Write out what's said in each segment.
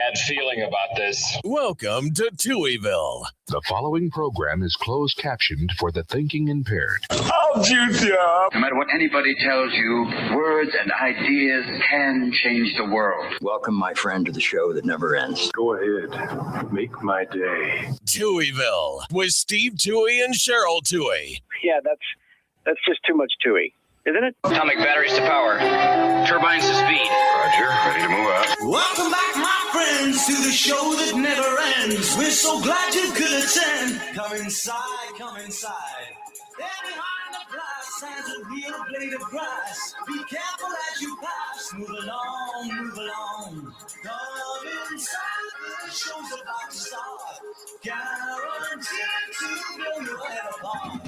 bad feeling about this. Welcome to Touhyville. The following program is closed captioned for the thinking impaired. I'll juice you up. No matter what anybody tells you, words and ideas can change the world. Welcome, my friend, to the show that never ends. Go ahead. Make my day. Touhyville with Steve Touhy and Cheryl Touhy. Yeah, that's just too much Touhy, isn't it? Atomic batteries to power. Turbines to speed. Roger. Ready to move out. Welcome back, my friends, to the show that never ends. We're so glad you could attend. Come inside, come inside. There behind the glass stands a real blade of grass. Be careful as you pass. Move along, move along. Come inside, the show's about to start. Guaranteed to blow your head apart.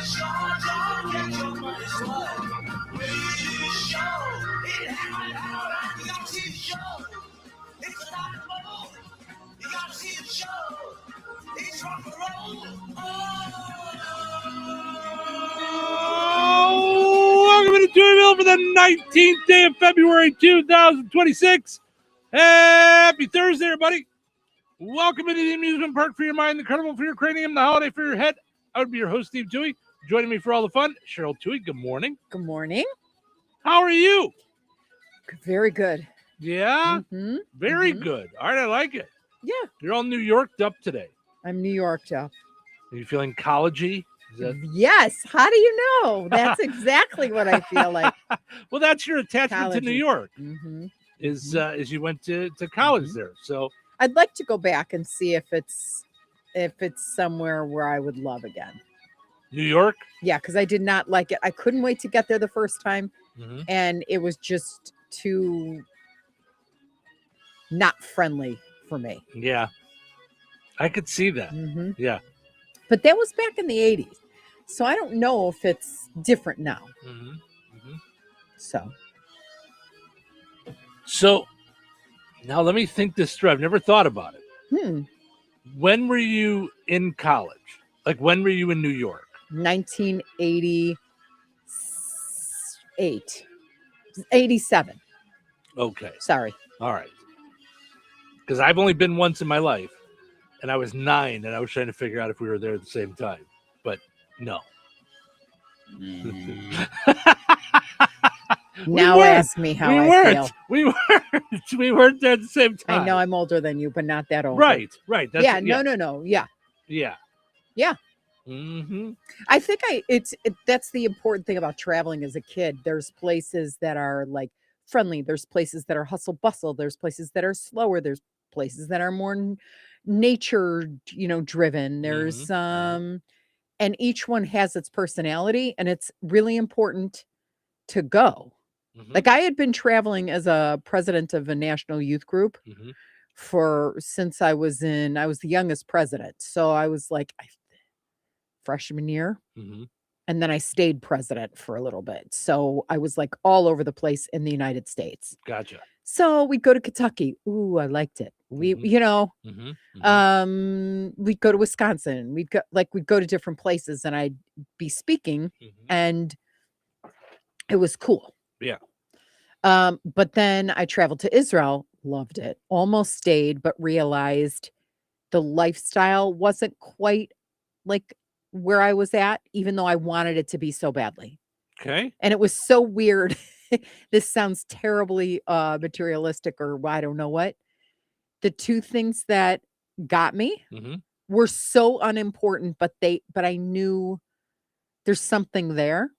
Short, get your money's worth. Radio show, it happened out. You gotta see the show. It's a rock and roll. You gotta see the show. It's rock and roll. Welcome to Touhyville for the 19th day of February 2026. Happy Thursday, everybody. Welcome into the amusement park for your mind, the carnival for your cranium, the holiday for your head. I would be your host, Steve Touhy. Joining me for all the fun, Cheryl Touhy. Good morning. Good morning. How are you? Very good. Yeah? Mm-hmm. Very good. All right, I like it. Yeah. You're all New Yorked up today. I'm New Yorked up. Are you feeling collegey? Yes. How do you know? That's exactly what I feel like. Well, that's your attachment to New York. Mm-hmm. Is you went to college there. So I'd like to go back and see if it's somewhere where I would love again. New York? Yeah, because I did not like it. I couldn't wait to get there the first time. Mm-hmm. And it was just too not friendly for me. Yeah. I could see that. Mm-hmm. Yeah. But that was back in the 80s. So I don't know if it's different now. Mm-hmm. Mm-hmm. So now let me think this through. I've never thought about it. When were you in college? Like, when were you in New York? 1988. 87. Okay. Sorry. All right. Because I've only been once in my life, and I was 9, and I was trying to figure out if we were there at the same time. But no. Now ask me how I feel. We weren't there at the same time. I know I'm older than you, but not that old. Right. That's No. Yeah. Yeah. Mm-hmm. I think that's the important thing about traveling as a kid. There's places that are like friendly. There's places that are hustle bustle. There's places that are slower. There's places that are more nature, driven. There's and each one has its personality, and it's really important to go. Mm-hmm. Like I had been traveling as a president of a national youth group since I was the youngest president. So I was like freshman year. Mm-hmm. And then I stayed president for a little bit. So I was like all over the place in the United States. Gotcha. So we'd go to Kentucky. Ooh, I liked it. We'd go to Wisconsin. We'd go to different places, and I'd be speaking, and it was cool. Yeah. But then I traveled to Israel, loved it, almost stayed, but realized the lifestyle wasn't quite like where I was at, even though I wanted it to be so badly. Okay. And it was so weird. This sounds terribly materialistic, or I don't know what. The two things that got me were so unimportant, but I knew there's something there.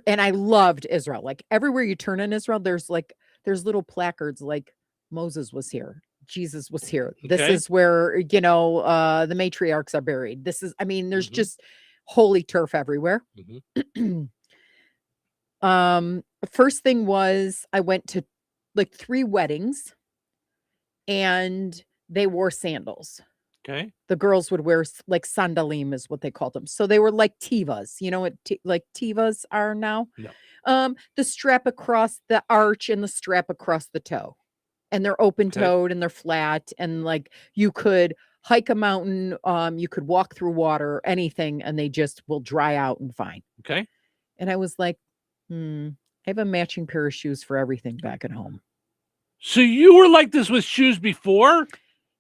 And I loved Israel. Like everywhere you turn in Israel, there's little placards like Moses was here. Jesus was here. This is where, the matriarchs are buried. There's just holy turf everywhere. First thing was I went to like 3 weddings, and they wore sandals. Okay. The girls would wear like sandalim is what they called them. So they were like tivas. You know what like tivas are now? No. The strap across the arch and the strap across the toe. And they're open-toed and they're flat, and like you could hike a mountain, you could walk through water, anything, and they just will dry out and fine. Okay. And I was like, I have a matching pair of shoes for everything back at home. So you were like this with shoes before?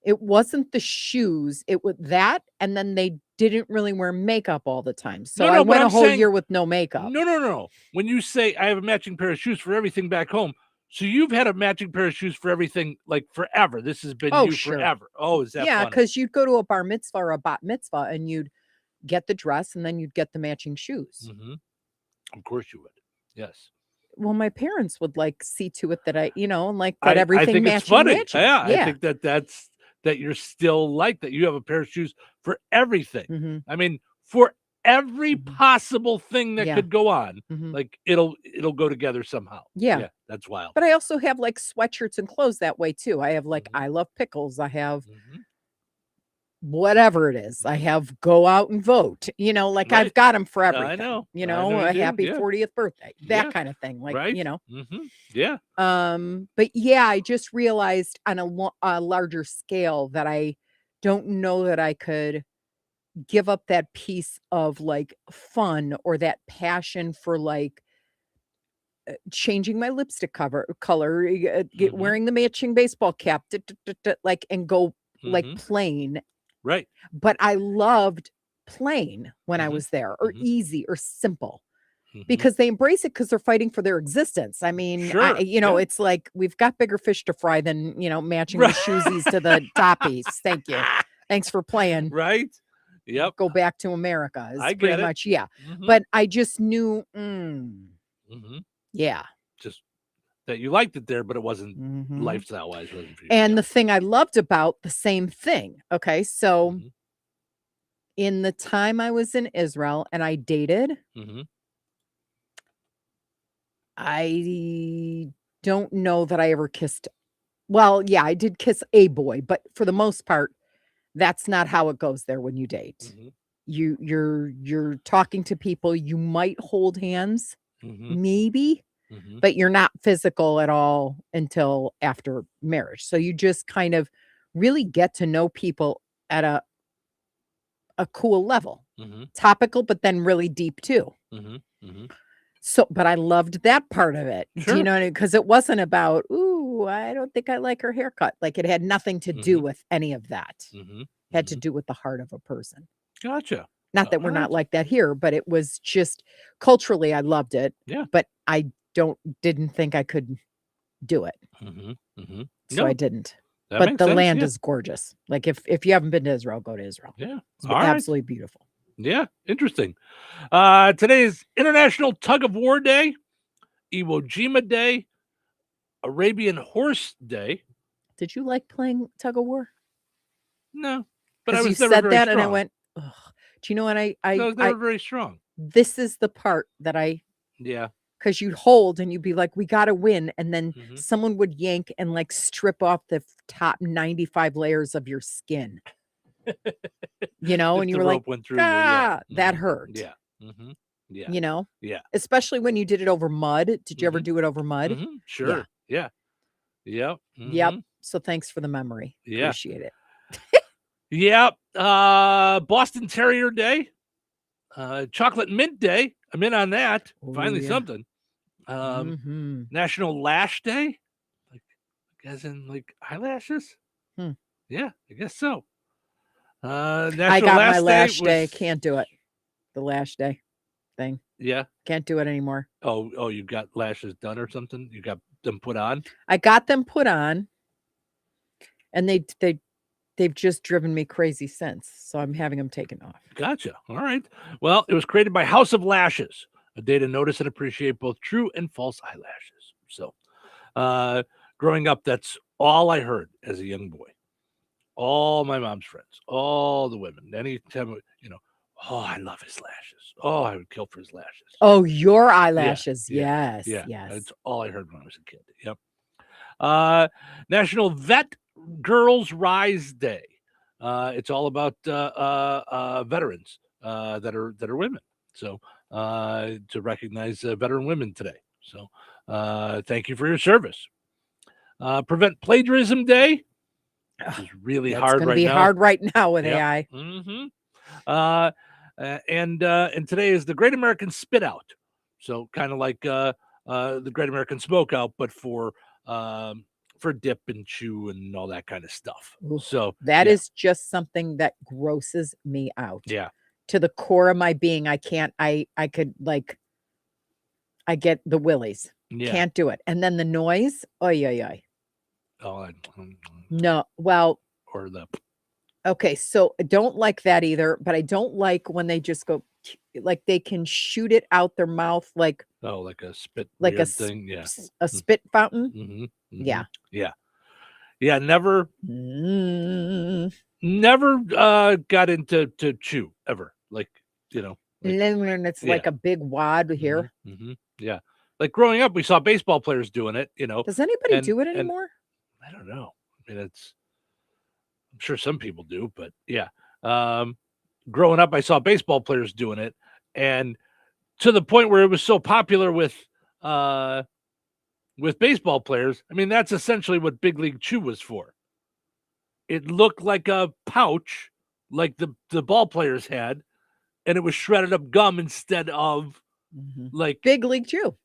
It wasn't the shoes. It was that, and then they didn't really wear makeup all the time. So I went a whole year with no makeup. No. When you say I have a matching pair of shoes for everything back home, so you've had a matching pair of shoes for everything like forever. This has been forever. Oh, is that yeah? funny? Because you'd go to a bar mitzvah or a bat mitzvah, and you'd get the dress, and then you'd get the matching shoes. Mm-hmm. Of course you would. Yes. Well, my parents would like see to it that I that everything I think matching. It's funny. Matching. Yeah, I think that you're still like that. You have a pair of shoes for everything. Mm-hmm. I mean, for every possible thing that could go on, like it'll go together somehow. Yeah, that's wild. But I also have like sweatshirts and clothes that way too. I have like I love pickles. I have whatever it is. I have go out and vote. I've got them for everything. I know. A happy 40th birthday, that kind of thing. Like Yeah. But yeah, I just realized on a larger scale that I don't know that I could give up that piece of like fun or that passion for like changing my lipstick color, wearing the matching baseball cap, like, and go like plain. Right. But I loved plain when I was there, or easy or simple. Because they embrace it because they're fighting for their existence. I mean, it's like we've got bigger fish to fry than, matching the shoesies to the toppies. Thank you. Thanks for playing. Right. Yep. Go back to America. I pretty get it. much. Yeah. But I just knew, yeah. Just that you liked it there, but it wasn't lifestyle wise. Wasn't for you. And the thing I loved about the same thing. Okay. So in the time I was in Israel and I dated, I don't know that I ever kissed. Well, yeah, I did kiss a boy, but for the most part, that's not how it goes there when you date. You're talking to people. You might hold hands, maybe, but you're not physical at all until after marriage. So you just kind of really get to know people at a cool level, topical, but then really deep too. So, but I loved that part of it. Sure. Do you know what I mean? Because it wasn't about, ooh, I don't think I like her haircut. Like it had nothing to do with any of that. It had to do with the heart of a person. Gotcha. Not that we're not like that here, but it was just culturally, I loved it. Yeah. But I didn't think I could do it. So I didn't. But the land is gorgeous. Like if you haven't been to Israel, go to Israel. Yeah. It's absolutely beautiful. Yeah, interesting. Today is International Tug of War Day, Iwo Jima Day, Arabian Horse Day. Did you like playing tug of war? No, but I was you never said very that, strong. and I went, ugh. Do you know what I was never very strong. This is the part that because you'd hold and you'd be like, we got to win. And then someone would yank and like strip off the top 95 layers of your skin. And you were like, went through that hurt. Yeah. Yeah. Especially when you did it over mud. Did you ever do it over mud? Sure. Yeah. Yep. So thanks for the memory. Yeah. Appreciate it. Yep. Boston Terrier Day, Chocolate Mint Day. I'm in on that. Finally something. National Lash Day, like as in like eyelashes. Yeah, I guess so. I got my lash day. Can't do it. The lash day thing. Yeah. Can't do it anymore. Oh, you got lashes done or something? You got them put on? I got them put on, and they've just driven me crazy since. So I'm having them taken off. Gotcha. All right. Well, it was created by House of Lashes, a day to notice and appreciate both true and false eyelashes. So, growing up, that's all I heard as a young boy. All my mom's friends, all the women, anytime, oh, I love his lashes. Oh, I would kill for his lashes. Oh, your eyelashes. Yes. Yeah. Yes. That's all I heard when I was a kid. Yep. National Vet Girls Rise Day. It's all about veterans that are women. So to recognize veteran women today. So thank you for your service. Prevent Plagiarism Day. Which is really hard right now. It's going to be hard right now with AI. And today is the Great American Spit Out. So kind of like the Great American Smoke Out, but for for dip and chew and all that kind of stuff. Ooh, So that yeah. is just something that grosses me out. Yeah. To the core of my being. I can't, I could like, I get the willies. Yeah. Can't do it. And then the noise. Oh, yeah. Oh, No. Well, or the okay. So I don't like that either, but I don't like when they just go like they can shoot it out their mouth like like a spit like a weird thing. Yeah. a spit fountain. Mm-hmm. Yeah. Yeah. Never got into to chew ever. Like, like, And then when it's like a big wad here. Mm-hmm. Yeah. Like growing up, we saw baseball players doing it, Does anybody and- do it and- anymore? I don't know. I mean, I'm sure some people do, but yeah. Growing up, I saw baseball players doing it, and to the point where it was so popular with baseball players. I mean, that's essentially what Big League Chew was for. It looked like a pouch, like the ball players had, and it was shredded up gum instead of like Big League Chew.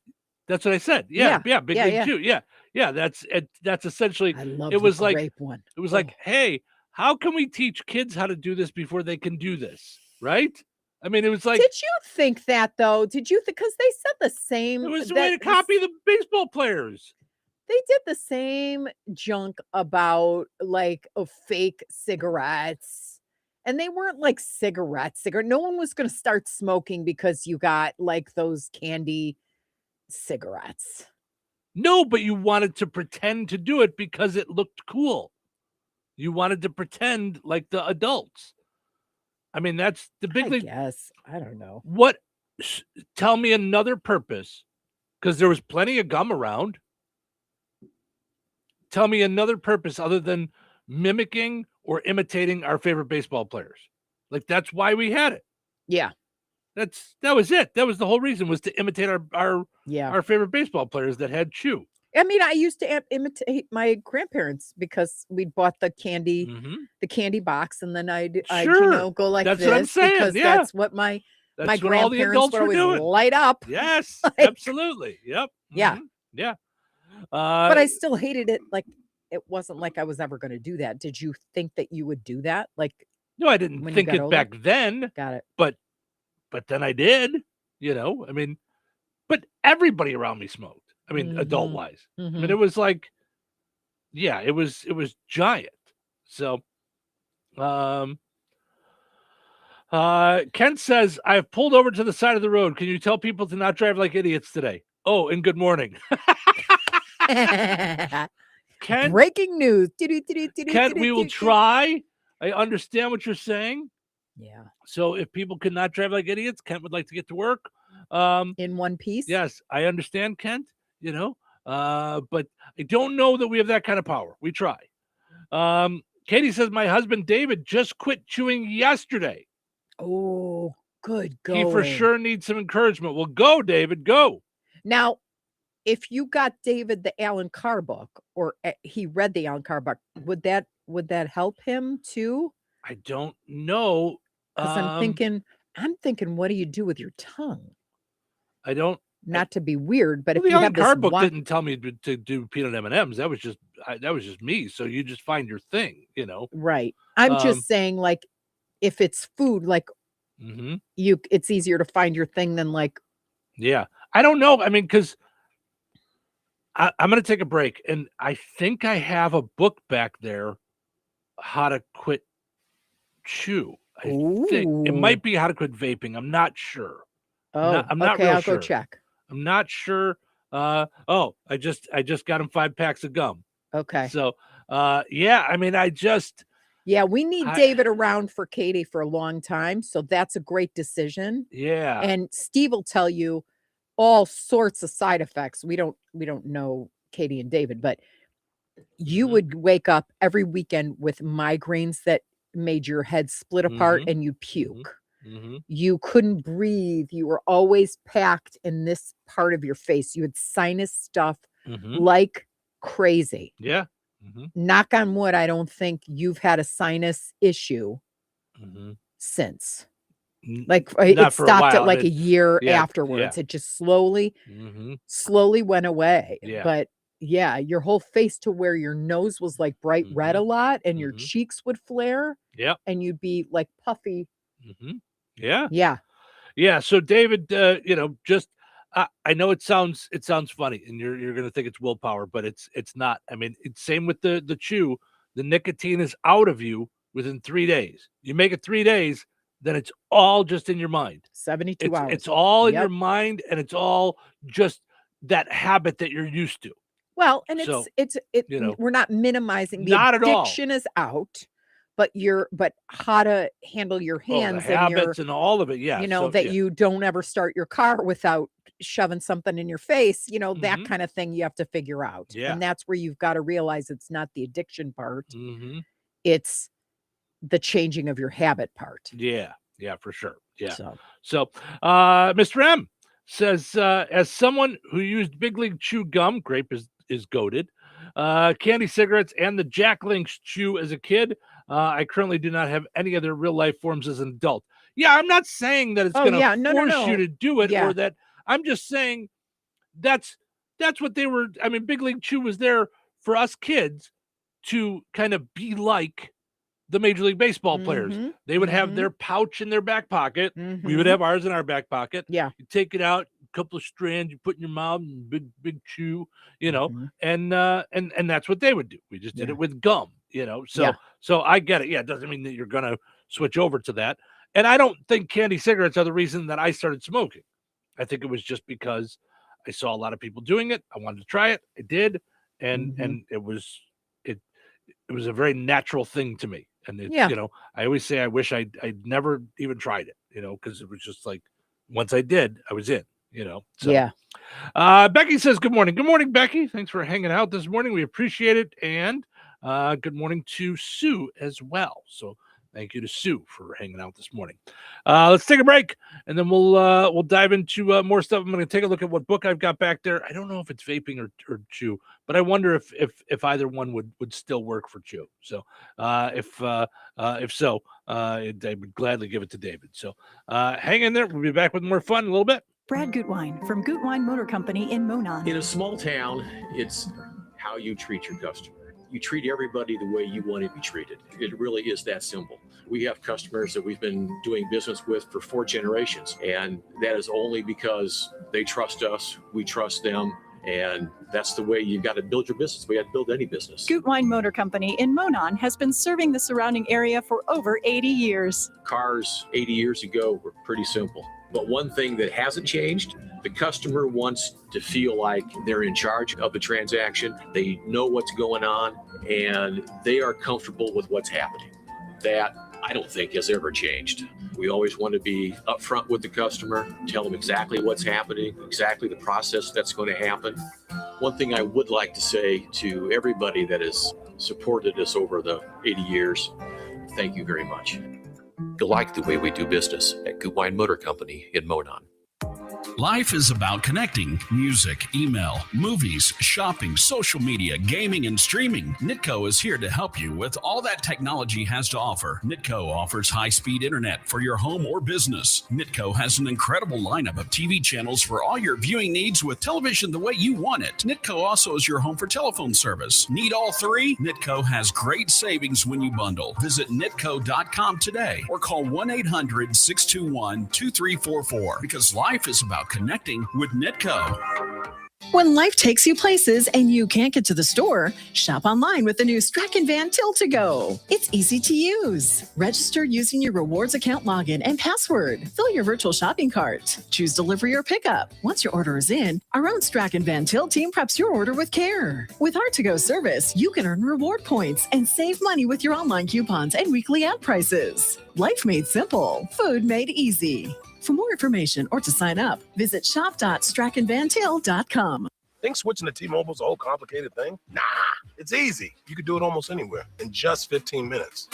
That's what I said. Yeah. Big League Chew. Yeah. That's essentially. I love it was the like grape one. It was like, hey, how can we teach kids how to do this before they can do this? Right? I mean, it was like. Did you think that though? Did you? Because they said the same. It was the way to copy the baseball players. They did the same junk about like fake cigarettes. And they weren't like cigarettes. No one was going to start smoking because you got like those candy cigarettes. No, but you wanted to pretend to do it because it looked cool. You wanted to pretend like the adults. I mean, that's the Big League. Yes, I don't know. What? Tell me another purpose, because there was plenty of gum around. Tell me another purpose other than mimicking or imitating our favorite baseball players. Like, that's why we had it. Yeah. That was it. That was the whole reason, was to imitate our favorite baseball players that had chew. I mean, I used to imitate my grandparents because we bought the candy, the candy box, and then I'd go like that's this what I'm saying. because that's what my grandparents would always light up. Yes, like, absolutely. Yep. Yeah. Yeah. But I still hated it. Like, it wasn't like I was ever going to do that. Did you think that you would do that? Like, no, I didn't think it back then. Got it. But then I did. I mean, but everybody around me smoked. I mean, adult wise. I mean, it was like, yeah, it was giant. So, Kent says, I've pulled over to the side of the road. Can you tell people to not drive like idiots today? Oh, and good morning. Kent, breaking news. Kent, we will try. I understand what you're saying. Yeah. So if people could not drive like idiots, Kent would like to get to work. In one piece. Yes, I understand, Kent. But I don't know that we have that kind of power. We try. Katie says, my husband David just quit chewing yesterday. Oh, good. Go. He for sure needs some encouragement. Well, go, David, go. Now, if you got David the Alan Carr book, or he read the Alan Carr book, would that help him too? I don't know. Because I'm thinking, what do you do with your tongue? I don't. Not to be weird, but well, if you the have Alan this Carr book didn't tell me to do peanut M&Ms. That was just me. So you just find your thing, Right. I'm just saying, like, if it's food, like, it's easier to find your thing than like. Yeah, I don't know. I mean, because I'm going to take a break, and I think I have a book back there, How to Quit Chew. I think it might be How to Quit Vaping. I'm not sure. Oh, I'm not okay. real I'll sure. go check. I'm not sure. I just got him 5 packs of gum. Okay. So, yeah, I mean, we need David around for Katie for a long time. So that's a great decision. Yeah. And Steve will tell you all sorts of side effects. We don't know Katie and David, but you would wake up every weekend with migraines that made your head split apart and you puke. You couldn't breathe. You were always packed in this part of your face. You had sinus stuff like crazy. Yeah. Knock on wood, I don't think you've had a sinus issue since. Like it stopped at like a year afterwards. Yeah. It just slowly went away. Yeah. But your whole face to where your nose was like bright red a lot and your cheeks would flare. Yep. And you'd be like puffy. Yeah. Yeah. Yeah. So David, just I know it sounds funny, and you're gonna think it's willpower, but it's not. I mean, it's same with the chew. The nicotine is out of you within 3 days. You make it 3 days, then it's all just in your mind. 72 hours. It's all in your mind, and it's all just that habit that you're used to. Well, and we're not minimizing. The addiction is out, but how to handle your hands the habits and all of it. Yeah. You don't ever start your car without shoving something in your face, that kind of thing you have to figure out. Yeah. And that's where you've got to realize it's not the addiction part. It's the changing of your habit part. Yeah. Yeah, for sure. Yeah. So Mr. M says, as someone who used Big League Chew gum, grape is goated, candy cigarettes, and the Jack Link's chew as a kid, I currently do not have any other real life forms as an adult. Yeah, I'm not saying that it's going to force you to do it, or that. I'm just saying that's what they were. I mean, Big League Chew was there for us kids to kind of be like the Major League Baseball players. They would have their pouch in their back pocket. We would have ours in our back pocket. Yeah. You take it out, a couple of strands, you put in your mouth, and big chew, and that's what they would do. We just did it with gum, So I get it. Yeah, it doesn't mean that you're going to switch over to that. And I don't think candy cigarettes are the reason that I started smoking. I think it was just because I saw a lot of people doing it. I wanted to try it. I did. And it was a very natural thing to me. And I always say I wish I'd never even tried it, because it was just like, once I did, I was in, So, yeah. Becky says, good morning. Good morning, Becky. Thanks for hanging out this morning. We appreciate it. And good morning to Sue as well. So thank you to Sue for hanging out this morning. Let's take a break, and then we'll dive into more stuff. I'm going to take a look at what book I've got back there. I don't know if it's vaping or chew, but I wonder if either one would still work for chew. So if so, I would gladly give it to David. So hang in there. We'll be back with more fun in a little bit. Brad Gutwein from Gutwein Motor Company in Monon. In a small town, it's how you treat your customer. You treat everybody the way you want to be treated. It really is that simple. We have customers that we've been doing business with for 4 generations, and that is only because they trust us, we trust them, and that's the way you got to build your business. We have to build any business. Gutwein Motor Company in Monon has been serving the surrounding area for over 80 years. Cars 80 years ago were pretty simple. But one thing that hasn't changed, the customer wants to feel like they're in charge of the transaction. They know what's going on, and they are comfortable with what's happening. That, I don't think, has ever changed. We always want to be upfront with the customer, tell them exactly what's happening, exactly the process that's going to happen. One thing I would like to say to everybody that has supported us over the 80 years, thank you very much. You'll like the way we do business at Gutwein Motor Company in Monon. Life is about connecting. Music, email, movies, shopping, social media, gaming, and streaming. Nitco is here to help you with all that technology has to offer. Nitco offers high-speed internet for your home or business. Nitco has an incredible lineup of TV channels for all your viewing needs with television the way you want it. Nitco also is your home for telephone service. Need all 3? Nitco has great savings when you bundle. Visit nitco.com today or call 1-800-621-2344 because life is about connecting with Nitco. When life takes you places and you can't get to the store, shop online with the new Strachan Van Till to Go. It's easy to use. Register using your rewards account login and password. Fill your virtual shopping cart. Choose delivery or pickup. Once your order is in, our own Strachan Van Till team preps your order with care. With our to-go service, you can earn reward points and save money with your online coupons and weekly ad prices. Life made simple. Food made easy. For more information or to sign up, visit shop.strachanvantil.com. Think switching to T-Mobile's a whole complicated thing? Nah, it's easy. You could do it almost anywhere in just 15 minutes.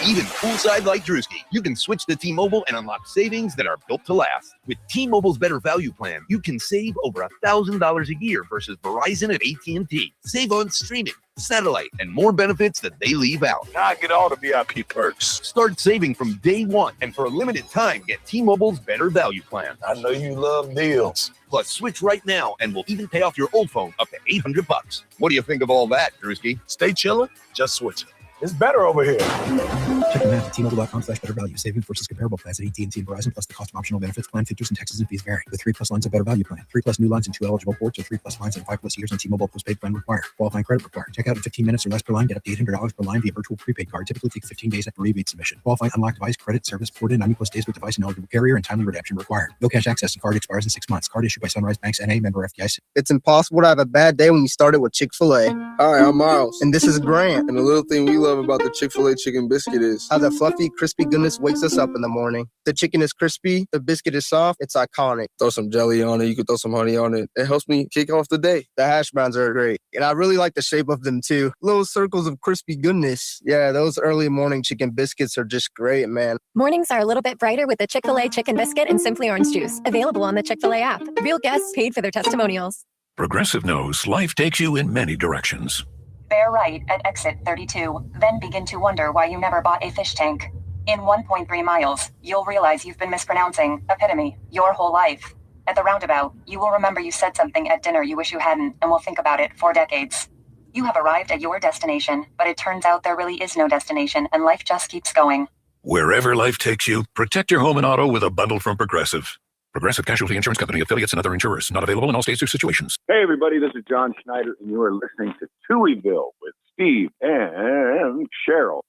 Even poolside like Drewski, you can switch to T-Mobile and unlock savings that are built to last. With T-Mobile's Better Value Plan, you can save over $1,000 a year versus Verizon and AT&T. Save on streaming, satellite, and more benefits that they leave out. Now I get all the VIP perks. Start saving from day one, and for a limited time, get T-Mobile's Better Value Plan. I know you love deals. Plus, switch right now and we'll even pay off your old phone up to $800. What do you think of all that, Drewski? Stay chilling, just switch it. It's better over here. Check the math at T-Mobile.com/better value. Savings versus comparable plans at AT&T and Verizon, plus the cost of optional benefits. Plan features and taxes and fees vary. With 3+ lines of better value plan. 3+ new lines and 2 eligible ports, or 3+ lines and 5+ years on T-Mobile postpaid plan required. Qualifying credit required. Check out in 15 minutes or less per line. Get up to $800 per line via virtual prepaid card. Typically takes 15 days after rebate submission. Qualifying unlocked device credit service ported 90+ days with device and eligible carrier, and timely redemption required. No cash access and card expires in 6 months. Card issued by Sunrise Banks N.A. member FDIC. It's impossible to have a bad day when you started with Chick-fil-A. Hi, I'm Miles. And this is Grant. And the little thing we love about the Chick-fil-A chicken biscuit is how the fluffy, crispy goodness wakes us up in the morning. The chicken is crispy, the biscuit is soft, it's iconic. Throw some jelly on it, you can throw some honey on it. It helps me kick off the day. The hash browns are great, and I really like the shape of them too. Little circles of crispy goodness. Yeah, those early morning chicken biscuits are just great, man. Mornings are a little bit brighter with the Chick-fil-A chicken biscuit and Simply Orange Juice. Available on the Chick-fil-A app. Real guests paid for their testimonials. Progressive knows life takes you in many directions. Bear right at exit 32, then begin to wonder why you never bought a fish tank. In 1.3 miles, you'll realize you've been mispronouncing epitome your whole life. At the roundabout, you will remember you said something at dinner you wish you hadn't, and will think about it for decades. You have arrived at your destination, but it turns out there really is no destination, and life just keeps going. Wherever life takes you, protect your home and auto with a bundle from Progressive. Progressive Casualty Insurance Company, affiliates, and other insurers. Not available in all states or situations. Hey, everybody, this is John Schneider, and you are listening to Touhyville with Steve and Cheryl.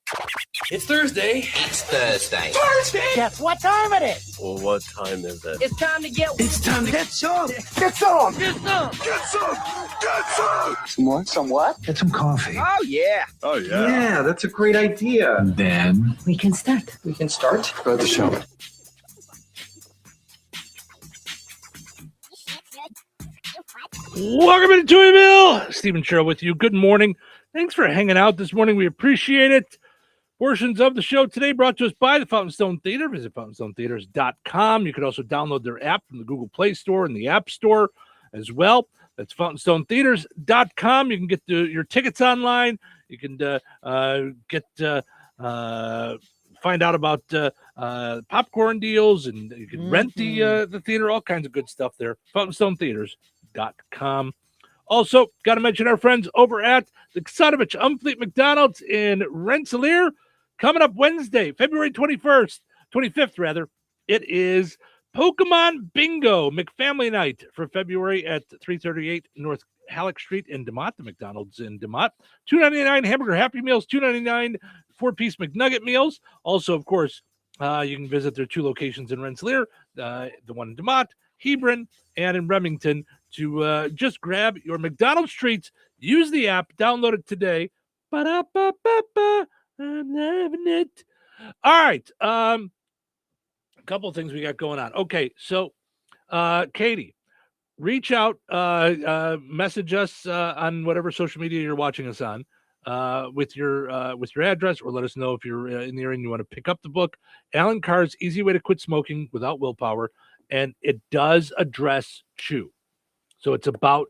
It's Thursday. It's Thursday. Guess what time it is? Well, what time is it? It's time to get some. Get some. Get some. Get some. Get some. Some what? Some what? Get some coffee. Oh, yeah. Oh, yeah. Yeah, that's a great idea. Then We can start. we can start. Go at the show. Welcome into Touhyville. Stephen Cheryl with you. Good morning. Thanks for hanging out this morning. We appreciate it. Portions of the show today brought to us by the Fountain Stone Theater. Visit fountainstonetheaters.com. You can also download their app from the Google Play Store and the App Store as well. That's fountainstonetheaters.com. You can get your tickets online. You can find out about popcorn deals, and you can rent the theater, all kinds of good stuff there. fountainstonetheaters.com. Also, got to mention our friends over at the Ksanovich Umfleet McDonald's in Rensselaer. Coming up Wednesday, February 25th, rather. It is Pokemon Bingo McFamily Night for February at 338 North Halleck Street in DeMott, the McDonald's in DeMott. $2.99 hamburger Happy Meals, $2.99 4-piece McNugget meals. Also, of course, you can visit their 2 locations in Rensselaer, the one in DeMott, Hebron, and in Remington, to just grab your McDonald's treats. Use the app, download it today. Ba-da-ba-ba-ba, I'm loving it. All right, a couple of things we got going on. Okay, so Katie, reach out, message us on whatever social media you're watching us on with your address, or let us know if you're in the area and you want to pick up the book, Alan Carr's Easy Way to Quit Smoking Without Willpower, and it does address chew. So it's about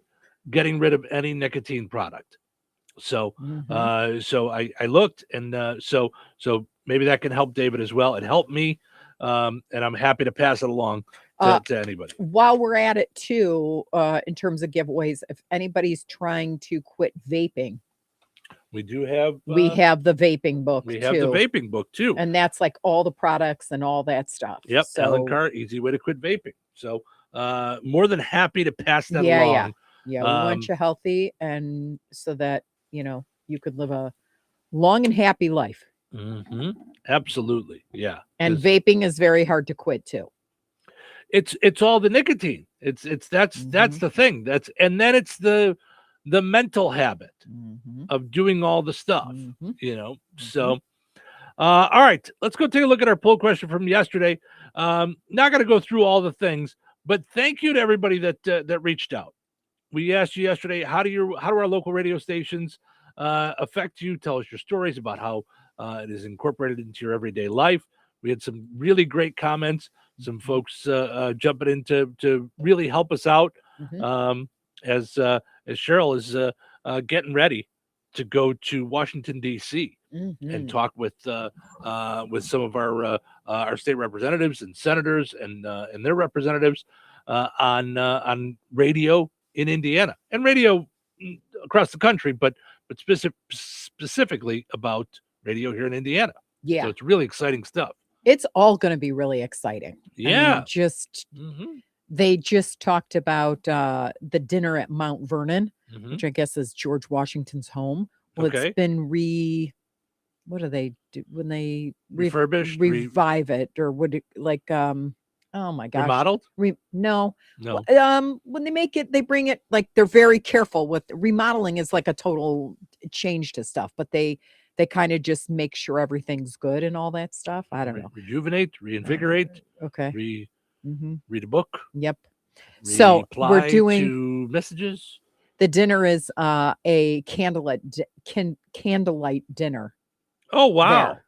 getting rid of any nicotine product. So, so I looked, and so maybe that can help David as well. It helped me, and I'm happy to pass it along to anybody. While we're at it too, in terms of giveaways, if anybody's trying to quit vaping, we do have we have the vaping book. We have the vaping book too, and that's like all the products and all that stuff. Yep, so, Alan Carr, Easy Way to Quit Vaping. So more than happy to pass that along. Yeah, we want you healthy, and so that you could live a long and happy life. Absolutely, yeah. And vaping is very hard to quit too. It's all the nicotine. That's the thing. And then it's the mental habit of doing all the stuff. So all right, let's go take a look at our poll question from yesterday. Not going to go through all the things, but thank you to everybody that reached out. We asked you yesterday, how do our local radio stations affect you? Tell us your stories about how it is incorporated into your everyday life. We had some really great comments, some folks jumping in to really help us out as Cheryl is getting ready to go to Washington, D.C. and talk with some of our state representatives and senators and their representatives on radio in Indiana and radio across the country, but specifically about radio here in Indiana. Yeah. So it's really exciting stuff. It's all going to be really exciting. Yeah. They just talked about the dinner at Mount Vernon, Mhm. which I guess is George Washington's home. Well, Okay. it's been what do they do when they Refurbished? revive it, or would it oh my gosh, Remodeled? No. No. When they make it, they bring it, like, they're very careful with remodeling. Is like a total change to stuff, but they kind of just make sure everything's good and all that stuff. I don't know. Rejuvenate, reinvigorate. Okay. Read a book. Yep. So we're reply doing to messages. the dinner is a candlelight dinner. Oh wow. there.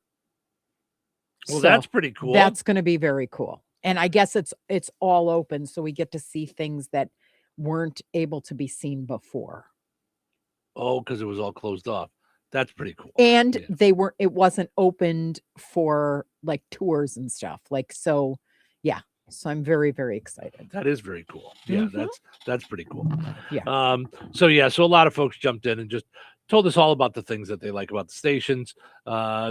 Well, So that's pretty cool. That's going to be very cool. And I guess it's all open, so we get to see things that weren't able to be seen before. Oh, because it was all closed off. That's pretty cool. And it wasn't opened for like tours and stuff. Like, so yeah. So I'm very, very excited. That is very cool. Yeah, Mhm. that's pretty cool. Yeah. So a lot of folks jumped in and just told us all about the things that they like about the stations.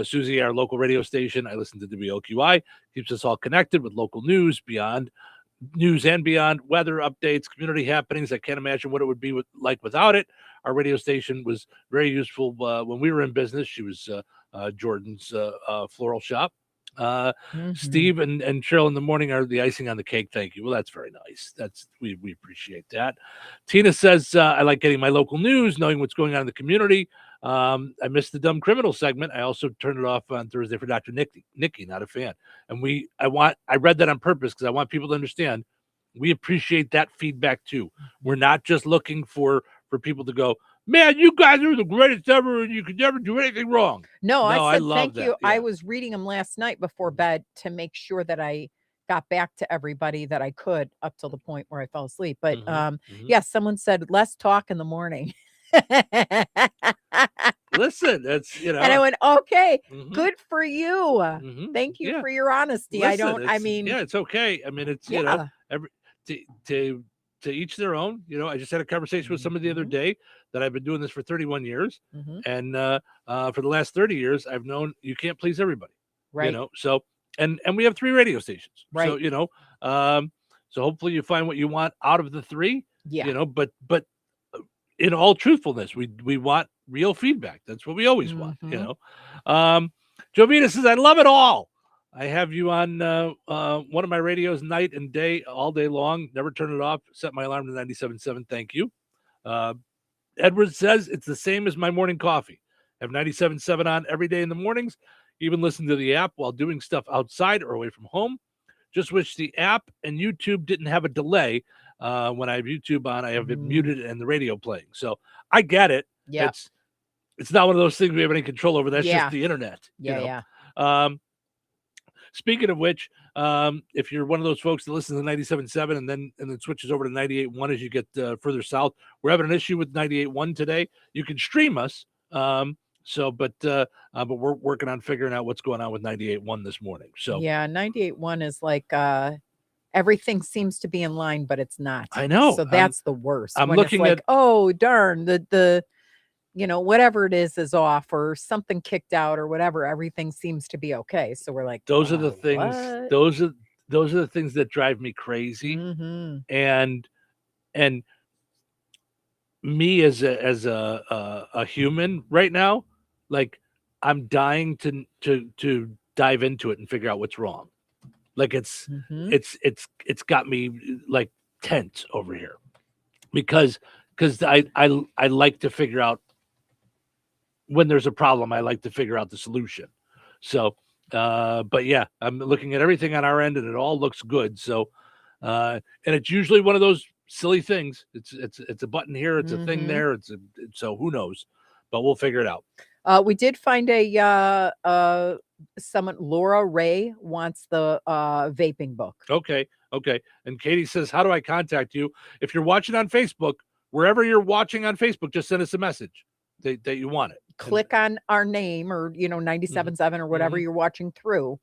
Susie, our local radio station, I listen to WOQI, keeps us all connected with local news and beyond, weather updates, community happenings. I can't imagine what it would be like without it. Our radio station was very useful when we were in business. She was Jordan's floral shop. Steve and Cheryl in the morning are the icing on the cake. Thank you. Well, that's very nice. We appreciate that. Tina says, I like getting my local news, knowing what's going on in the community. I missed the dumb criminal segment. I also turned it off on Thursday for Dr. Nikki, not a fan. And I read that on purpose because I want people to understand we appreciate that feedback too. We're not just looking for people to go, man, you guys are the greatest ever and you could never do anything wrong. No, I said love thank that. you. Yeah. I was reading them last night before bed to make sure that I got back to everybody that I could up till the point where I fell asleep. But yeah, someone said less talk in the morning. Listen, that's And I went, okay, Mhm. good for you. Thank you Yeah. for your honesty. Listen, Yeah, it's okay. I mean, it's Yeah. to each their own. I just had a conversation with somebody the other day that I've been doing this for 31 years, and for the last 30 years, I've known you can't please everybody. Right. So and we have 3 radio stations. Right. So so hopefully you find what you want out of the 3. Yeah. But in all truthfulness, we want real feedback. That's what we always want. Jovita says, I love it all. I have you on one of my radios night and day, all day long. Never turn it off. Set my alarm to 97.7. Thank you. Edward says, it's the same as my morning coffee. I have 97.7 on every day in the mornings. Even listen to the app while doing stuff outside or away from home. Just wish the app and YouTube didn't have a delay. When I have YouTube on, I have it muted and the radio playing. So I get it. Yeah. It's not one of those things we have any control over. That's Yeah. just the internet. Yeah. Speaking of which, if you're one of those folks that listens to 97.7 and then switches over to 98.1 as you get further south, we're having an issue with 98.1 today. You can stream us. But we're working on figuring out what's going on with 98.1 this morning. So Yeah, 98.1 is like everything seems to be in line, but it's not. I know. So that's the worst. I'm when it's looking like, at- oh darn, the whatever it is off or something kicked out or whatever. Everything seems to be okay. So we're like, those are the things. what? Those are the things that drive me crazy. Mhm. And me as a human right now, like I'm dying to dive into it and figure out what's wrong. Like it's got me like tense over here because I like to figure out when there's a problem. I like to figure out the solution. So but yeah, I'm looking at everything on our end and it all looks good. So and it's usually one of those silly things. It's a button here, it's a thing there, so who knows, but we'll figure it out. We did find someone, Laura Ray wants the vaping book. Okay. And Katie says, how do I contact you? If you're watching on Facebook, wherever you're watching on Facebook, just send us a message that you want it. Click on our name or 97.7 or whatever you're watching through,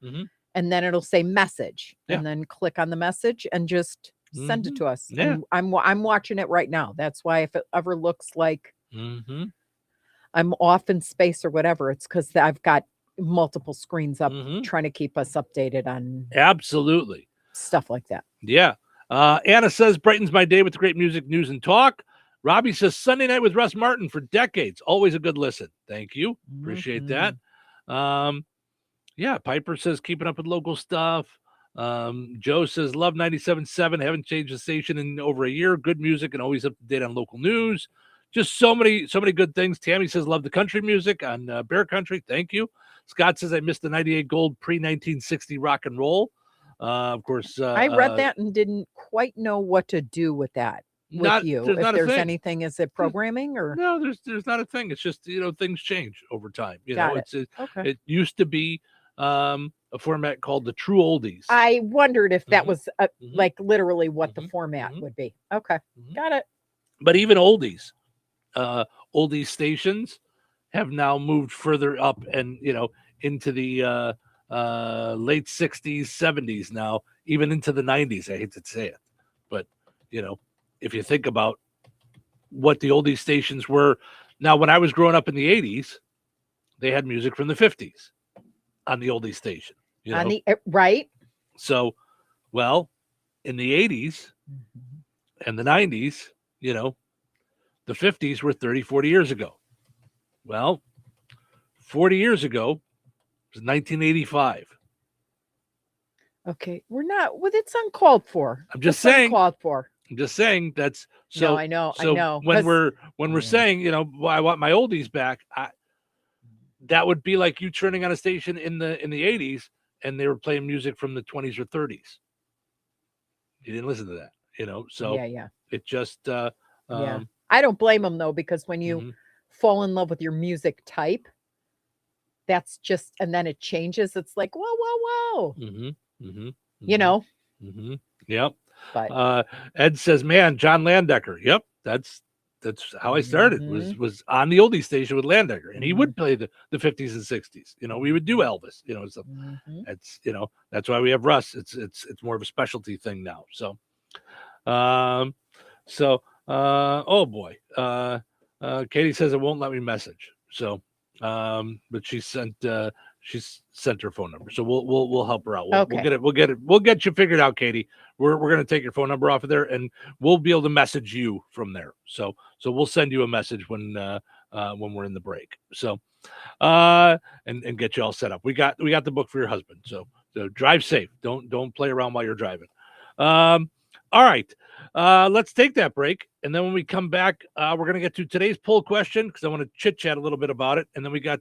and then it'll say message, and then click on the message and just Send it to us. Yeah. And I'm watching it right now. That's why if it ever looks like I'm off in space or whatever, it's because I've got multiple screens up trying to keep us updated on Absolutely. stuff like that. Yeah. Anna says, brightens my day with the great music, news, and talk. Robbie says, Sunday night with Russ Martin for decades. Always a good listen. Thank you. Appreciate that. Yeah, Piper says, keeping up with local stuff. Joe says, love 97.7. Haven't changed the station in over a year. Good music and always up to date on local news. Just so many good things. Tammy says, love the country music on Bear Country. Thank you. Scott says, I missed the 98 Gold pre-1960 rock and roll. Of course. I read that and didn't quite know what to do with that. With you, if there's anything, is it programming or no? There's not a thing. It's just things change over time. Okay. It used to be a format called the True Oldies. I wondered if that was like literally what the format would be. Okay, got it. But even oldies stations have now moved further up and into the late 60s, 70s now, even into the 90s. I hate to say it, but if you think about what the oldies stations were, now when I was growing up in the 80s, they had music from the 50s on the oldies station. Right. So, well, in the 80s and the 90s, the 50s were 30, 40 years ago. Well, 40 years ago was 1985. Okay, we're not. Well, it's uncalled for. I'm just saying. Uncalled for. I'm just saying that's so. No, I know. So I know. when we're saying, I want my oldies back, that would be like you turning on a station in the 80s and they were playing music from the 20s or 30s. You didn't listen to that, So yeah. it just yeah. I don't blame them though, because when you fall in love with your music type, that's just, and then it changes. It's like whoa. Yep. But Ed says, man, John Landecker. Yep, that's how I started. Was on the oldie station with Landecker, and he would play the 50s and 60s. We would do Elvis. So it's that's why we have Russ. It's more of a specialty thing now. So, oh boy, Katie says it won't let me message. So, but she's sent her phone number, so we'll help her out. We'll get you figured out, Katie. We're gonna take your phone number off of there, and we'll be able to message you from there. So we'll send you a message when we're in the break. So, and get you all set up. We got the book for your husband. So drive safe. Don't play around while you're driving. All right. Let's take that break. And then when we come back, we're going to get to today's poll question because I want to chit chat a little bit about it. And then we got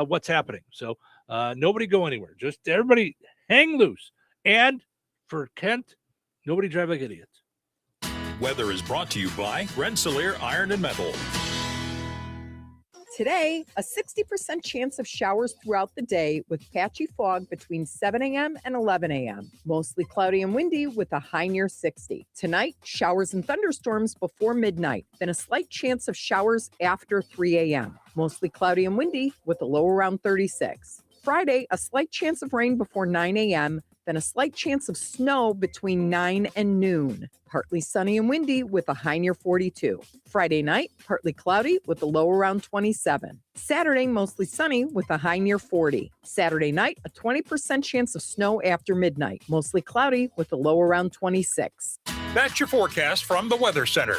what's happening. So nobody go anywhere. Just everybody hang loose. And for Kent, nobody drive like idiots. Weather is brought to you by Rensselaer Iron and Metal. today, a 60% chance of showers throughout the day with patchy fog between 7 a.m. and 11 a.m. Mostly cloudy and windy with a high near 60. Tonight, showers and thunderstorms before midnight, then a slight chance of showers after 3 a.m. Mostly cloudy and windy with a low around 36. Friday, a slight chance of rain before 9 a.m., then a slight chance of snow between 9 and noon. Partly sunny and windy with a high near 42. Friday night, partly cloudy with a low around 27. Saturday, mostly sunny with a high near 40. Saturday night, a 20% chance of snow after midnight. Mostly cloudy with a low around 26. That's your forecast from the Weather Center.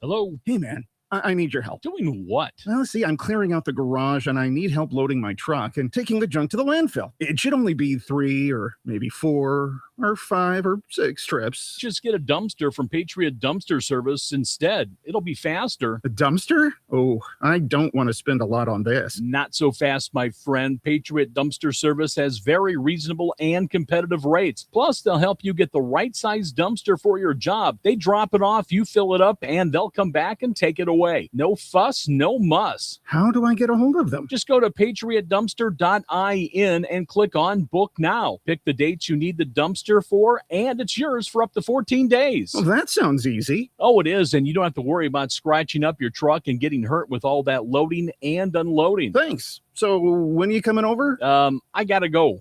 Hello. Hey, man. I need your help. Doing what? Well, see, I'm clearing out the garage and I need help loading my truck and taking the junk to the landfill. It should only be 3 or maybe 4 or 5 or 6 trips. Just get a dumpster from Patriot Dumpster Service instead. It'll be faster. A dumpster? Oh, I don't want to spend a lot on this. Not so fast, my friend. Patriot Dumpster Service has very reasonable and competitive rates. Plus, they'll help you get the right size dumpster for your job. They drop it off, you fill it up, and they'll come back and take it away. No fuss, no muss. How do I get a hold of them? Just go to patriotdumpster.in and click on Book Now. Pick the dates you need the dumpster for, and it's yours for up to 14 days. Well, that sounds easy. Oh, it is, and you don't have to worry about scratching up your truck and getting hurt with all that loading and unloading. Thanks. So when are you coming over? I gotta go.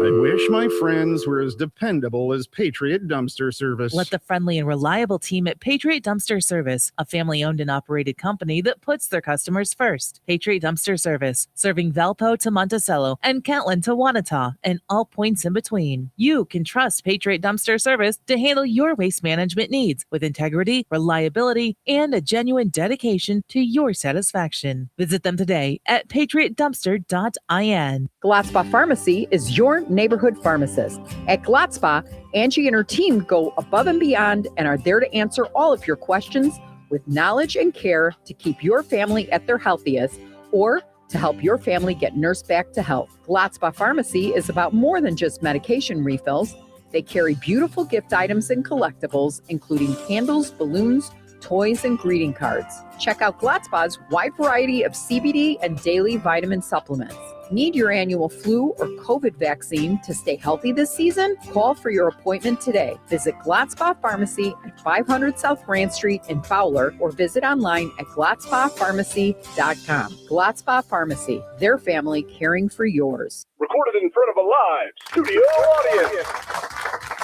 I wish my friends were as dependable as Patriot Dumpster Service. Let the friendly and reliable team at Patriot Dumpster Service, a family-owned and operated company that puts their customers first. Patriot Dumpster Service, serving Valpo to Monticello and Catlin to Wanata and all points in between. You can trust Patriot Dumpster Service to handle your waste management needs with integrity, reliability, and a genuine dedication to your satisfaction. Visit them today at patriotdumpster.in. Glotzba Pharmacy is your neighborhood pharmacist. At Glotzba, Angie and her team go above and beyond and are there to answer all of your questions with knowledge and care to keep your family at their healthiest or to help your family get nursed back to health. Glotzba Pharmacy is about more than just medication refills. They carry beautiful gift items and collectibles, including candles, balloons, toys, and greeting cards. Check out Glotzba's wide variety of CBD and daily vitamin supplements. Need your annual flu or COVID vaccine to stay healthy this season? Call for your appointment today. Visit Glotzba Pharmacy at 500 South Grand Street in Fowler or visit online at glotzbapharmacy.com. Glotzba Pharmacy, their family caring for yours. Recorded in front of a live studio audience.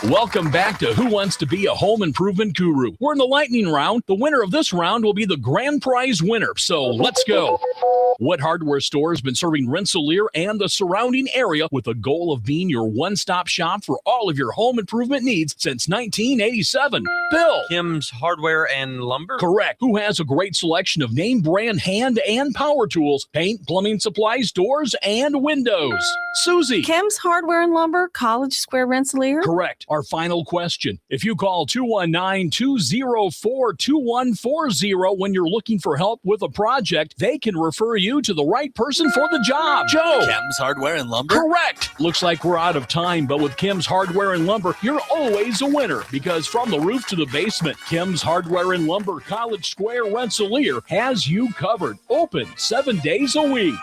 Welcome back to Who Wants to Be a Home Improvement Guru. We're in the lightning round. The winner of this round will be the grand prize winner. So let's go. What hardware store has been serving Rensselaer and the surrounding area with the goal of being your one-stop shop for all of your home improvement needs since 1987? Bill. Kim's Hardware and Lumber? Correct. Who has a great selection of name brand hand and power tools, paint, plumbing supplies, doors, and windows? Susie. Kim's Hardware and Lumber, College Square, Rensselaer? Correct. Our final question. If you call 219-204-2140 when you're looking for help with a project, they can refer you to the right person for the job. Joe. Kim's Hardware and Lumber? Correct. Looks like we're out of time, but with Kim's Hardware and Lumber, you're always a winner because from the roof to the basement, Kim's Hardware and Lumber, College Square, Rensselaer has you covered. Open 7 days a week.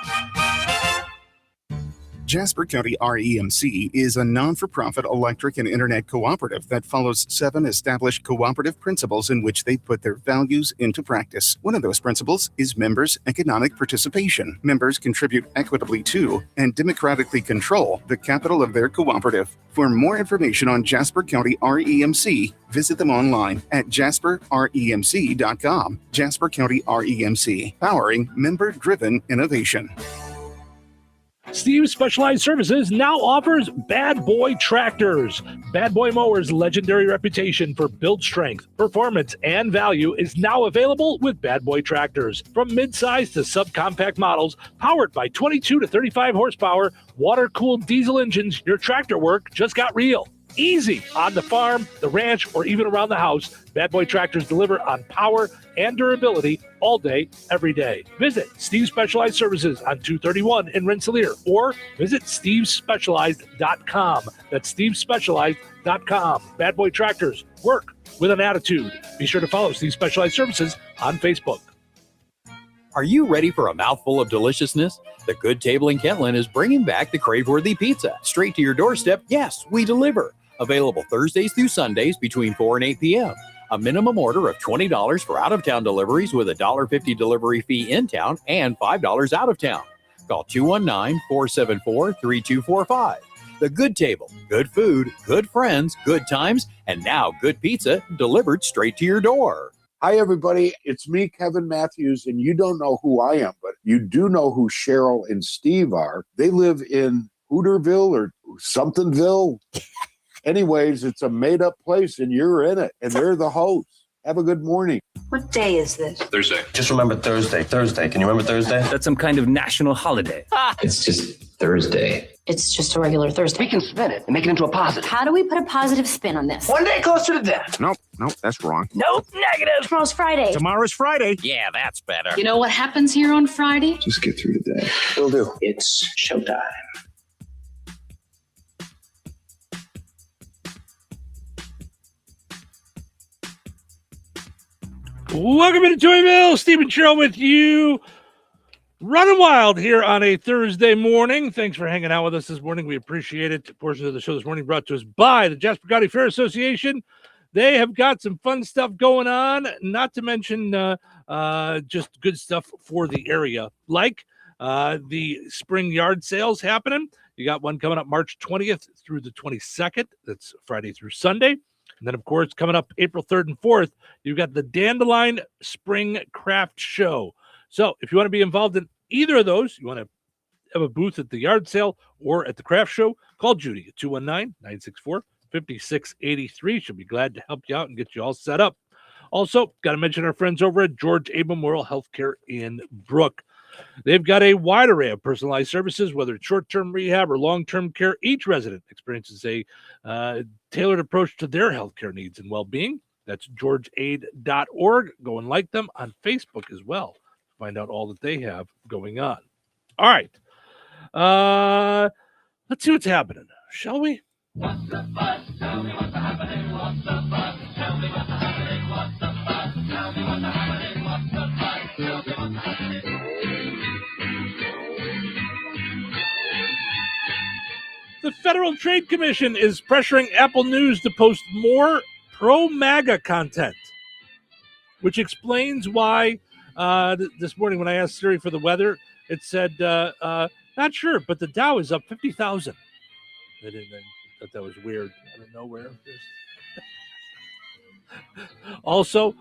Jasper County REMC is a non-for-profit electric and internet cooperative that follows 7 established cooperative principles in which they put their values into practice. One of those principles is members' economic participation. Members contribute equitably to and democratically control the capital of their cooperative. For more information on Jasper County REMC, visit them online at jasperremc.com. Jasper County REMC, powering member-driven innovation. Steve's Specialized Services now offers Bad Boy Tractors. Bad Boy Mowers' legendary reputation for build strength, performance, and value is now available with Bad Boy Tractors. From midsize to subcompact models, powered by 22 to 35 horsepower, water-cooled diesel engines, your tractor work just got real. Easy on the farm, the ranch, or even around the house. Bad Boy Tractors deliver on power and durability all day, every day. Visit Steve's Specialized Services on 231 in Rensselaer or visit stevespecialized.com. That's stevespecialized.com. Bad Boy Tractors, work with an attitude. Be sure to follow Steve's Specialized Services on Facebook. Are you ready for a mouthful of deliciousness? The Good Table in Kentland is bringing back the crave-worthy pizza. Straight to your doorstep, yes, we deliver. Available Thursdays through Sundays between 4 and 8 p.m. A minimum order of $20 for out-of-town deliveries with a $1.50 delivery fee in town and $5 out of town. Call 219-474-3245. The Good Table. Good food, good friends, good times, and now good pizza delivered straight to your door. Hi, everybody. It's me, Kevin Matthews, and you don't know who I am, but you do know who Cheryl and Steve are. They live in Hooterville or somethingville. Anyways, it's a made-up place, and you're in it, and they're the hosts. Have a good morning. What day is this? Thursday. Just remember Thursday. Thursday. Can you remember Thursday? That's some kind of national holiday. It's just Thursday. It's just a regular Thursday. We can spin it and make it into a positive. How do we put a positive spin on this? One day closer to death. Nope, that's wrong. Nope, negative. Tomorrow's Friday. Tomorrow's Friday. Yeah, that's better. You know what happens here on Friday? Just get through the day. Will do. It's showtime. Welcome into Touhyville. Steve and Cheryl with you. Running wild here on a Thursday morning. Thanks for hanging out with us this morning. We appreciate it. Portions of the show this morning brought to us by the Jasper County Fair Association. They have got some fun stuff going on, not to mention just good stuff for the area, like the spring yard sales happening. You got one coming up March 20th through the 22nd. That's Friday through Sunday. And then, of course, coming up April 3rd and 4th, you've got the Dandelion Spring Craft Show. So if you want to be involved in either of those, you want to have a booth at the yard sale or at the craft show, call Judy at 219-964-5683. She'll be glad to help you out and get you all set up. Also, got to mention our friends over at George A. Memorial Healthcare in Brook. They've got a wide array of personalized services, whether it's short-term rehab or long-term care. Each resident experiences a tailored approach to their healthcare needs and well-being. That's georgeaid.org. Go and like them on Facebook as well. Find out all that they have going on. All right. Let's see what's happening, shall we? What's the buzz? Tell me what's happening. What's the buzz? Tell me what's happening. What's the buzz? Tell me what's happening. What's the buzz? Tell me what's happening. The Federal Trade Commission is pressuring Apple News to post more pro-MAGA content, which explains why this morning when I asked Siri for the weather, it said, not sure, but the Dow is up 50,000. I thought that was weird. Out of nowhere. Also,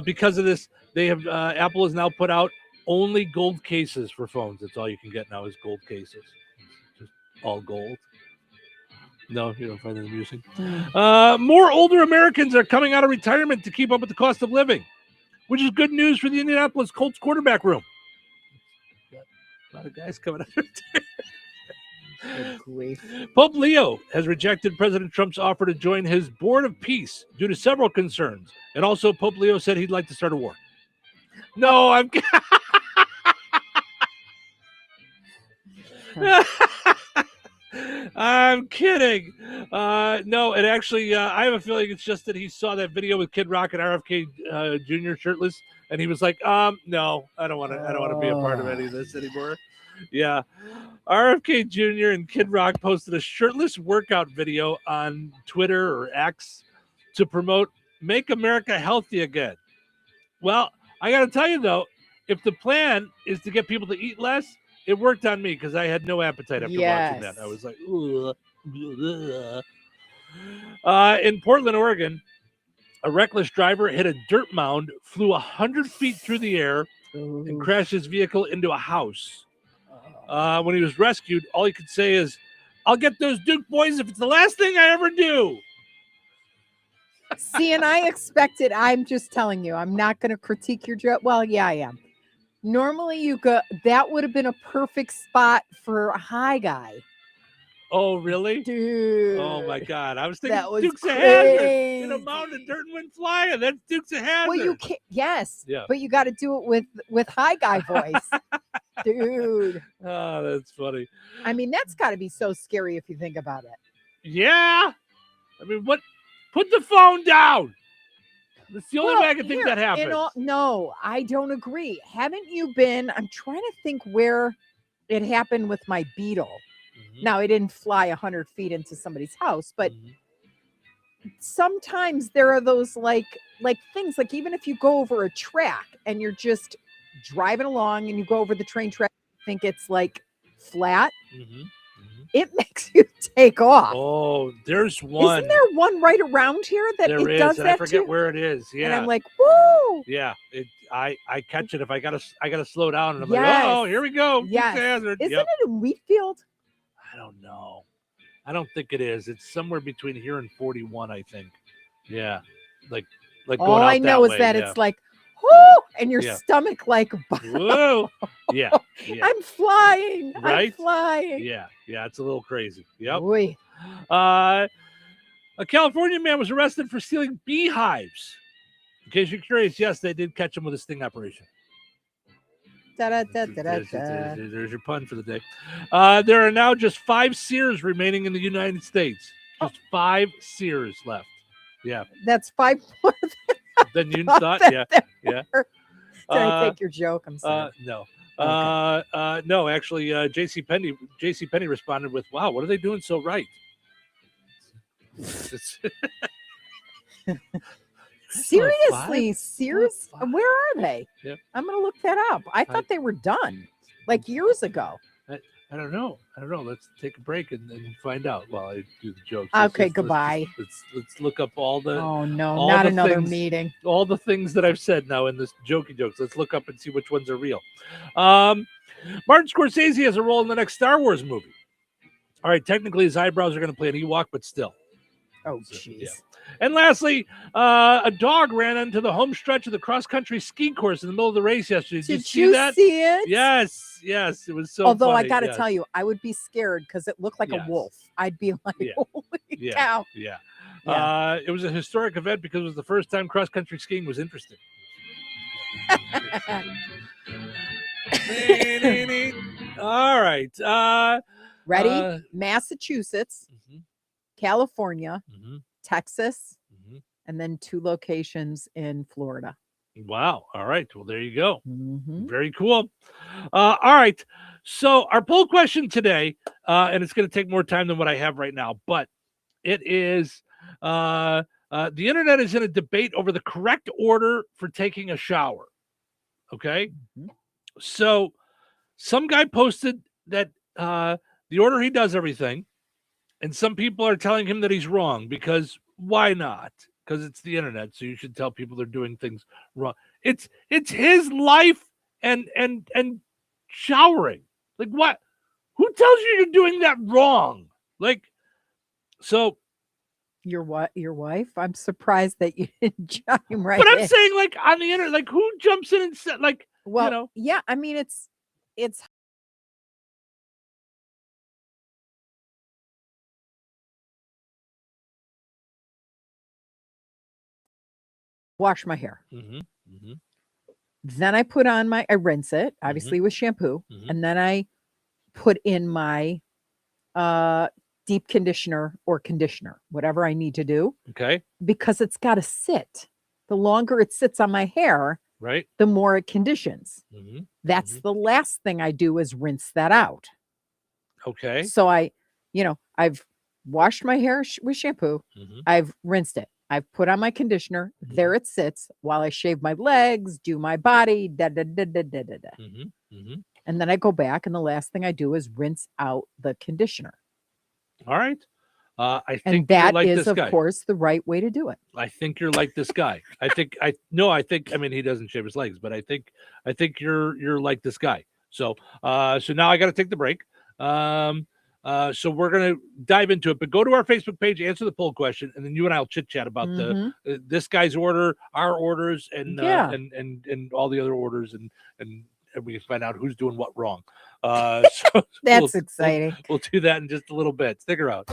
because of this, they have Apple has now put out only gold cases for phones. That's all you can get now is gold cases. Just all gold. No, you don't find that amusing. More older Americans are coming out of retirement to keep up with the cost of living, which is good news for the Indianapolis Colts quarterback room. A lot of guys coming out of retirement. Pope Leo has rejected President Trump's offer to join his Board of Peace due to several concerns. And also, Pope Leo said he'd like to start a war. No, I'm I'm kidding. No, and actually, I have a feeling it's just that he saw that video with Kid Rock and RFK Jr. shirtless, and he was like, "No, I don't want to be a part of any of this anymore." Yeah, RFK Jr. and Kid Rock posted a shirtless workout video on Twitter or X to promote "Make America Healthy Again." Well, I got to tell you though, if the plan is to get people to eat less, it worked on me because I had no appetite after watching that. I was like, ugh. In Portland, Oregon, a reckless driver hit a dirt mound, flew 100 feet through the air, and crashed his vehicle into a house. When he was rescued, all he could say is, "I'll get those Duke boys if it's the last thing I ever do." See, and I expected, I'm just telling you, I'm not going to critique your joke. Well, yeah, I am. Normally, you go. That would have been a perfect spot for a high guy. Oh, really? Dude. Oh, my God. I was thinking That was Dukes of Hazzard in a mountain, dirt and wind flying. That's Dukes of Hazzard. Well, you can't. Yes. Yeah. But you got to do it with high guy voice. Dude. Oh, that's funny. I mean, that's got to be so scary if you think about it. Yeah. I mean, what? Put the phone down. That's the only way I can think that happens. No, I don't agree. Haven't you been? I'm trying to think where it happened with my Beetle. Mm-hmm. Now, it didn't fly 100 feet into somebody's house, but sometimes there are those like things, like even if you go over a track and you're just driving along and you go over the train track, you think it's like flat. Mm-hmm. It makes you take off. Oh, there's one. Isn't there one right around here that there it is, does and that I forget too? where it is. Yeah, and I'm like, woo! Yeah, I catch it if I gotta slow down, and I'm like, oh, here we go. Yes. Isn't it in Wheatfield? I don't know. I don't think it is. It's somewhere between here and 41, I think. Yeah, like going all out I know that is that way, it's like, whoo, and your stomach like, whoa, yeah. I'm flying. Right? I'm flying. Yeah, it's a little crazy. Yep. Oy. A California man was arrested for stealing beehives. In case you're curious, yes, they did catch him with a sting operation. There's your pun for the day. There are now just 5 Sears remaining in the United States. Just 5 Sears left. Yeah. That's 5 more than you thought. Yeah. Did I take your joke? I'm sorry. No. Okay. No, actually, JCPenney responded with, "Wow, what are they doing so right?" Seriously, Sears? Where are they? Yep. I'm going to look that up. I thought they were done like years ago. I I don't know. Let's take a break and find out while I do the jokes. Okay, goodbye. Let's look up all the. Oh no, all not the another things, meeting. All the things that I've said now in this jokey jokes. Let's look up and see which ones are real. Martin Scorsese has a role in the next Star Wars movie. All right, technically his eyebrows are going to play an Ewok, but still. Oh, jeez. Yeah. And lastly, a dog ran into the home stretch of the cross-country ski course in the middle of the race yesterday. Did you see that? See it? Yes. It was so Although funny. I got to tell you, I would be scared because it looked like a wolf. I'd be like, holy cow. Yeah. It was a historic event because it was the first time cross-country skiing was interesting. All right. Ready? Massachusetts, California, Texas, and then 2 locations in Florida. Wow. All right. Well, there you go. Very cool. All right. So our poll question today, and it's going to take more time than what I have right now, but it is the internet is in a debate over the correct order for taking a shower. Okay. So some guy posted that the order he does everything, and some people are telling him that he's wrong because why not? Because it's the internet, so you should tell people they're doing things wrong. It's his life and showering. Like what? Who tells you you're doing that wrong? Like, so your wife? I'm surprised that you didn't chime right. But I'm saying, like, on the internet, like, who jumps in and said, like, well, you know? Yeah, I mean, it's wash my hair. Then I put on I rinse it, obviously with shampoo, and then I put in my deep conditioner or conditioner, whatever I need to do. Okay. Because it's got to sit. The longer it sits on my hair, right, the more it conditions. That's the last thing I do is rinse that out. Okay. So I've washed my hair with shampoo. I've rinsed it. I've put on my conditioner. There it sits while I shave my legs, do my body, And then I go back, and the last thing I do is rinse out the conditioner. All right. I think and that you're like is, this of guy. course, the right way to do it. I think you're like this guy. I mean, he doesn't shave his legs, but I think you're like this guy. So now I got to take the break. So we're going to dive into it, but go to our Facebook page, answer the poll question, and then you and I'll chit chat about this guy's order, our orders, and all the other orders, and we can find out who's doing what wrong. So that's exciting. We'll do that in just a little bit. Stick around.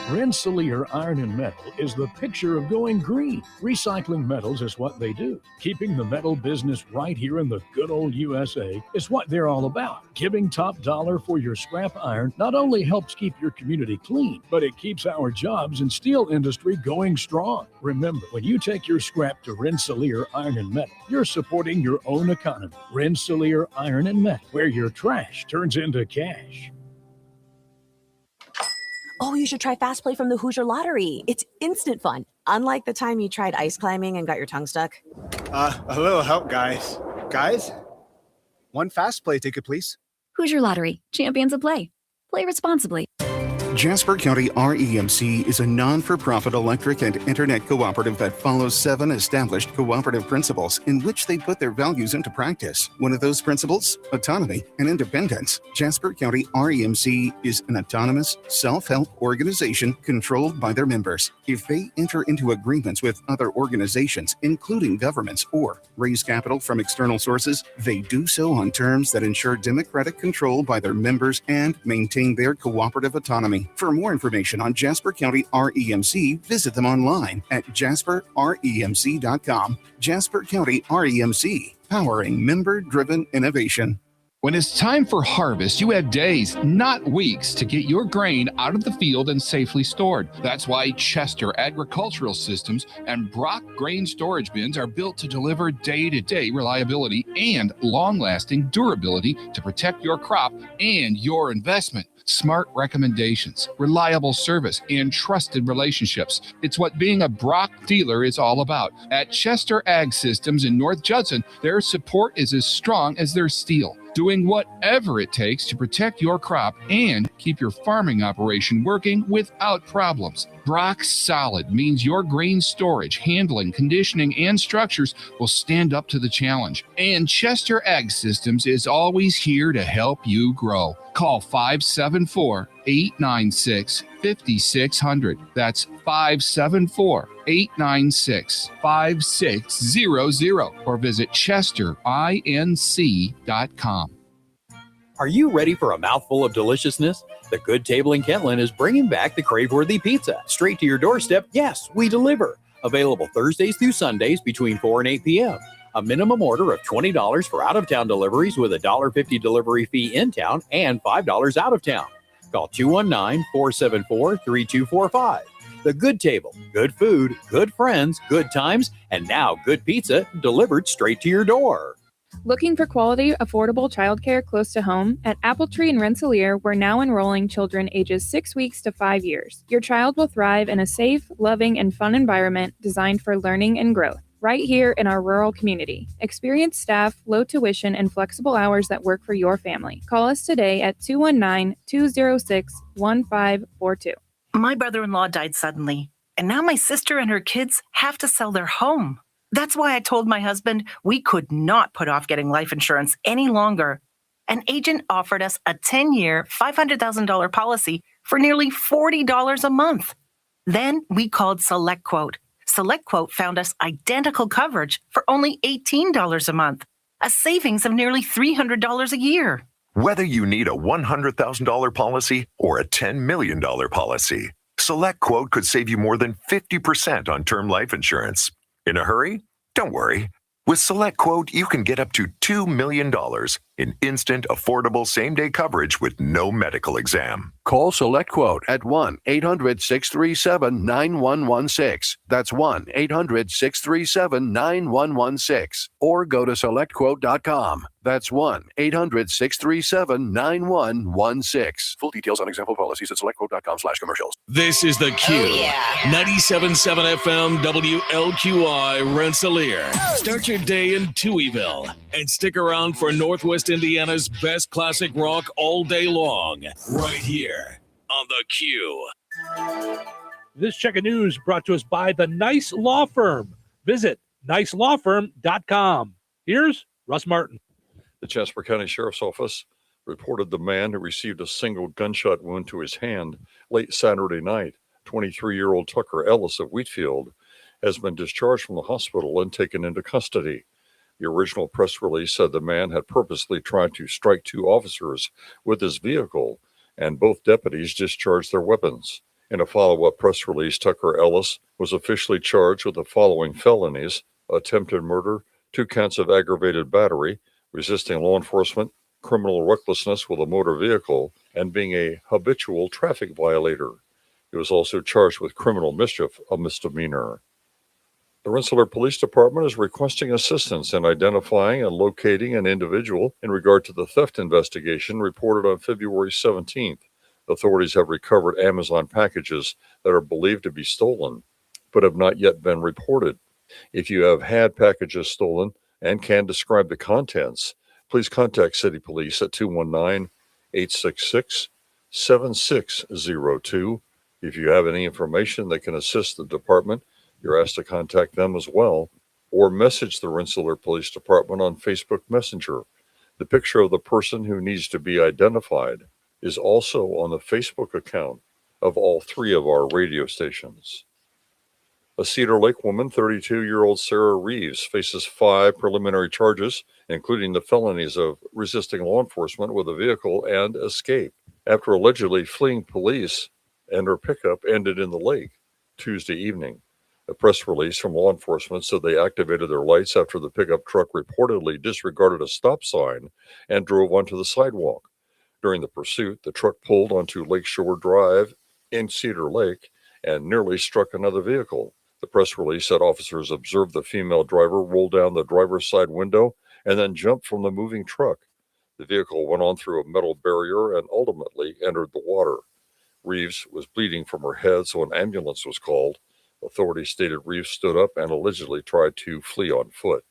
Rensselaer Iron and Metal is the picture of going green. Recycling metals is what they do. Keeping the metal business right here in the good old USA is what they're all about. Giving top dollar for your scrap iron not only helps keep your community clean, but it keeps our jobs and steel industry going strong. Remember, when you take your scrap to Rensselaer Iron and Metal, you're supporting your own economy. Rensselaer Iron and Metal, where your trash turns into cash. Oh, you should try Fast Play from the Hoosier Lottery. It's instant fun. Unlike the time you tried ice climbing and got your tongue stuck. A little help, guys. Guys? One Fast Play ticket, please. Hoosier Lottery. Champions of play. Play responsibly. Jasper County REMC is a non-for-profit electric and internet cooperative that follows 7 established cooperative principles in which they put their values into practice. One of those principles, autonomy and independence. Jasper County REMC is an autonomous, self-help organization controlled by their members. If they enter into agreements with other organizations, including governments, or raise capital from external sources, they do so on terms that ensure democratic control by their members and maintain their cooperative autonomy. For more information on Jasper County REMC, visit them online at jasperremc.com. Jasper County REMC, powering member-driven innovation. When it's time for harvest, you have days, not weeks, to get your grain out of the field and safely stored. That's why Chester Agricultural Systems and Brock Grain Storage Bins are built to deliver day-to-day reliability and long-lasting durability to protect your crop and your investment. Smart recommendations, reliable service, and trusted relationships. It's what being a Brock dealer is all about. At Chester Ag Systems in North Judson, their support is as strong as their steel. doing whatever it takes to protect your crop and keep your farming operation working without problems. Rock solid means your grain storage, handling, conditioning, and structures will stand up to the challenge. And Chester Ag Systems is always here to help you grow. Call 574-896-5600. That's 574-896-5600. Or visit chesterinc.com. Are you ready for a mouthful of deliciousness? The Good Table in Kentland is bringing back the crave-worthy pizza. Straight to your doorstep, yes, we deliver. Available Thursdays through Sundays between 4 and 8 p.m. A minimum order of $20 for out-of-town deliveries with a $1.50 delivery fee in town and $5 out of town. Call 219-474-3245. The Good Table, good food, good friends, good times, and now good pizza delivered straight to your door. Looking for quality, affordable childcare close to home? At Apple Tree in Rensselaer, we're now enrolling children ages 6 weeks to 5 years. Your child will thrive in a safe, loving, and fun environment designed for learning and growth, right here in our rural community. Experienced staff, low tuition, and flexible hours that work for your family. Call us today at 219-206-1542. My brother-in-law died suddenly, and now my sister and her kids have to sell their home. That's why I told my husband we could not put off getting life insurance any longer. An agent offered us a 10-year, $500,000 policy for nearly $40 a month. Then we called SelectQuote. SelectQuote found us identical coverage for only $18 a month, a savings of nearly $300 a year. Whether you need a $100,000 policy or a $10 million policy, SelectQuote could save you more than 50% on term life insurance. In a hurry? Don't worry. With SelectQuote, you can get up to $2 million in instant, affordable same-day coverage with no medical exam. Call SelectQuote at 1-800-637-9116. That's 1-800-637-9116. Or go to SelectQuote.com. That's 1-800-637-9116. Full details on example policies at SelectQuote.com/commercials. This is The Q. 97.7 FM WLQI Rensselaer. Start your day in Touhyville and stick around for Northwest Indiana's best classic rock all day long. Right here on The Q. This check of news brought to us by the Nice Law Firm. Visit nicelawfirm.com. Here's Russ Martin. The Jasper County Sheriff's Office reported the man who received a single gunshot wound to his hand late Saturday night, 23-year-old Tucker Ellis of Wheatfield, has been discharged from the hospital and taken into custody. The original press release said the man had purposely tried to strike two officers with his vehicle, and both deputies discharged their weapons. In a follow-up press release, Tucker Ellis was officially charged with the following felonies: attempted murder, 2 counts of aggravated battery, resisting law enforcement, criminal recklessness with a motor vehicle, and being a habitual traffic violator. He was also charged with criminal mischief, a misdemeanor. The Rensselaer Police Department is requesting assistance in identifying and locating an individual in regard to the theft investigation reported on February 17th. Authorities have recovered Amazon packages that are believed to be stolen, but have not yet been reported. If you have had packages stolen and can describe the contents, please contact City Police at 219-866-7602. If you have any information that can assist the department, you're asked to contact them as well, or message the Rensselaer Police Department on Facebook Messenger. The picture of the person who needs to be identified is also on the Facebook account of all 3 of our radio stations. A Cedar Lake woman, 32-year-old Sarah Reeves, faces 5 preliminary charges, including the felonies of resisting law enforcement with a vehicle and escape, after allegedly fleeing police, and her pickup ended in the lake Tuesday evening. A press release from law enforcement said they activated their lights after the pickup truck reportedly disregarded a stop sign and drove onto the sidewalk. During the pursuit, the truck pulled onto Lakeshore Drive in Cedar Lake and nearly struck another vehicle. The press release said officers observed the female driver roll down the driver's side window and then jump from the moving truck. The vehicle went on through a metal barrier and ultimately entered the water. Reeves was bleeding from her head, so an ambulance was called. Authorities stated Reeves stood up and allegedly tried to flee on foot.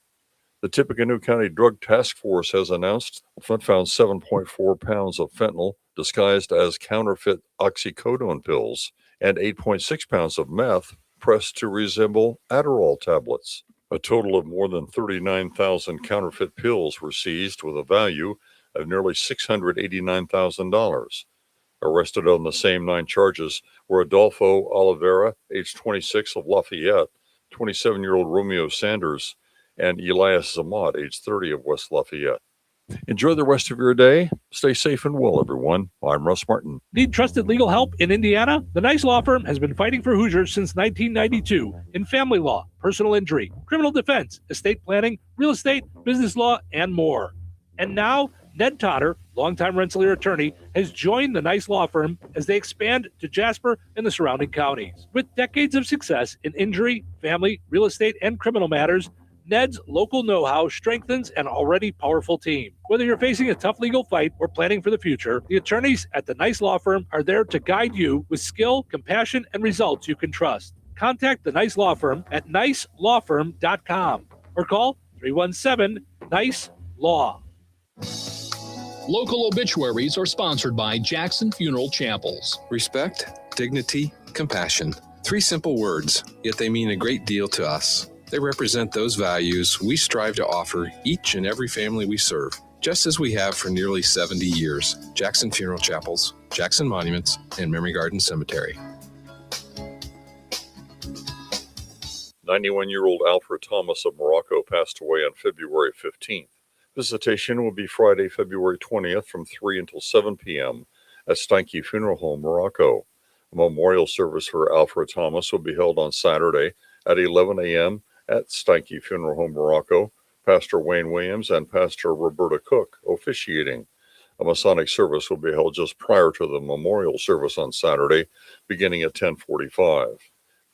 The Tippecanoe County Drug Task Force has announced it found 7.4 pounds of fentanyl disguised as counterfeit oxycodone pills and 8.6 pounds of meth pressed to resemble Adderall tablets. A total of more than 39,000 counterfeit pills were seized with a value of nearly $689,000. Arrested on the same 9 charges were Adolfo Oliveira, age 26 of Lafayette, 27-year-old Romeo Sanders, and Elias Zamat, age 30 of West Lafayette. Enjoy the rest of your day. Stay safe and well, everyone. I'm Russ Martin. Need trusted legal help in Indiana? The Nice Law Firm has been fighting for Hoosiers since 1992 in family law, personal injury, criminal defense, estate planning, real estate, business law, and more. And now, Ned Totter, longtime Rensselaer attorney, has joined the Nice Law Firm as they expand to Jasper and the surrounding counties. With decades of success in injury, family, real estate, and criminal matters, Ned's local know-how strengthens an already powerful team. Whether you're facing a tough legal fight or planning for the future, the attorneys at the Nice Law Firm are there to guide you with skill, compassion, and results you can trust. Contact the Nice Law Firm at nicelawfirm.com or call 317-NICE-LAW. Local obituaries are sponsored by Jackson Funeral Chapels. Respect, dignity, compassion. 3 simple words, yet they mean a great deal to us. They represent those values we strive to offer each and every family we serve, just as we have for nearly 70 years. Jackson Funeral Chapels, Jackson Monuments, and Memory Garden Cemetery. 91-year-old Alfred Thomas of Morocco passed away on February 15th. Visitation will be Friday, February 20th from 3 until 7 p.m. at Steinke Funeral Home, Morocco. A memorial service for Alfred Thomas will be held on Saturday at 11 a.m. at Steinke Funeral Home, Morocco. Pastor Wayne Williams and Pastor Roberta Cook officiating. A Masonic service will be held just prior to the memorial service on Saturday, beginning at 10:45.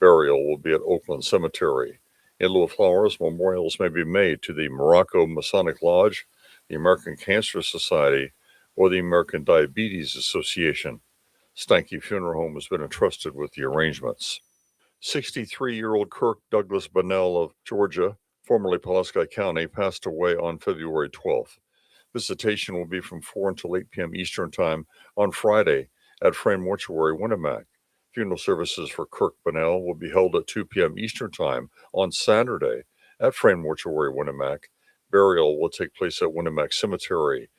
Burial will be at Oakland Cemetery. In lieu of flowers, memorials may be made to the Morocco Masonic Lodge, the American Cancer Society, or the American Diabetes Association. Steinke Funeral Home has been entrusted with the arrangements. 63-year-old Kirk Douglas Bunnell of Georgia, formerly Pulaski County, passed away on February 12th. Visitation will be from 4 until 8 p.m. Eastern Time on Friday at Frame Mortuary, Winnemac. Funeral services for Kirk Bunnell will be held at 2 p.m. Eastern Time on Saturday at Frame Mortuary, Winnemac. Burial will take place at Winnemac Cemetery.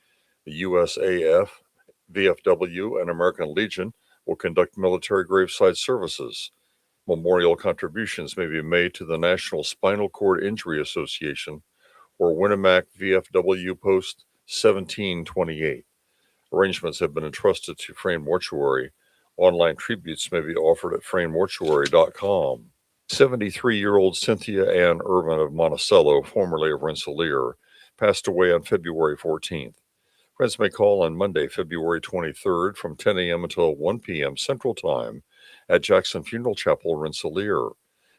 The USAF, VFW, and American Legion will conduct military graveside services. Memorial contributions may be made to the National Spinal Cord Injury Association or Winnemac VFW Post 1728. Arrangements have been entrusted to Frame Mortuary. Online tributes may be offered at framemortuary.com. 73-year-old Cynthia Ann Irvin of Monticello, formerly of Rensselaer, passed away on February 14th. Friends may call on Monday, February 23rd from 10 a.m. until 1 p.m. Central Time at Jackson Funeral Chapel, Rensselaer.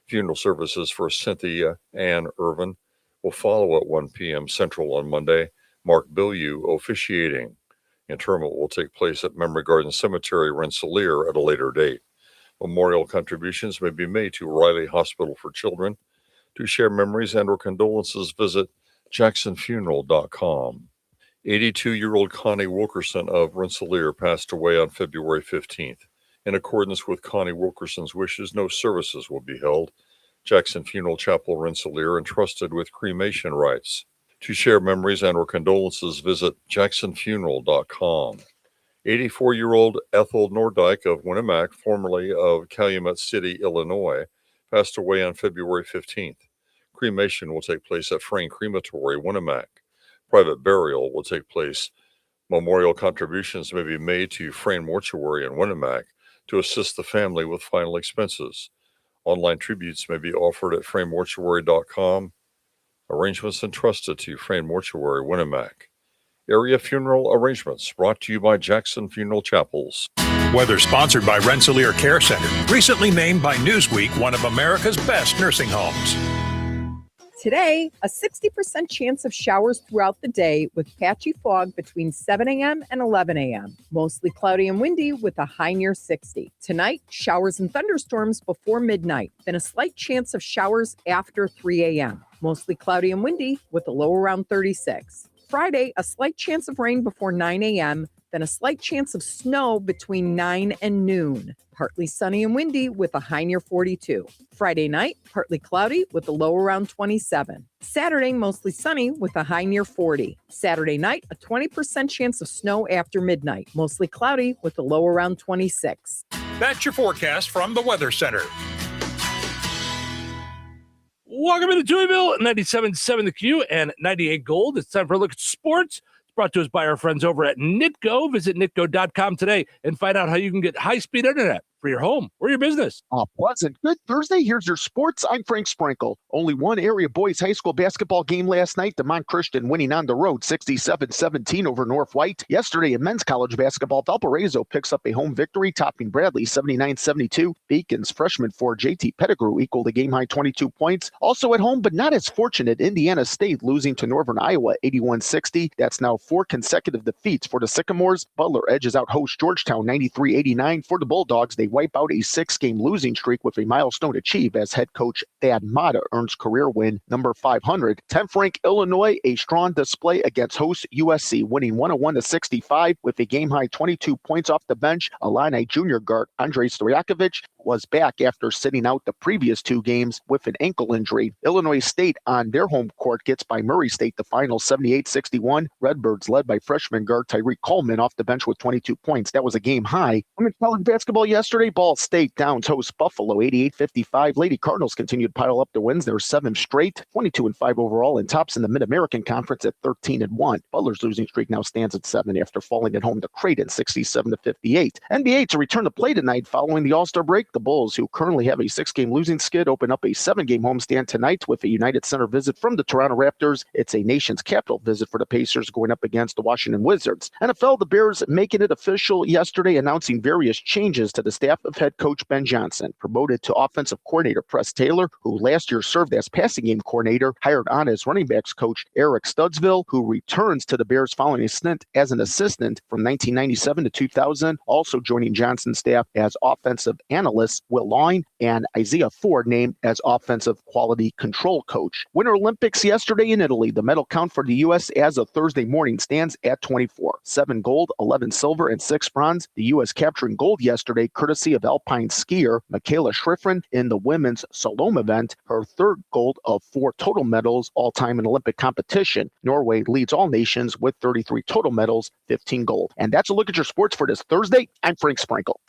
Funeral services for Cynthia Ann Irvin will follow at 1 p.m. Central on Monday. Mark Bilyeu officiating. Interment will take place at Memory Garden Cemetery, Rensselaer at a later date. Memorial contributions may be made to Riley Hospital for Children. To share memories and or condolences, visit jacksonfuneral.com. 82-year-old Connie Wilkerson of Rensselaer passed away on February 15th. In accordance with Connie Wilkerson's wishes, no services will be held. Jackson Funeral Chapel, Rensselaer, entrusted with cremation rights. To share memories and or condolences, visit jacksonfuneral.com. 84-year-old Ethel Nordyke of Winnemac, formerly of Calumet City, Illinois, passed away on February 15th. Cremation will take place at Frame Crematory, Winnemac. Private burial will take place. Memorial contributions may be made to Frame Mortuary in Winnemac to assist the family with final expenses. Online tributes may be offered at framemortuary.com. Arrangements entrusted to Frame Mortuary, Winnemac. Area funeral arrangements brought to you by Jackson Funeral Chapels. Weather sponsored by Rensselaer Care Center, recently named by Newsweek one of America's best nursing homes. Today, a 60% chance of showers throughout the day with patchy fog between 7 a.m. and 11 a.m. Mostly cloudy and windy with a high near 60. Tonight, showers and thunderstorms before midnight, then a slight chance of showers after 3 a.m. Mostly cloudy and windy with a low around 36. Friday, a slight chance of rain before 9 a.m., then a slight chance of snow between 9 and noon. Partly sunny and windy with a high near 42. Friday night, partly cloudy with a low around 27. Saturday, mostly sunny with a high near 40. Saturday night, a 20% chance of snow after midnight. Mostly cloudy with a low around 26. That's your forecast from the Weather Center. Welcome into Touhyville, 97.7 The Q and 98 Gold. It's time for a look at sports. It's brought to us by our friends over at Nitco. Visit nitco.com today and find out how you can get high-speed internet for your home or your business. Pleasant. Good Thursday. Here's your sports. I'm Frank Sprinkle. Only one area boys high school basketball game last night. DeMont Christian winning on the road 67-17 over North White. Yesterday in men's college basketball, Valparaiso picks up a home victory, topping Bradley 79-72. Beacon's freshman for JT Pettigrew equaled a game-high 22 points. Also at home, but not as fortunate, Indiana State losing to Northern Iowa 81-60. That's now 4 consecutive defeats for the Sycamores. Butler edges out host Georgetown 93-89. For the Bulldogs, they wipe out a 6-game losing streak with a milestone achieved as head coach Thad Matta earns career win number 500. 10th ranked Illinois, a strong display against host USC, winning 101-65 with a game-high 22 points off the bench. Illini junior guard Andrei Stojakovic was back after sitting out the previous 2 games with an ankle injury. Illinois State on their home court gets by Murray State the final 78-61. Redbirds led by freshman guard Tyreek Coleman off the bench with 22 points. That was a game high. Women's college basketball yesterday, Ball State downs host Buffalo 88-55. Lady Cardinals continued to pile up their wins. They're 7th straight, 22-5 overall, and tops in the Mid-American Conference at 13-1. Butler's losing streak now stands at 7 after falling at home to Creighton 67-58. NBA to return to play tonight following the All-Star break. The Bulls, who currently have a 6-game losing skid, open up a 7-game homestand tonight with a United Center visit from the Toronto Raptors. It's a nation's capital visit for the Pacers going up against the Washington Wizards. NFL, the Bears making it official yesterday, announcing various changes to the staff of head coach Ben Johnson. Promoted to offensive coordinator Press Taylor, who last year served as passing game coordinator, hired on as running backs coach Eric Studsville, who returns to the Bears following a stint as an assistant from 1997 to 2000. Also joining Johnson's staff as offensive analyst Will Loyne, and Isaiah Ford named as offensive quality control coach. Winter Olympics yesterday in Italy. The medal count for the U.S. as of Thursday morning stands at 24. 7 gold, 11 silver, and 6 bronze. The U.S. capturing gold yesterday courtesy of alpine skier Michaela Schifrin in the women's slalom event, her 3rd gold of 4 total medals all-time in Olympic competition. Norway leads all nations with 33 total medals, 15 gold. And that's a look at your sports for this Thursday. I'm Frank Sprinkle.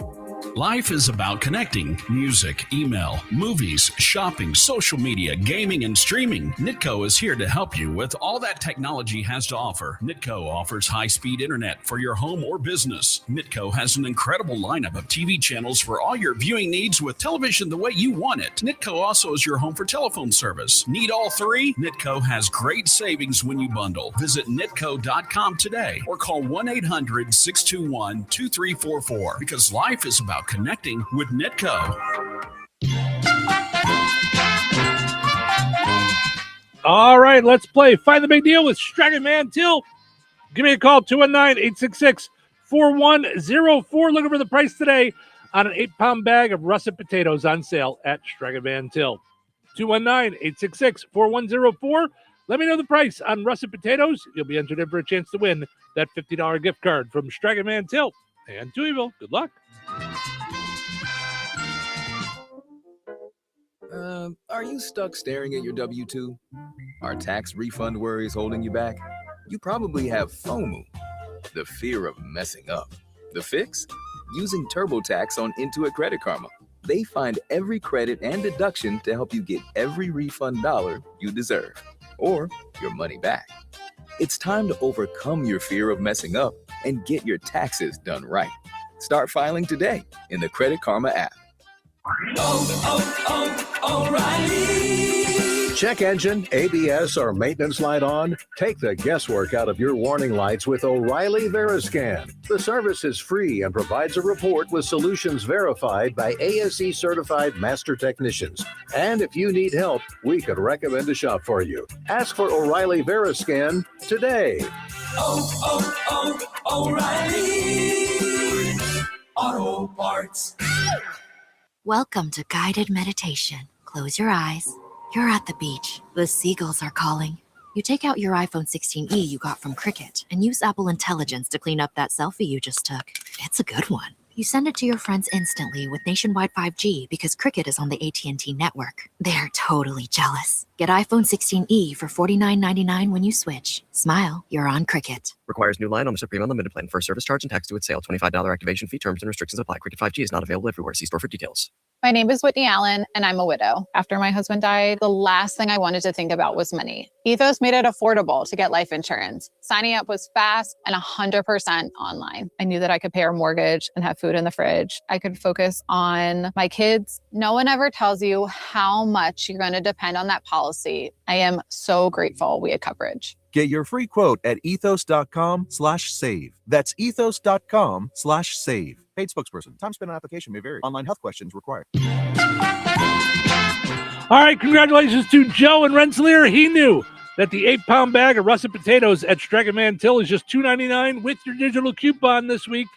Life is about connecting. Music, email, movies, shopping, social media, gaming, and streaming. Nitco is here to help you with all that technology has to offer. Nitco offers high-speed internet for your home or business. Nitco has an incredible lineup of TV channels for all your viewing needs with television the way you want it. Nitco also is your home for telephone service. Need all 3? Nitco has great savings when you bundle. Visit nitco.com today or call 1-800-621-2344 because life is about connecting with Nitco. All right, let's play Find the Big Deal with Stragging Man Till. Give me a call, 219-866-4104. Looking for the price today on an 8-pound bag of russet potatoes on sale at Stragging Man Till. 219-866-4104. Let me know the price on russet potatoes. You'll be entered in for a chance to win that $50 gift card from Stragging Man Till and Touhyville. Good luck. Are you stuck staring at your W-2? Are tax refund worries holding you back? You probably have FOMO, the fear of messing up. The fix? Using TurboTax on Intuit Credit Karma. They find every credit and deduction to help you get every refund dollar you deserve, or your money back. It's time to overcome your fear of messing up and get your taxes done right. Start filing today in the Credit Karma app. O'Reilly. Check engine, ABS, or maintenance light on? Take the guesswork out of your warning lights with O'Reilly Veriscan. The service is free and provides a report with solutions verified by ASE certified master technicians. And if you need help, we could recommend a shop for you. Ask for O'Reilly Veriscan today. O'Reilly Auto Parts. Welcome to guided meditation. Close your eyes, You're at the beach. The seagulls are calling. You take out your iPhone 16e you got from Cricket and use Apple Intelligence to clean up that selfie you just took. It's a good one. You send it to your friends instantly with nationwide 5G because Cricket is on the AT&T network. They're totally jealous. Get iPhone 16e for $49.99 when you switch. Smile, you're on Cricket. Requires new line on the Supreme Unlimited plan. First service charge and tax due at sale. $25 activation fee. Terms and restrictions apply. Cricket 5G is not available everywhere. See store for details. My name is Whitney Allen, and I'm a widow. After my husband died, the last thing I wanted to think about was money. Ethos made it affordable to get life insurance. Signing up was fast and 100% online. I knew that I could pay our mortgage and have food in the fridge. I could focus on my kids. No one ever tells you how much you're going to depend on that policy. I am so grateful we had coverage. Get your free quote at ethos.com/save. That's ethos.com/save. Paid spokesperson. Time spent on application may vary. Online health questions required. All right, congratulations to Joe in Rensselaer. He knew that the 8-pound bag of russet potatoes at Striker Mantell is just $2.99 with your digital coupon this week.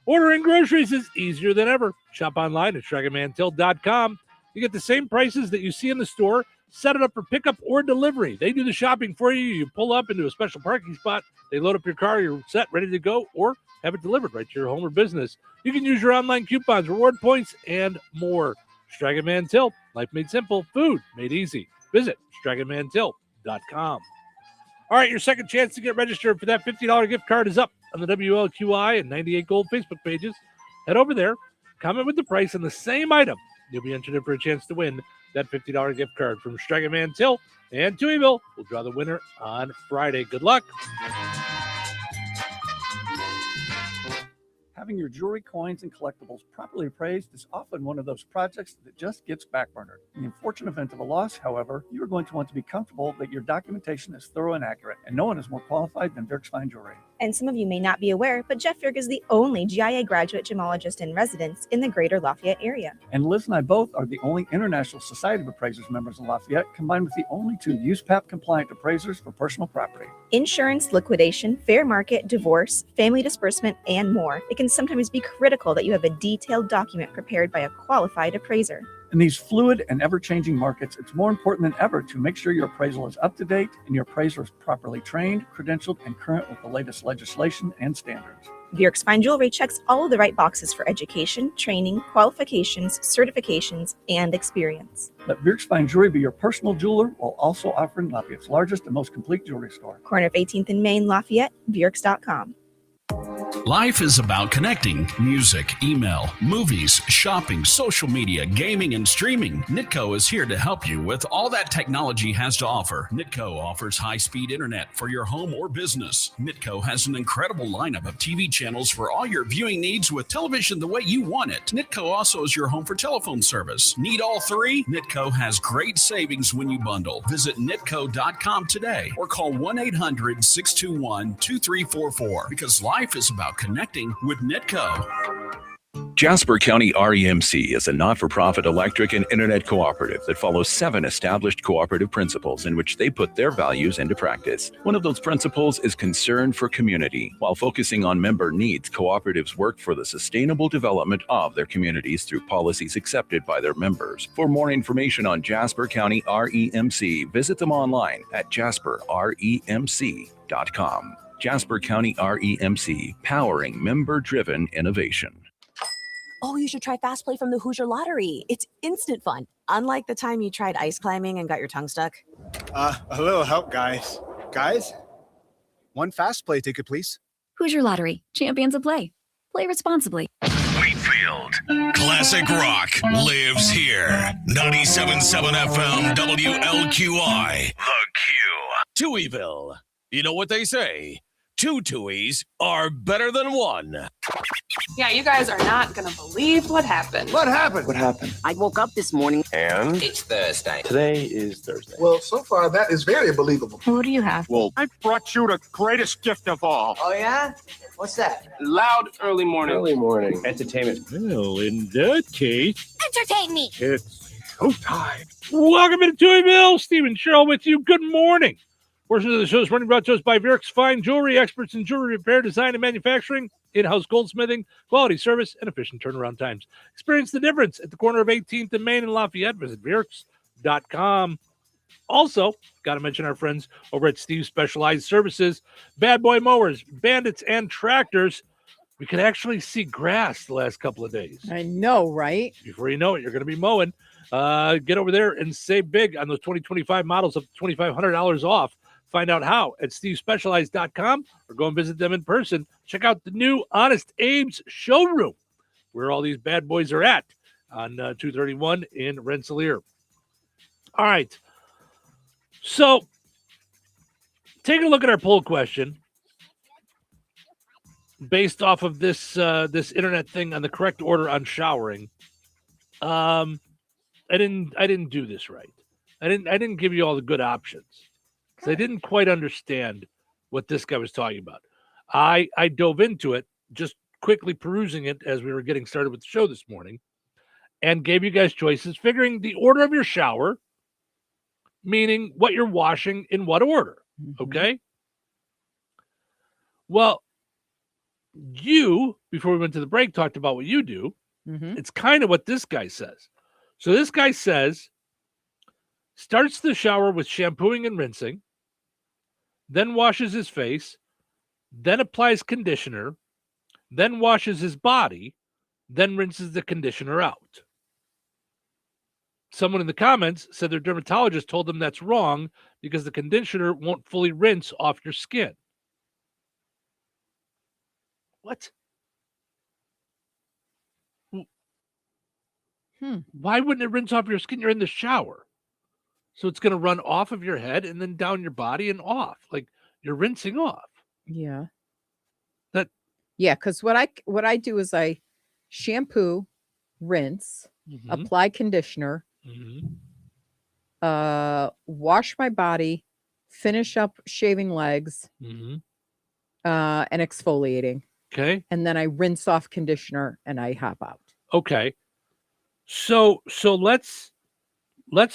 Ordering groceries is easier than ever. Shop online at StrikerMantell.com. You get the same prices that you see in the store. Set it up for pickup or delivery. They do the shopping for you. You pull up into a special parking spot. They load up your car. You're set, ready to go, or have it delivered right to your home or business. You can use your online coupons, reward points, and more. Striker Mantell. Life made simple. Food made easy. Visit StrikerMantell.com. All right, your second chance to get registered for that $50 gift card is up on the WLQI and 98 Gold Facebook pages. Head over there, comment with the price on the same item. You'll be entered in for a chance to win that $50 gift card from Striker Mantell and Touhyville. We'll draw the winner on Friday. Good luck. Having your jewelry, coins, and collectibles properly appraised is often one of those projects that just gets backburnered. In the unfortunate event of a loss, however, you are going to want to be comfortable that your documentation is thorough and accurate, and no one is more qualified than Dirk's Fine Jewelry. And some of you may not be aware, but Jeff Dirk is the only GIA graduate gemologist in residence in the greater Lafayette area. And Liz and I both are the only International Society of Appraisers members in Lafayette, combined with the only 2 USPAP-compliant appraisers for personal property. Insurance, liquidation, fair market, divorce, family disbursement, and more. It can sometimes be critical that you have a detailed document prepared by a qualified appraiser. In these fluid and ever-changing markets, it's more important than ever to make sure your appraisal is up to date and your appraiser is properly trained, credentialed, and current with the latest legislation and standards. Dirk's Fine Jewelry checks all of the right boxes for education, training, qualifications, certifications, and experience. Let Dirk's Fine Jewelry be your personal jeweler while also offering Lafayette's largest and most complete jewelry store. Corner of 18th and Main, Lafayette, Dirks.com. Life is about connecting. Music, email, movies, shopping, social media, gaming, and streaming. Nitco is here to help you with all that technology has to offer. Nitco offers high-speed internet for your home or business. Nitco has an incredible lineup of TV channels for all your viewing needs with television the way you want it. Nitco also is your home for telephone service. Need all 3? Nitco has great savings when you bundle. Visit nitco.com today or call 1-800-621-2344 because life is about connecting with Nitco. Jasper County REMC is a not-for-profit electric and internet cooperative that follows 7 established cooperative principles in which they put their values into practice. One of those principles is concern for community. While focusing on member needs, cooperatives work for the sustainable development of their communities through policies accepted by their members. For more information on Jasper County REMC, visit them online at jasperremc.com. Jasper County REMC, powering member-driven innovation. Oh, you should try Fast Play from the Hoosier Lottery. It's instant fun. Unlike the time you tried ice climbing and got your tongue stuck. A little help, guys. Guys, one Fast Play ticket, please. Hoosier Lottery, champions of play. Play responsibly. Wheatfield, classic rock lives here. 97.7 FM WLQI. The Q. Touhyville. You know what they say? 2 Touhies are better than 1. Yeah, you guys are not going to believe what happened. What happened? What happened? I woke up this morning. And? It's Thursday. Today is Thursday. Well, so far that is very believable. What do you have? Well, I brought you the greatest gift of all. Oh, yeah? What's that? Loud early morning. Early morning. Entertainment. Well, in that case, Entertain me. it's showtime. Welcome to Touhyville. Stephen Sherrill with you. Good morning. Portion of the show is running brought to us by Dirk's Fine Jewelry, experts in jewelry repair, design, and manufacturing, in-house goldsmithing, quality service, and efficient turnaround times. Experience the difference at the corner of 18th and Main in Lafayette. Visit TouhyvilleShow.com. Also, got to mention our friends over at Steve's Specialized Services, Bad Boy Mowers, Bandits, and Tractors. We could actually see grass the last couple of days. I know, right? Before you know it, you're going to be mowing. Get over there and save big on those 2025 models, up to $2,500 off. Find out how at stevespecialized.com or go and visit them in person. Check out the new Honest Abe's showroom, where all these bad boys are at on 231 in Rensselaer. All right. So, taking a look at our poll question, based off of this this internet thing on the correct order on showering, I didn't do this right. I didn't give you all the good options because I didn't quite understand what this guy was talking about. I dove into it, just quickly perusing it as we were getting started with the show this morning, and gave you guys choices, figuring the order of your shower, meaning what you're washing in what order. Okay. Well, you, before we went to the break, talked about what you do. It's kind of what this guy says. So this guy says, starts the shower with shampooing and rinsing, then washes his face, then applies conditioner, then washes his body, then rinses the conditioner out. Someone in the comments said their dermatologist told them that's wrong because the conditioner won't fully rinse off your skin. What? Why wouldn't it rinse off your skin? You're in the shower. So it's going to run off of your head and then down your body and off. Like you're rinsing off. Yeah. That because what I do is I shampoo, rinse, apply conditioner, wash my body, finish up shaving legs, and exfoliating. Okay. And then I rinse off conditioner and I hop out. Okay. So let's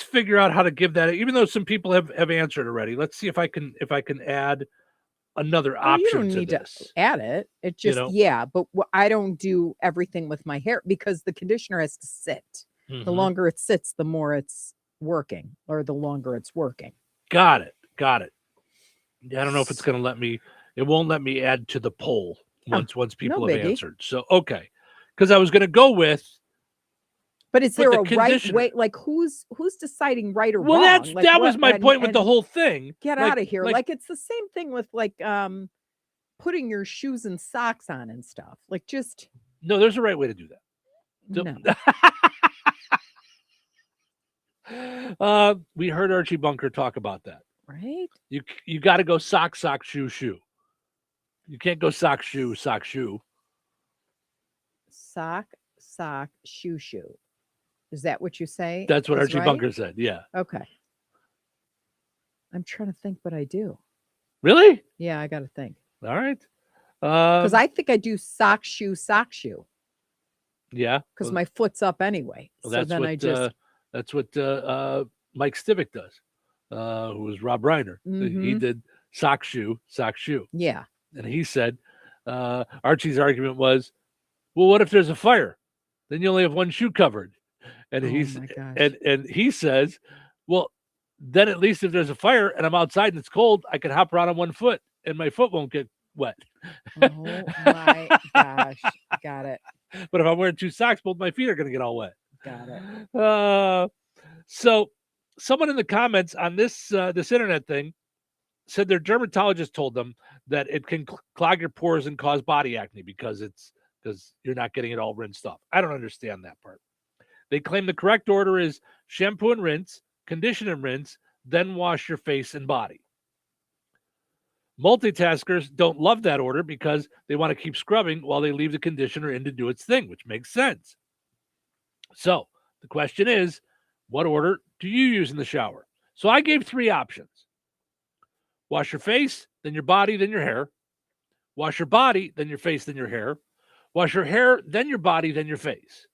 figure out how to give that, even though some people have answered already. Let's see if I can add another option. You don't need this. to add it. It just, but I don't do everything with my hair because the conditioner has to sit. The longer it sits, the more it's working, or the longer it's working. Got it. Yeah, I don't know if it's going to let me. It won't let me add to the poll once people have answered. So, okay. Because I was going to go with. But is there a right way? Like who's deciding right or wrong? Well, that was my point with the whole thing. Get out of here. Like it's the same thing with putting your shoes and socks on and stuff. Like just. No, there's a right way to do that. No. We heard Archie Bunker talk about that. Right. You got to go sock, shoe, shoe. You can't go sock, shoe, shoe. Sock, shoe, shoe. Is that what you say? That's what Archie Bunker said. Yeah. Okay. I'm trying to think what I do. Really? Yeah, I got to think. All right. Because I think I do sock, shoe. Yeah. Because my foot's up anyway. Well, so then that's what Mike Stivic does, who was Rob Reiner. He did sock, shoe. Yeah. And he said, Archie's argument was, well, what if there's a fire? Then you only have one shoe covered. And and he says, well, then at least if there's a fire and I'm outside and it's cold, I can hop around on one foot and my foot won't get wet. Oh my gosh. Got it. But if I'm wearing two socks, both my feet are going to get all wet. Got it. So someone in the comments on this internet thing said their dermatologist told them that it can clog your pores and cause body acne because you're not getting it all rinsed off. I don't understand that part. They claim the correct order is shampoo and rinse, condition and rinse, then wash your face and body. Multitaskers don't love that order because they want to keep scrubbing while they leave the conditioner in to do its thing, which makes sense. So the question is, what order do you use in the shower? So I gave 3 options. Wash your face, then your body, then your hair. Wash your body, then your face, then your hair. Wash your hair, then your body, then your face.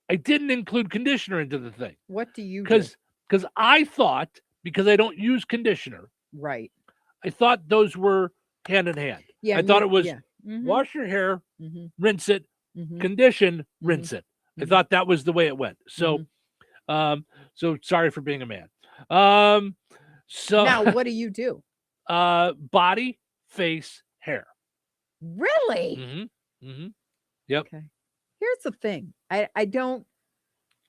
I didn't include conditioner into the thing. What do you do? Because I thought, because I don't use conditioner. Right. I thought those were hand in hand. Yeah. I thought it was wash your hair, rinse it, condition, rinse it. I thought that was the way it went. So So sorry for being a man. So now what do you do? Body, face, hair. Really? Mm-hmm. Mm-hmm. Yep. Okay. Here's the thing. I don't.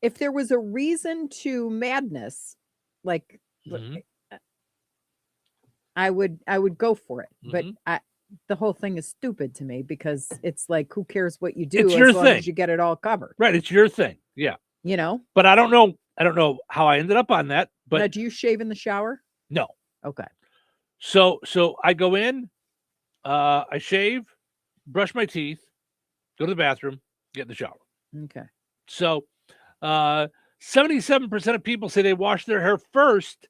If there was a reason to madness, like I would go for it. But the whole thing is stupid to me because it's like, who cares what you do It's your as long thing. as you get it all covered. Right. It's your thing. Yeah. You know. But I don't know how I ended up on that. But now, do you shave in the shower? No. Okay. So I go in, I shave, brush my teeth, go to the bathroom, get in the shower. Okay. So 77% of people say they wash their hair first,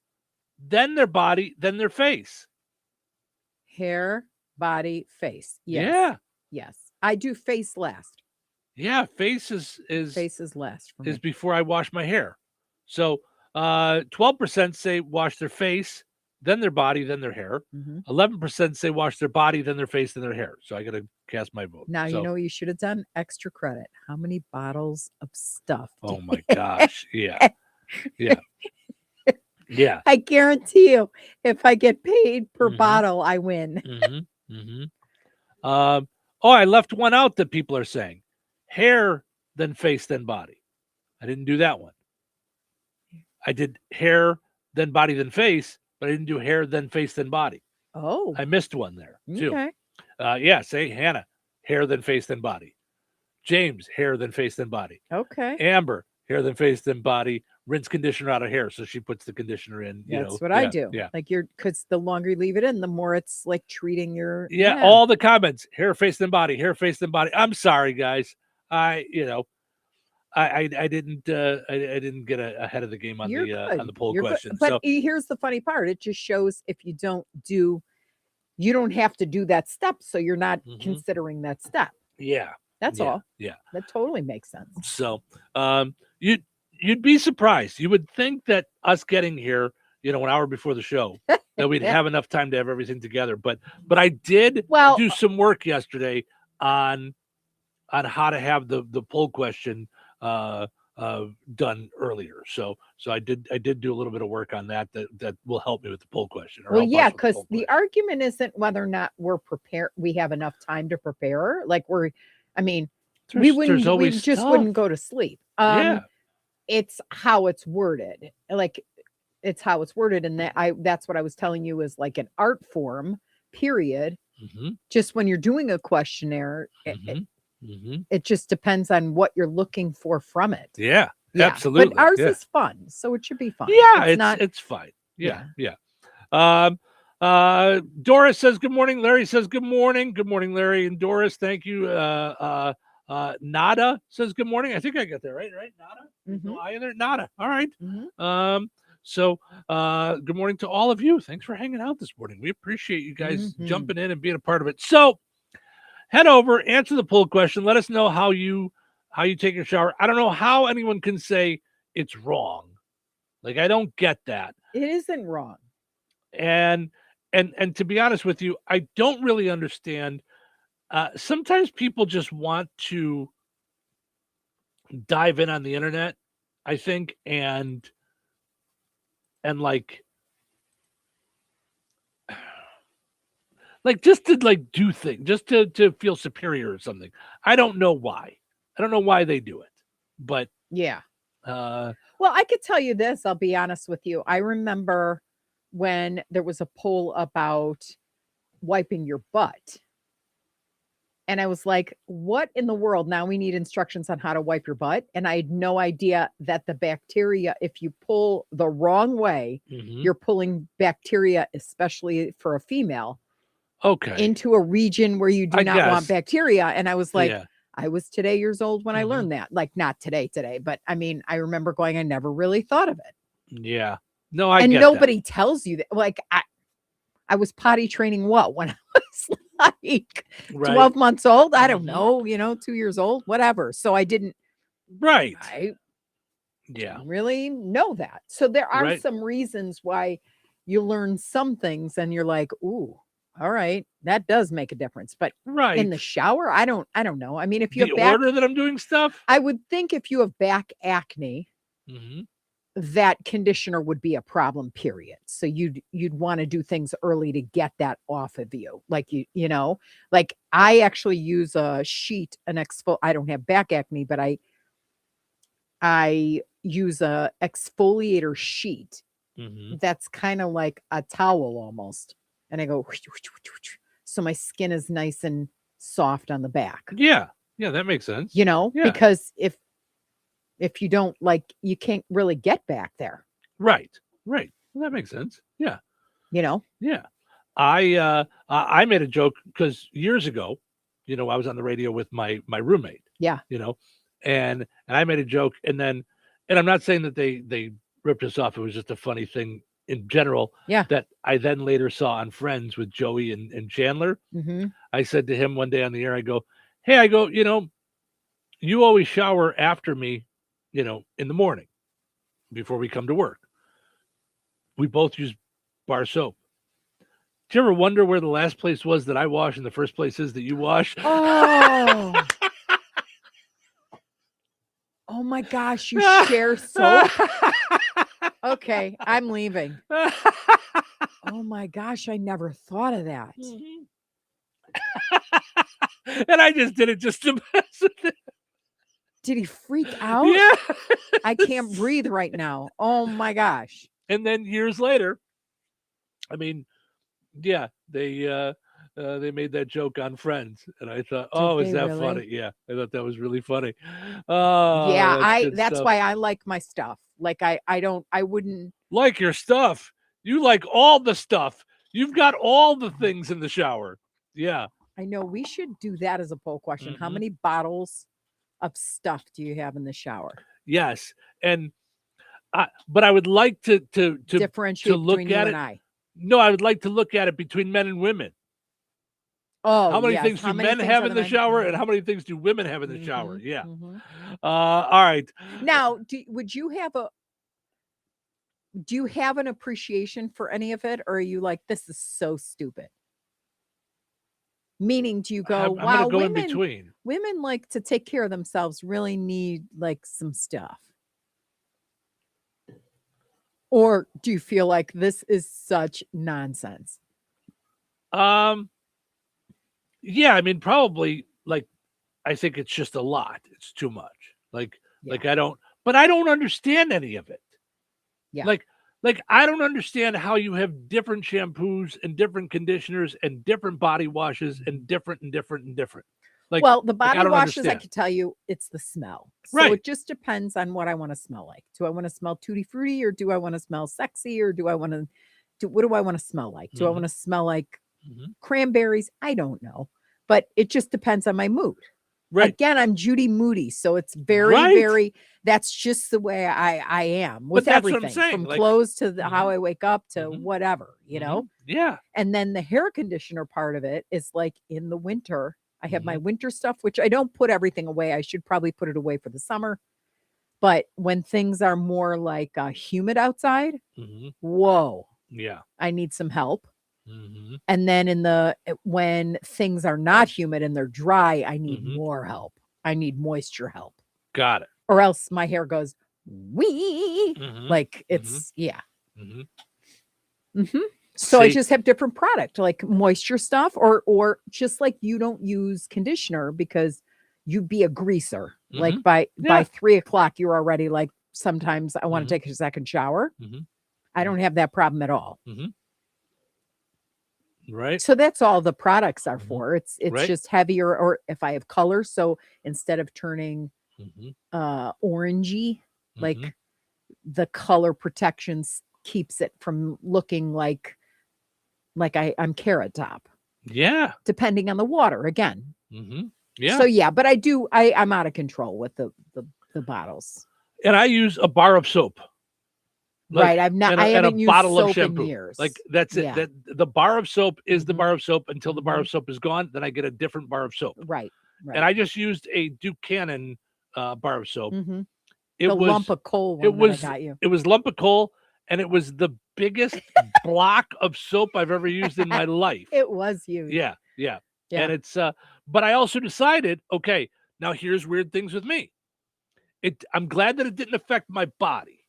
then their body, then their face. Hair, body, face. Yes. Yeah. Yes. I do face last. Yeah, face is last for is me. before I wash my hair. So 12% say wash their face, then their body, then their hair. 11% say wash their body, then their face, then their hair. So I got to cast my vote. Now, So- you know what you should have done? Extra credit. How many bottles of stuff? Oh my gosh. Yeah. Yeah. Yeah. I guarantee you, if I get paid per bottle, I win. I left one out that people are saying. Hair, then face, then body. I didn't do that one. I did hair, then body, then face, but I didn't do hair, then face, then body. Oh. I missed one there too. Okay. Say Hannah, hair, then face, then body. James, hair, then face, then body. Okay. Amber, hair, then face, then body. Rinse conditioner out of hair, so she puts the conditioner in. That's what I do. Yeah. Like because the longer you leave it in, the more it's like treating your. Yeah, all the comments: hair, face, then body. Hair, face, then body. I'm sorry, guys. I didn't get ahead of the game on the poll question. But here's the funny part: it just shows if you don't have to do that step, so you're not considering that step. Yeah, that's all. Yeah, that totally makes sense. So, you'd be surprised. You would think that us getting here, an hour before the show, that we'd have enough time to have everything together. But I did do some work yesterday on how to have the poll question done earlier. So I did do a little bit of work on that will help me with the poll question. Well, yeah, because the argument isn't whether or not we're prepared. We have enough time to prepare. Like we wouldn't go to sleep. It's how it's worded. Like it's how it's worded. And that's what I was telling you is like an art form, period. Just when you're doing a questionnaire, it just depends on what you're looking for from it. Yeah. Absolutely. But ours is fun, so it should be fun. Yeah, it's fine. Yeah. Doris says good morning. Larry says good morning. Good morning, Larry and Doris. Thank you. Nada says good morning. I think I got that right. Nada. No I in there. Nada. All right. So good morning to all of you. Thanks for hanging out this morning. We appreciate you guys jumping in and being a part of it. So head over, answer the poll question. Let us know how you take your shower. I don't know how anyone can say it's wrong. Like, I don't get that. It isn't wrong. And to be honest with you, I don't really understand. Sometimes people just want to dive in on the internet, I think, and like just to do things, just to feel superior or something. I don't know why. I don't know why they do it, but yeah. Well, I could tell you this. I'll be honest with you. I remember when there was a poll about wiping your butt. And I was like, what in the world? Now we need instructions on how to wipe your butt. And I had no idea that the bacteria, if you pull the wrong way, you're pulling bacteria, especially for a female, into a region where you do not want bacteria. And I was like, I was today years old when I learned that. Like, not today, but I mean, I remember going, I never really thought of it. Yeah. No, and nobody tells you that. Like, I was potty training when I was like 12 months old. I don't know, 2 years old, whatever. So I didn't. Right. I really know that. So there are some reasons why you learn some things and you're like, ooh, all right, that does make a difference. But in the shower, I don't know. I mean, if you have order that I'm doing stuff, I would think if you have back acne, that conditioner would be a problem, period. So you'd want to do things early to get that off of you. Like you know, like I actually use a sheet, I don't have back acne, but I use a exfoliator sheet that's kind of like a towel almost. And I go, so my skin is nice and soft on the back. Yeah. Yeah, that makes sense. You know, Yeah. because if you don't you can't really get back there. Right. Well, that makes sense. Yeah. You know? Yeah. I made a joke because years ago, I was on the radio with my roommate. Yeah. And I made a joke, and I'm not saying that they ripped us off. It was just a funny thing in general. Yeah. That I then later saw on Friends with Joey and Chandler. Mm-hmm. I said to him one day on the air, I go, hey, you always shower after me, in the morning before we come to work. We both use bar soap. Do you ever wonder where the last place was that I wash and the first place is that you wash? Oh. Oh my gosh, you share soap? Okay, I'm leaving. Oh my gosh, I never thought of that. And I just did it just to mess with it. Did he freak out? Yeah. I can't breathe right now. Oh my gosh. And then years later, they made that joke on Friends, and I thought, is that really? funny? Yeah, I thought that was really funny. Oh, Yeah, that's stuff. why I like my stuff. Like I wouldn't like your stuff. You like all the stuff. You've got all the things in the shower. Yeah. I know we should do that as a poll question. How many bottles of stuff do you have in the shower? Yes. And but I would like to differentiate to look between at you it. and I. No, I would like to look at it between men and women. Oh, how many yes. things How do many men things have are in the the men? shower, and how many things do women have in the shower? Yeah. Mhm. All right. Now, do you have an appreciation for any of it, or are you like, this is so stupid? Meaning, do you go, I'm wow, gonna go in between. Women like to take care of themselves, really need like some stuff? Or do you feel like this is such nonsense? Yeah, probably I think it's just a lot. It's too much. Like I don't understand any of it. Yeah. Like I don't understand how you have different shampoos and different conditioners and different body washes and different. Like, well, the I body don't washes, I understand. can tell you, it's the smell. So Right. it just depends on what I want to smell like. Do I want to smell tutti frutti, or do I want to smell sexy, or what do I want to smell like? Do I want to smell like cranberries? I don't know. But it just depends on my mood. Right. Again, I'm Judy Moody, so it's very, Right. very, that's just the way I am with that's what I'm everything, saying, from like- clothes to how I wake up to whatever, know? Yeah. And then the hair conditioner part of it is like in the winter, I have my winter stuff, which I don't put everything away. I should probably put it away for the summer. But when things are more like humid outside, whoa, Yeah. I need some help. And then when things are not humid and they're dry, I need more help. I need moisture help, Got it. or else my hair goes wee. Like it's So I See- just have different product, like moisture stuff, or just like you don't use conditioner because you'd be a greaser. Like by 3:00, you're already like, sometimes I want to take a second shower. I don't have that problem at all. Right. So that's all the products are for. It's Right. just heavier, or if I have color. So instead of turning orangey, like the color protections keeps it from looking like I'm Carrot Top, Yeah. depending on the water again. Yeah. So yeah, but I'm out of control with the bottles. And I use a bar of soap. Right, I've not- and a, I and a haven't used bottle of soap in shampoo. years. Like that's it. Yeah. That the bar of soap is the bar of soap until the bar of soap is gone. Then I get a different bar of soap. Right. And I just used a Buchanan bar of soap. It The was lump of coal one It that was I got you. It was lump of coal, and it was the biggest block of soap I've ever used in my life. It was huge. Yeah. Yeah. And it's but I also decided, okay, now here's weird things with me. I'm glad that it didn't affect my body.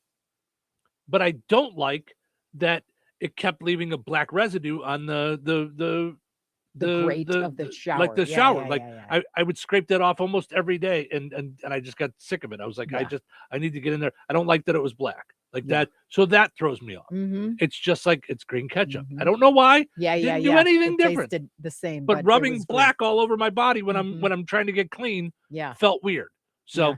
but I don't like that it kept leaving a black residue on the grate of the shower. Like the Yeah, shower. yeah, Like yeah, yeah. I would scrape that off almost every day, and I just got sick of it. I was like, Yeah. I need to get in there. I don't like that it was black like Yeah. that. So that throws me off. Mhm. It's just like it's green ketchup. I don't know why. Yeah, Didn't do anything It different. tasted the same, But it rubbing was black all over my body when Mhm. I'm trying to get clean Yeah. felt weird. So Yeah.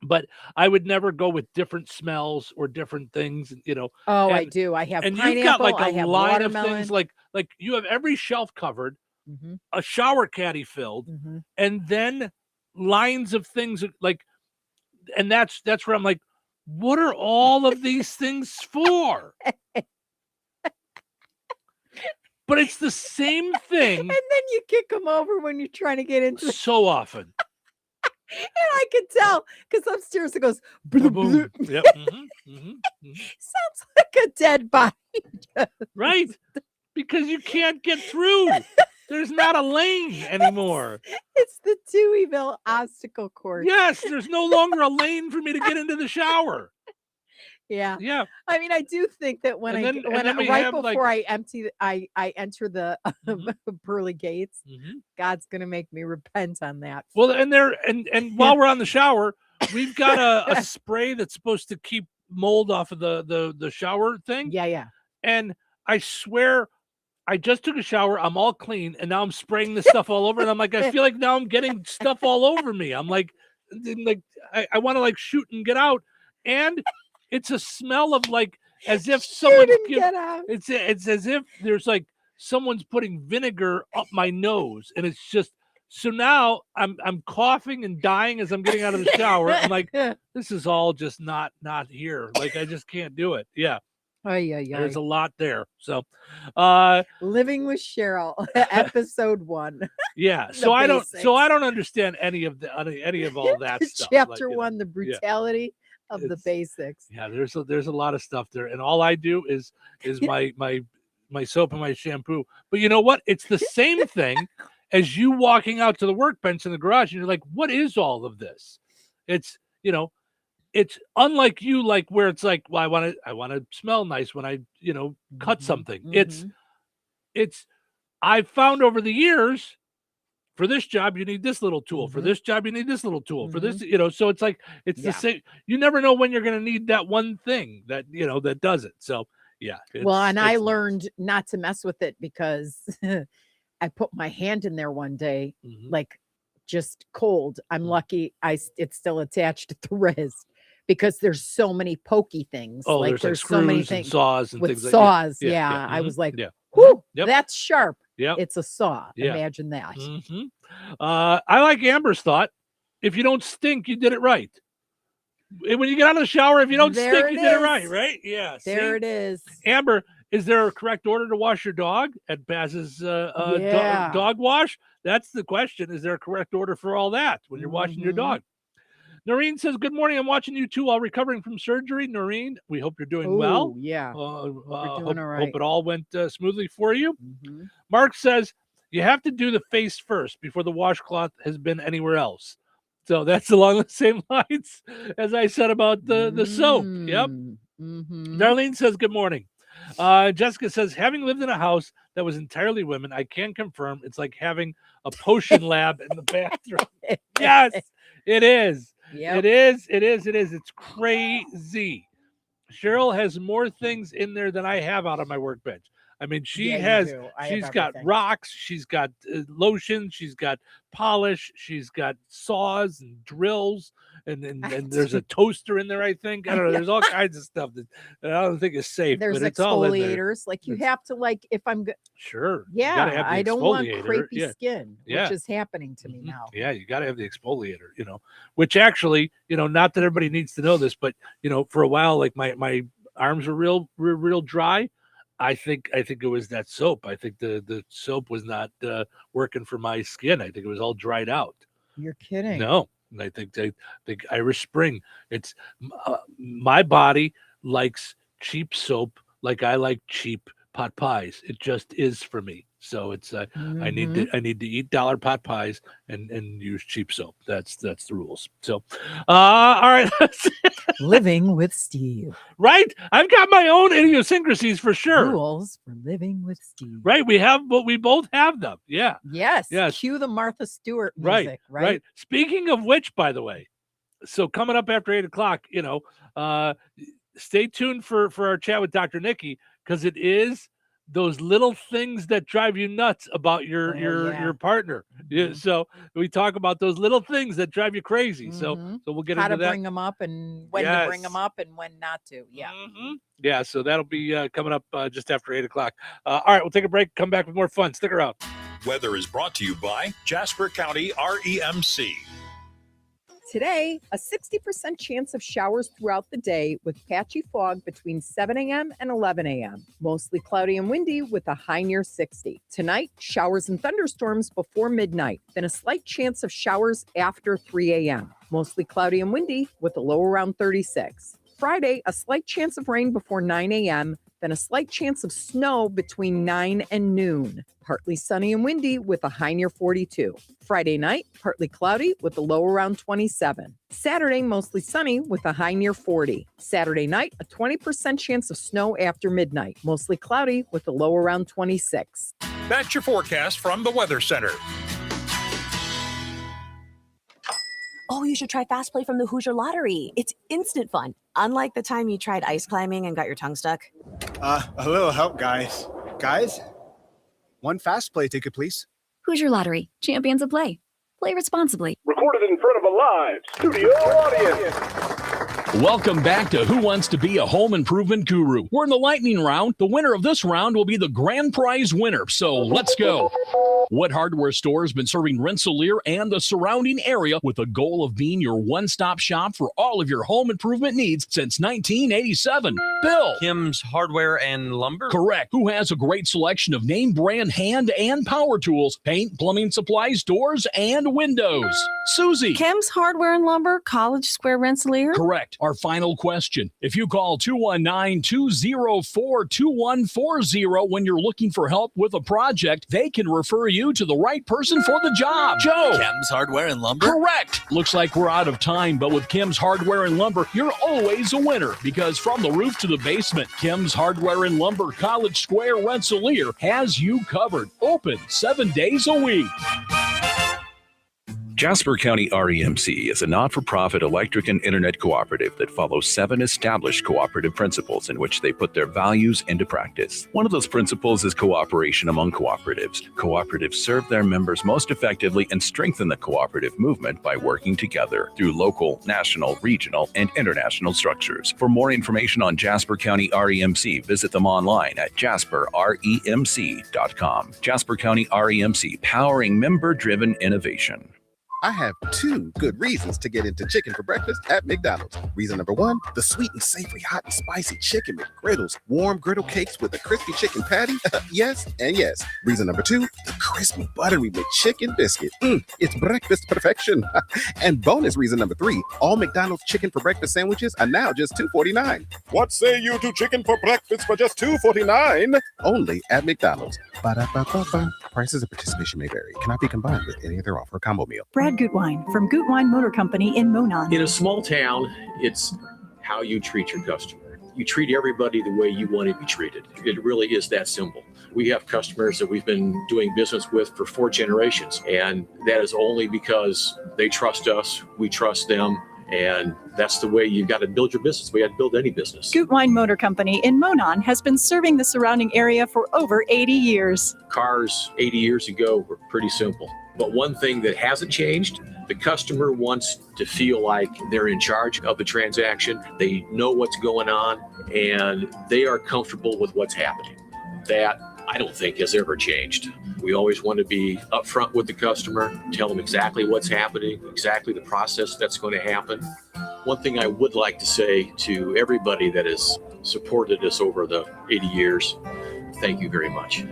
but I would never go with different smells or different things, you know. Oh, I and- do. I have and pineapple. you've got like I a have line of watermelon. things like you have every shelf covered, Mhm. a shower caddy filled, Mhm. and then lines of things like, and that's where I'm like, what are all of these things for? But it's the same thing And then you kick them over when you're trying to get into. so often. And I can tell because upstairs it goes. Boom. bloop. Yep. Sounds like a dead body. Right? Because you can't get through. There's not a lane anymore. It's the Touhyville obstacle course. Yes, there's no longer a lane for me to get into the shower. Yeah. Yeah. I mean, I do think that when And I then- when and then I, we right have, before like- I enter the pearly gates, Mhm. God's gonna make me repent on that. Well, and while we're on the shower, we've got a spray that's supposed to keep mold off of the shower thing. Yeah, yeah. And I swear, I just took a shower. I'm all clean, and now I'm spraying this stuff all over. And I'm like, I feel like now I'm getting stuff all over me. I'm like I want to like shoot and get out. And it's a smell of like as if someone's get out. It's as if there's like someone's putting vinegar up my nose, and it's just so now I'm coughing and dying as I'm getting out of the shower. I'm like, this is all just not here. Like I just can't do it. Yeah. There's a lot there. So Living with Cheryl, episode 1. yeah. The So I basics. don't understand any of all that stuff. Chapter like, 1, the brutality of the basics. Yeah, there's a lot of stuff there, and all I do is my soap and my shampoo. But you know what? It's the same thing as you walking out to the workbench in the garage, and you're like, "What is all of this?" It's it's unlike you, like where it's like, well, I want to smell nice when I cut something. It's I've found over the years. For this job, you need this little tool. For this job, you need this little tool. For this, so it's like it's the same. You never know when you're going to need that one thing that that does it. So yeah. Well, and I learned not to mess with it because I put my hand in there one day, like just cold. I'm lucky it's still attached at the wrist because there's so many pokey things. Oh, like there's so many screws and things saws and with things like saws. that. Yeah. I was like, yeah. whoo, Yep. that's sharp. Yep. It's a saw. Yeah. Imagine that. I like Amber's thought. If you don't stink, you did it right. When you get out of the shower, if you don't There stink, it you did it is. right, right? Yeah. There see? it is. Amber, is there a correct order to wash your dog at Baz's Yeah. dog wash? That's the question. Is there a correct order for all that when you're washing your dog? Noreen says, good morning. I'm watching you two while recovering from surgery. Noreen, we hope you're doing well. Yeah. Hope, doing all right. hope it all went smoothly for you. Mark says, you have to do the face first before the washcloth has been anywhere else. So that's along the same lines as I said about the soap. Yep. Darlene says, good morning. Jessica says, having lived in a house that was entirely women, I can confirm it's like having a potion lab in the bathroom. Yes, it is. Yep. It is. It's crazy. Cheryl has more things in there than I have out on my workbench. I mean, she's got everything. rocks, she's got lotion, she's got polish, she's got saws and drills, and there's a toaster in there, I think. I don't know. There's all kinds of stuff that I don't think is safe. There's but it's all in there. exfoliators. Like you have to if I'm good. Sure. You gotta Yeah, have the I don't want exfoliator. crepey Yeah. skin, Yeah. which is happening to me now. Yeah, you got to have the exfoliator, which actually, not that everybody needs to know this, but, for a while, like my arms were real dry. I think it was that soap. I think the soap was not working for my skin. I think it was all dried out. You're kidding. No, and I think the Irish Spring. It's my body likes cheap soap like I like cheap pot pies. It just is for me. So it's I need Mhm. to eat dollar pot pies and use cheap soap. That's the rules. So all right. Living with Steve. Right? I've got my own idiosyncrasies for sure. Rules for living with Steve. Right. We both have them. Yeah. Yes. Yes. Cue the Martha Stewart music, right? Speaking of which, by the way, so coming up after 8:00, stay tuned for our chat with Dr. Nikki, because it is those little things that drive you nuts about your partner. Yeah, so we talk about those little things that drive you crazy. So we'll get How into to that. bring them up and when to bring them up and when not to. Yeah. Yeah, so that'll be coming up just after 8:00. All right, we'll take a break. Come back with more fun. Stick around. Weather is brought to you by Jasper County REMC. Today, a 60% chance of showers throughout the day with patchy fog between 7 a.m. and 11 a.m. Mostly cloudy and windy with a high near 60. Tonight, showers and thunderstorms before midnight, then a slight chance of showers after 3 a.m. Mostly cloudy and windy with a low around 36. Friday, a slight chance of rain before 9 a.m., then a slight chance of snow between 9 and noon. Partly sunny and windy with a high near 42. Friday night, partly cloudy with a low around 27. Saturday, mostly sunny with a high near 40. Saturday night, a 20% chance of snow after midnight. Mostly cloudy with a low around 26. That's your forecast from the Weather Center. Oh, you should try Fast Play from the Hoosier Lottery. It's instant fun. Unlike the time you tried ice climbing and got your tongue stuck. A little help, guys. Guys, one fast play ticket, please. Hoosier Lottery, champions of play. Play responsibly. Recorded in front of a live studio audience. Welcome back to Who Wants to Be a Home Improvement Guru. We're in the lightning round. The winner of this round will be the grand prize winner. So let's go. What hardware store has been serving Rensselaer and the surrounding area with the goal of being your one-stop shop for all of your home improvement needs since 1987? Bill. Kim's Hardware and Lumber? Correct. Who has a great selection of name brand hand and power tools, paint, plumbing supplies, doors, and windows? Susie. Kim's Hardware and Lumber, College Square, Rensselaer? Correct. Our final question. If you call 219-204-2140 when you're looking for help with a project, they can refer you to the right person for the job. Joe. Kim's Hardware and Lumber? Correct. Looks like we're out of time, but with Kim's Hardware and Lumber, you're always a winner, because from the roof to the basement, Kim's Hardware and Lumber, College Square, Rensselaer has you covered. Open 7 days a week. Jasper County REMC is a not-for-profit electric and internet cooperative that follows 7 established cooperative principles in which they put their values into practice. One of those principles is cooperation among cooperatives. Cooperatives serve their members most effectively and strengthen the cooperative movement by working together through local, national, regional, and international structures. For more information on Jasper County REMC, visit them online at jasperremc.com. Jasper County REMC, powering member-driven innovation. I have 2 good reasons to get into chicken for breakfast at McDonald's. Reason number 1, the sweet and savory, hot and spicy chicken McGriddles, warm griddle cakes with a crispy chicken patty. Yes and yes. Reason number 2, the crispy, buttery McChicken biscuit. It's breakfast perfection. And bonus reason number 3, all McDonald's chicken for breakfast sandwiches are now just $2.49. What say you to chicken for breakfast for just $2.49? Only at McDonald's. Ba-da-ba-ba-ba. Prices of participation may vary. Cannot be combined with any other offer or combo meal. Brad Gutwein from Gutwein Motor Company in Monon. In a small town, it's how you treat your customer. You treat everybody the way you want to be treated. It really is that simple. We have customers that we've been doing business with for 4 generations, and that is only because they trust us, we trust them, and that's the way you've got to build your business. We had to build any business. Gutwein Motor Company in Monon has been serving the surrounding area for over 80 years. Cars 80 years ago were pretty simple. But one thing that hasn't changed, the customer wants to feel like they're in charge of the transaction. They know what's going on, and they are comfortable with what's happening. That, I don't think, has ever changed. We always want to be upfront with the customer, tell them exactly what's happening, exactly the process that's going to happen. One thing I would like to say to everybody that has supported us over the 80 years, thank you very much.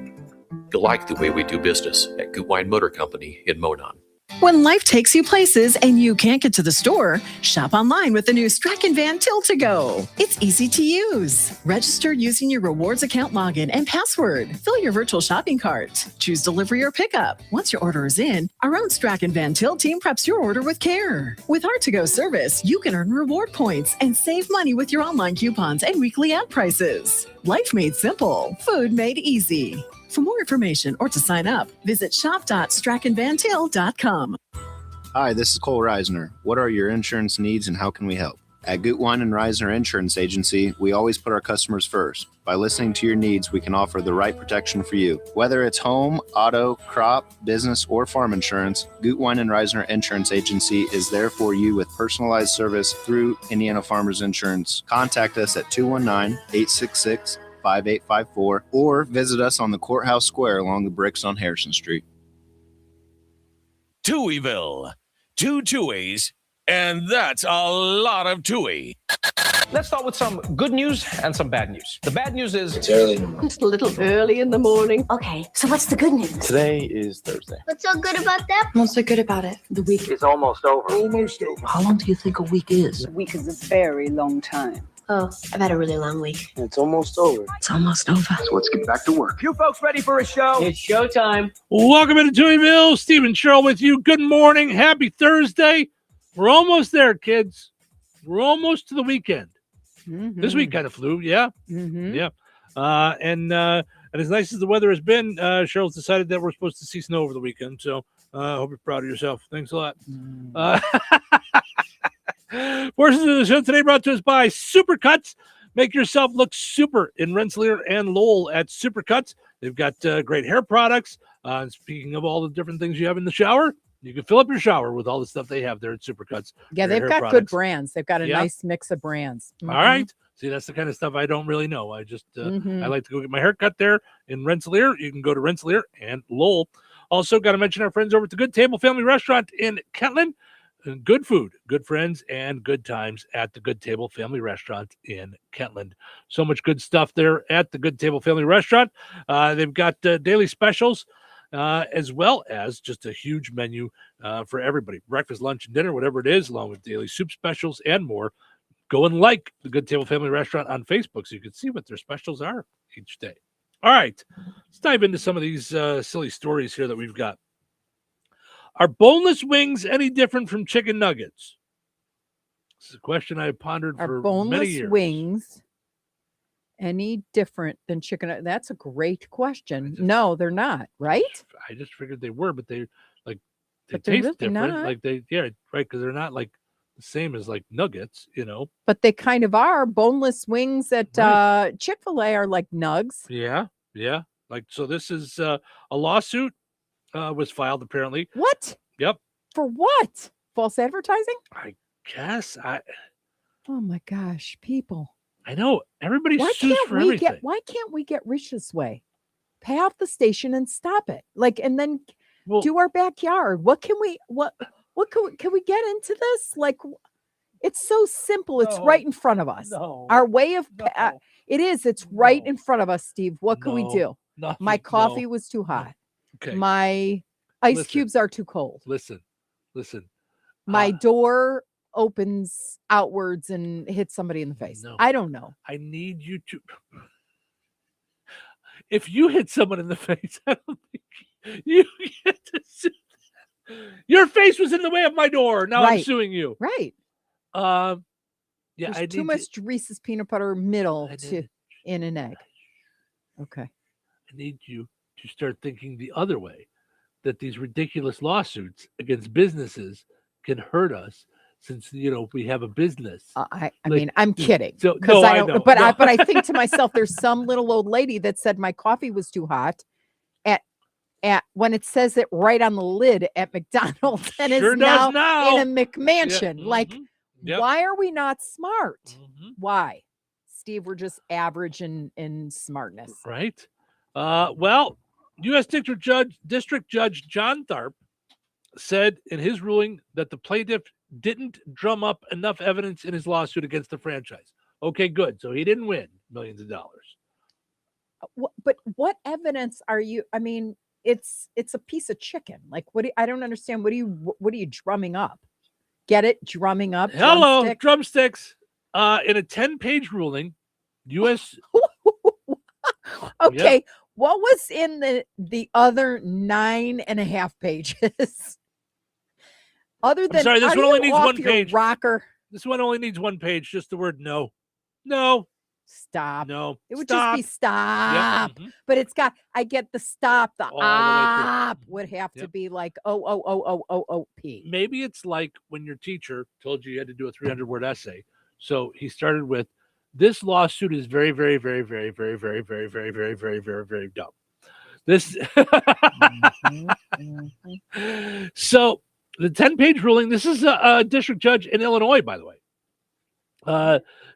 You'll like the way we do business at Gutwein Motor Company in Monon. When life takes you places and you can't get to the store, shop online with the new Strachan Van Till to Go. It's easy to use. Register using your rewards account login and password. Fill your virtual shopping cart. Choose delivery or pickup. Once your order is in, our own Strachan Van Till team preps your order with care. With our to-go service, you can earn reward points and save money with your online coupons and weekly ad prices. Life made simple. Food made easy. For more information or to sign up, visit shop.strachanvantil.com. Hi, this is Cole Reisner. What are your insurance needs and how can we help? At Gutwein and Reisner Insurance Agency, we always put our customers first. By listening to your needs, we can offer the right protection for you. Whether it's home, auto, crop, business, or farm insurance, Gutwein and Reisner Insurance Agency is there for you with personalized service through Indiana Farmers Insurance. Contact us at 219-866-5854 or visit us on the Courthouse Square along the bricks on Harrison Street. Touhyville. 2 Touhies, and that's a lot of Touhy. Let's start with some good news and some bad news. The bad news is it's early in the morning. Just a little early in the morning. Okay, so what's the good news? Today is Thursday. What's so good about that? What's so good about it? The week It's almost over. Almost over. How long do you think a week is? A week is a very long time. Oh, I've had a really long week. It's almost over. It's almost over. So let's get back to work. You folks ready for a show? It's showtime. Welcome into Touhyville. Steve and Cheryl with you. Good morning. Happy Thursday. We're almost there, kids. We're almost to the weekend. Mm-hmm. This week kind of flew, yeah. Mm-hmm. Yeah. And as nice as the weather has been, Cheryl's decided that we're supposed to see snow over the weekend. So I hope you're proud of yourself. Thanks a lot. Portions of the show today brought to us by Supercuts. Make yourself look super in Rensselaer and Lowell at Supercuts. They've got great hair products. Speaking of all the different things you have in the shower, you can fill up your shower with all the stuff they have there at Supercuts. Yeah, they've got good brands. They've got a nice mix of brands. All right. See, that's the kind of stuff I don't really know. I just I like to go get my hair cut there in Rensselaer. You can go to Rensselaer and Lowell. Also, got to mention our friends over at the Good Table Family Restaurant in Kentland. Good food, good friends, and good times at the Good Table Family Restaurant in Kentland. So much good stuff there at the Good Table Family Restaurant. They've got daily specials as well as just a huge menu for everybody. Breakfast, lunch, and dinner, whatever it is, along with daily soup specials and more. Go and like the Good Table Family Restaurant on Facebook so you can see what their specials are each day. All right, let's dive into some of these silly stories here that we've got. Are boneless wings any different from chicken nuggets? This is a question I have pondered for many years. Are boneless wings any different than chicken? That's a great question. No, they're not, right? I just figured they were, but they But they're taste really different. not. Like right, because they're not like the same as like nuggets, you know. But they kind of are. Boneless wings at Chick-fil-A are like nugs. Yeah. Like, so this is a lawsuit was filed apparently. What? Yep. For what? False advertising? I guess. Oh my gosh, people. I know everybody Why sues can't for we everything. why can't we get rich this way? Pay off the station and stop it. Like, and then do our backyard. What can we can we get into this? Like, it's so simple. It's right in front of us. Our way of it is. It's right in front of us, Steve. What can we do? My coffee was too hot. Okay. My ice cubes are too cold. Listen. My door opens outwards and hits somebody in the face. No. I don't know. I need you to. If you hit someone in the face, I don't think you get to sue them. Your face was in the way of my door. Now I'm suing you. Right. Yeah. There's too much Reese's peanut butter middle in an egg. Okay. I need you to start thinking the other way, that these ridiculous lawsuits against businesses can hurt us, since we have a business. I mean, I'm kidding. So because no, I don't. know. But No. I think to myself, there's some little old lady that said my coffee was too hot. At when it says it right on the lid at McDonald's and Sure is does now in a McMansion. Yeah. Like, Yep. why are we not smart? Why, Steve? We're just average in smartness. Right. Well, U.S. District Judge John Tharp said in his ruling that the plaintiff didn't drum up enough evidence in his lawsuit against the franchise. Okay, good. So he didn't win millions of dollars. But what evidence are you? I mean, it's a piece of chicken. Like, I don't understand. What are you drumming up? Get it? Drumming up. Hello, drumsticks. In a 10-page ruling, U.S. Okay, Yep. what was in the other 9.5 pages? Other than, I'm sorry, this are one only you needs off one your page. rocker? This one only needs one page. Just the word no. No. Stop. No. It would Stop. just be stop. Yep. Mhm. But it's got, I get the stop, the All the way through. op would have to Yep. be like O-O-O-O-O-O-P. Maybe it's like when your teacher told you had to do a 300-word essay. So he started with, this lawsuit is very, very, very, very, very, very, very, very, very, very, very, very dumb. This. So the 10-page ruling, this is a district judge in Illinois, by the way,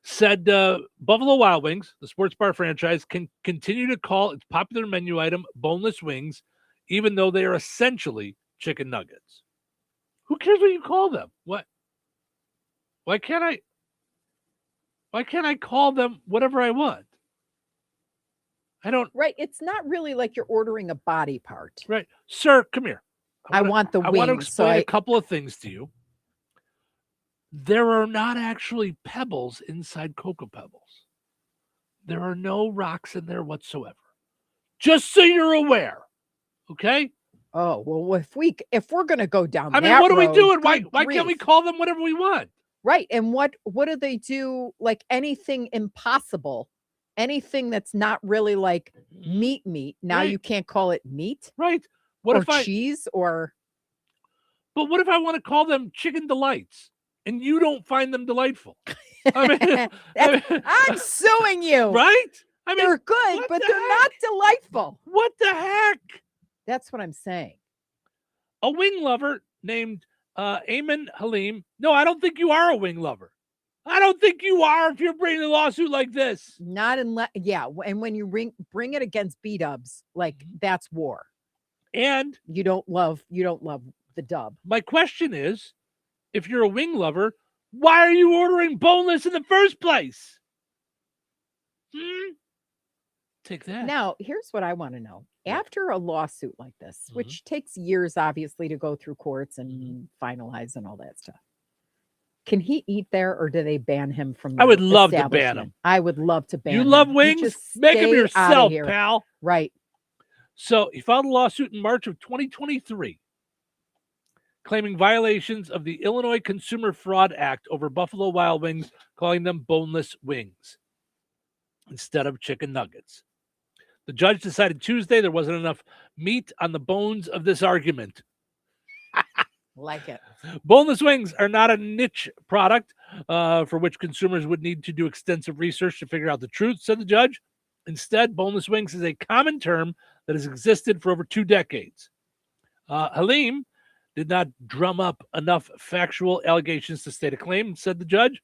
said Buffalo Wild Wings, the sports bar franchise, can continue to call its popular menu item boneless wings, even though they are essentially chicken nuggets. Who cares what you call them? What? Why can't I call them whatever I want? I don't. Right. It's not really like you're ordering a body part. Right. Sir, come here. I want the I want to wings, explain so a couple of things to you. There are not actually pebbles inside Cocoa Pebbles. There are no rocks in there whatsoever. Just so you're aware. Okay? Oh, well, if we're going to go down I mean, that what are we road, doing? good Why can't we grief. call them whatever we want? Right. And what do they do? Like anything impossible, anything that's not really like meat. Now Right. you can't call it meat. Right. What or if I cheese or But what if I want to call them chicken delights and you don't find them delightful? I mean, I'm suing you. Right? I mean, they're good, what but the they're not delightful. What the heck? That's what I'm saying. A wing lover named Ayman Halim. No, I don't think you are a wing lover. I don't think you are if you're bringing a lawsuit like this. Not unless, yeah. And when you bring it against B-dubs, like that's war. And you don't love the dub. My question is, if you're a wing lover, why are you ordering boneless in the first place? Take that. Now, here's what I want to know. After a lawsuit like this, which takes years, obviously, to go through courts and finalize and all that stuff, can he eat there or do they ban him from the I would love to ban establishment? him. I would love to ban him. You love You wings? just Make them stay outta yourself, here. pal. Right. So he filed a lawsuit in March of 2023 claiming violations of the Illinois Consumer Fraud Act over Buffalo Wild Wings, calling them boneless wings instead of chicken nuggets. The judge decided Tuesday there wasn't enough meat on the bones of this argument. Like it. Boneless wings are not a niche product for which consumers would need to do extensive research to figure out the truth, said the judge. Instead, boneless wings is a common term that has existed for over 2 decades. Halim did not drum up enough factual allegations to state a claim, said the judge,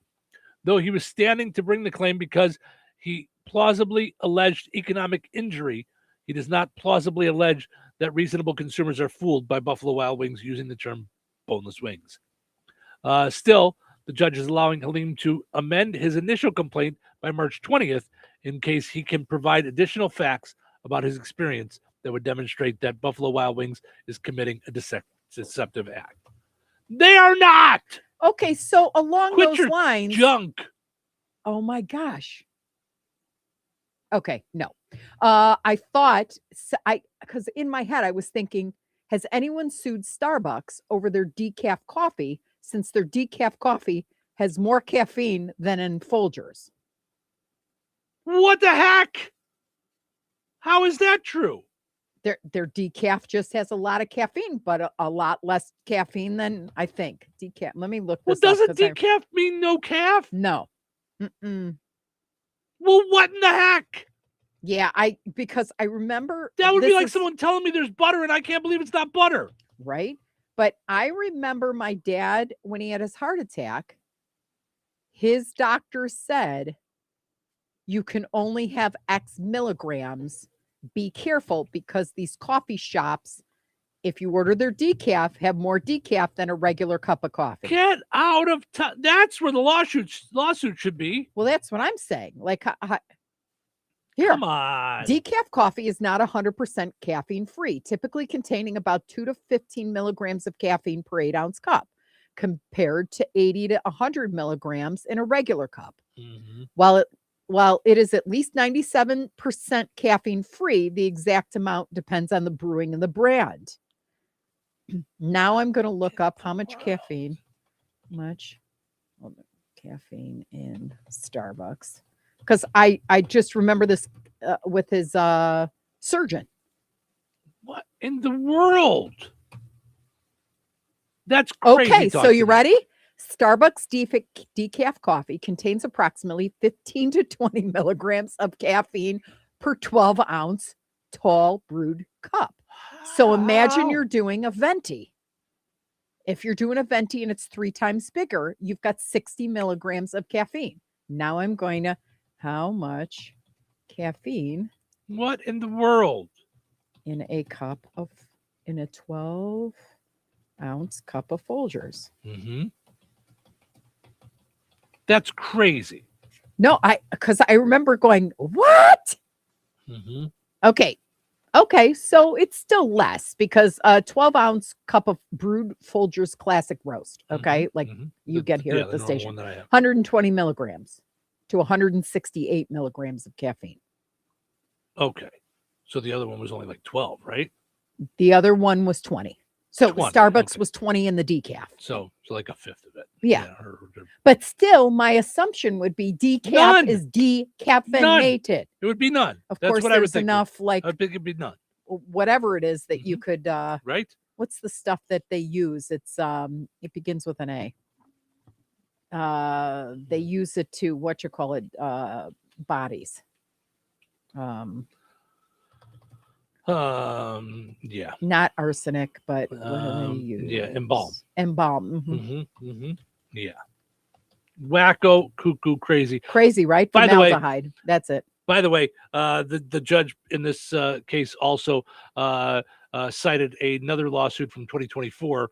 though he was standing to bring the claim because he plausibly alleged economic injury. He does not plausibly allege that reasonable consumers are fooled by Buffalo Wild Wings using the term boneless wings. Still, the judge is allowing Halim to amend his initial complaint by March 20th in case he can provide additional facts about his experience that would demonstrate that Buffalo Wild Wings is committing a deceptive act. They are not. Okay, so along Quit those your lines, junk. Oh my gosh. Okay, no. I thought because in my head I was thinking, has anyone sued Starbucks over their decaf coffee since their decaf coffee has more caffeine than in Folgers? What the heck? How is that true? Their decaf just has a lot of caffeine, but a lot less caffeine than I think. Decaf. Let me look this Well, up. doesn't decaf mean no calf? No. Mm-mm. Well, what in the heck? Yeah, because I remember That would be this like is- someone telling me there's butter and I can't believe it's not butter. Right? But I remember my dad, when he had his heart attack, his doctor said, you can only have X milligrams. Be careful because these coffee shops, if you order their decaf, have more decaf than a regular cup of coffee. Get out of town. That's where the lawsuit should be. Well, that's what I'm saying. Like, Here. Come on. Decaf coffee is not 100% caffeine free, typically containing about 2 to 15 milligrams of caffeine per 8-ounce cup, compared to 80 to 100 milligrams in a regular cup. Mm-hmm. While it is at least 97% caffeine free, the exact amount depends on the brewing and the brand. Now I'm going to look up how much caffeine in Starbucks. Because I just remember this with his surgeon. What in the world? That's crazy. Okay, so you ready? Starbucks decaf coffee contains approximately 15 to 20 milligrams of caffeine per 12-ounce tall brewed cup. So imagine you're doing a venti. If you're doing a venti and it's 3 times bigger, you've got 60 milligrams of caffeine. Now I'm going to, how much caffeine? What in the world? In a 12-ounce cup of Folgers. Mm-hmm. That's crazy. No, because I remember going, what? Mm-hmm. Okay, so it's still less because a 12-ounce cup of brewed Folgers Classic Roast, okay, you get here at the station, 120 milligrams to 168 milligrams of caffeine. Okay, so the other one was only like 12, right? The other one was 20. So 20, Starbucks was 20 in the decaf. So like a fifth of it. Yeah. But still, my assumption would be decaf is decaffeinated. None. It would be none. Of That's course, what I would there's think. enough like I think it'd be none. Whatever it is that you could right? What's the stuff that they use? It's it begins with an A. They use it to bodies. Yeah. Not arsenic, but what do they use? Yeah, embalm. Embalm. Yeah. Wacko, cuckoo, crazy. Crazy, right? By the way, Formaldehyde. That's it. By the way, the judge in this case also cited another lawsuit from 2024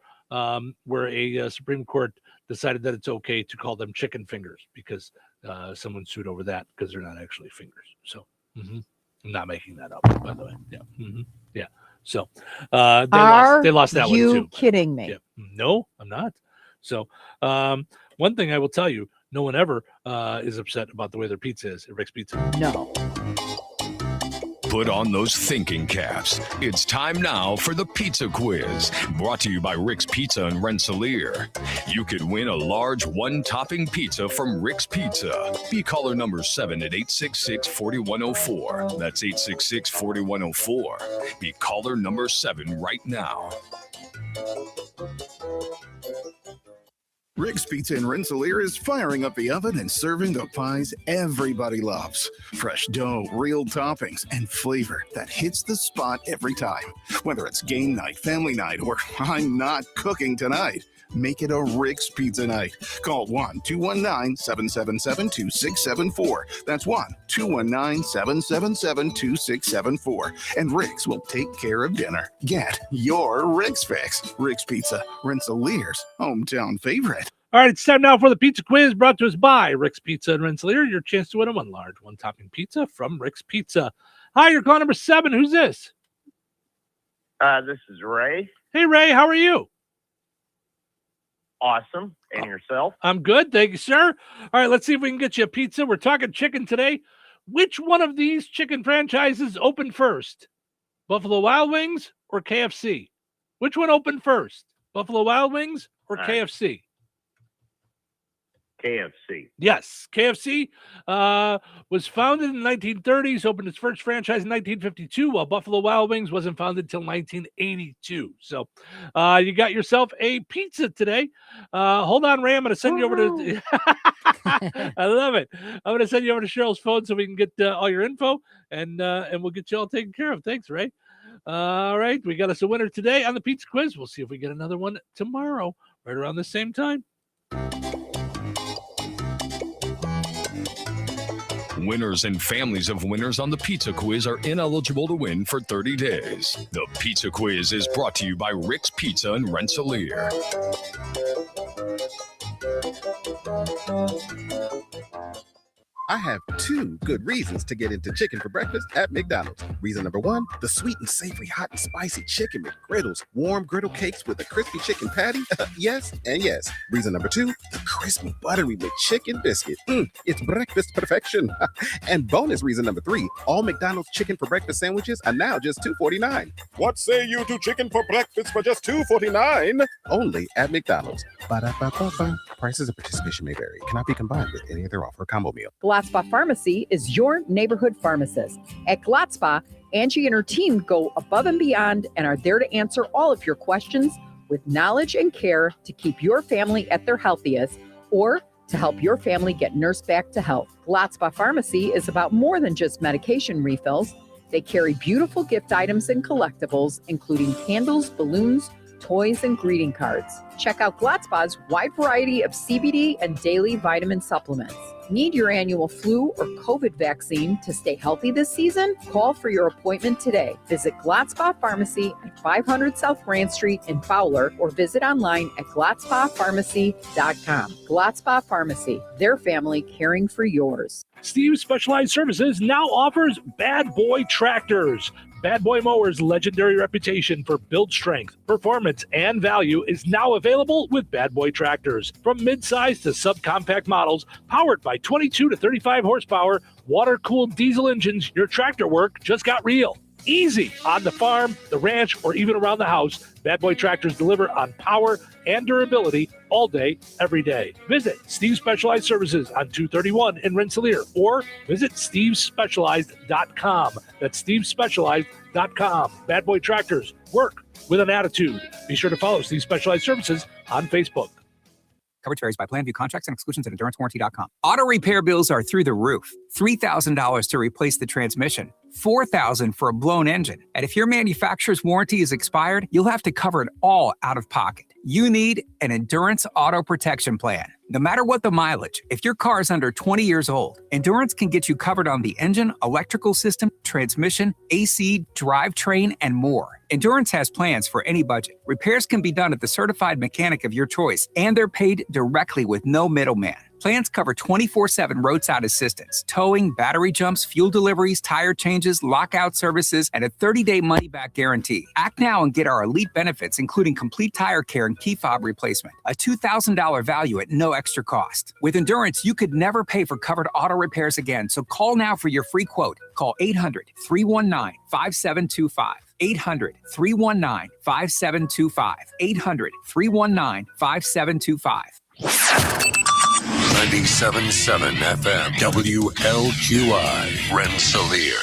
where a Supreme Court decided that it's okay to call them chicken fingers because someone sued over that because they're not actually fingers. So I'm not making that up, by the way. Yeah. Yeah. So they lost that one too. Are you kidding me? Yeah. No, I'm not. So one thing I will tell you, no one ever is upset about the way their pizza is at Rick's Pizza. No. Put on those thinking caps. It's time now for the pizza quiz, brought to you by Rick's Pizza in Rensselaer. You could win a large one-topping pizza from Rick's Pizza. Be caller number 7 at 866-4104. That's 866-4104. Be caller number 7 right now. Rick's Pizza in Rensselaer is firing up the oven and serving the pies everybody loves. Fresh dough, real toppings, and flavor that hits the spot every time. Whether it's game night, family night, or I'm not cooking tonight, make it a Rick's Pizza night. Call 1-219-777-2674. That's 1-219-777-2674. And Rick's will take care of dinner. Get your Rick's fix. Rick's Pizza, Rensselaer's hometown favorite. All right, it's time now for the pizza quiz brought to us by Rick's Pizza in Rensselaer. Your chance to win a large one-topping pizza from Rick's Pizza. Hi, you're call number 7. Who's this? This is Ray. Hey, Ray, how are you? Awesome. And yourself? I'm good. Thank you, sir. All right, let's see if we can get you a pizza. We're talking chicken today. Which one of these chicken franchises opened first? Buffalo Wild Wings or KFC? Which one opened first? Buffalo Wild Wings or KFC? KFC. Yes, KFC was founded in the 1930s, opened its first franchise in 1952, while Buffalo Wild Wings wasn't founded until 1982. So you got yourself a pizza today. Hold on, Ray. I'm going to send you over to... I love it. I'm going to send you over to Cheryl's phone so we can get all your info, and we'll get you all taken care of. Thanks, Ray. All right, we got us a winner today on the pizza quiz. We'll see if we get another one tomorrow, right around the same time. Winners and families of winners on the Pizza Quiz are ineligible to win for 30 days. The Pizza Quiz is brought to you by Rick's Pizza in Rensselaer. I have two good reasons to get into chicken for breakfast at McDonald's. Reason number one, the sweet and savory hot and spicy chicken McGriddles, warm griddle cakes with a crispy chicken patty. Yes and yes. Reason number two, the crispy buttery McChicken biscuit. It's breakfast perfection. And bonus reason number three, all McDonald's chicken for breakfast sandwiches are now just $2.49. What say you to chicken for breakfast for just $2.49? Only at McDonald's. Ba-da-ba-ba-ba. Prices of participation may vary. Cannot be combined with any other offer or combo meal. Gladspa Pharmacy is your neighborhood pharmacist. At Gladspa, Angie and her team go above and beyond and are there to answer all of your questions with knowledge and care to keep your family at their healthiest or to help your family get nursed back to health. Gladspa Pharmacy is about more than just medication refills. They carry beautiful gift items and collectibles, including candles, balloons, toys, and greeting cards. Check out Gladspa's wide variety of CBD and daily vitamin supplements. Need your annual flu or COVID vaccine to stay healthy this season? Call for your appointment today. Visit Gladspa Pharmacy at 500 South Grand Street in Fowler or visit online at GladspaPharmacy.com. Gladspa Pharmacy, their family caring for yours. Steve's Specialized Services now offers Bad Boy Tractors. Bad Boy Mowers' legendary reputation for build strength, performance, and value is now available with Bad Boy Tractors. From mid-size to subcompact models, powered by 22 to 35 horsepower, water-cooled diesel engines, your tractor work just got real. Easy on the farm, the ranch, or even around the house. Bad Boy Tractors deliver on power and durability all day, every day. Visit Steve's Specialized Services on 231 in Rensselaer or visit stevespecialized.com. That's stevespecialized.com. Bad Boy Tractors, work with an attitude. Be sure to follow Steve's Specialized Services on Facebook. Coverage varies by plan. View contracts and exclusions at endurancewarranty.com. Auto repair bills are through the roof. $3,000 to replace the transmission. $4,000 for a blown engine. And if your manufacturer's warranty is expired, you'll have to cover it all out of pocket. You need an Endurance Auto Protection Plan. No matter what the mileage, if your car is under 20 years old, Endurance can get you covered on the engine, electrical system, transmission, AC, drivetrain, and more. Endurance has plans for any budget. Repairs can be done at the certified mechanic of your choice, and they're paid directly with no middleman. Plans cover 24/7 roadside assistance, towing, battery jumps, fuel deliveries, tire changes, lockout services, and a 30-day money-back guarantee. Act now and get our elite benefits, including complete tire care and key fob replacement. A $2,000 value at no extra cost. With Endurance, you could never pay for covered auto repairs again, so call now for your free quote. Call 800-319-5725. 800-319-5725. 800-319-5725. 97.7 FM WLQI Rensselaer.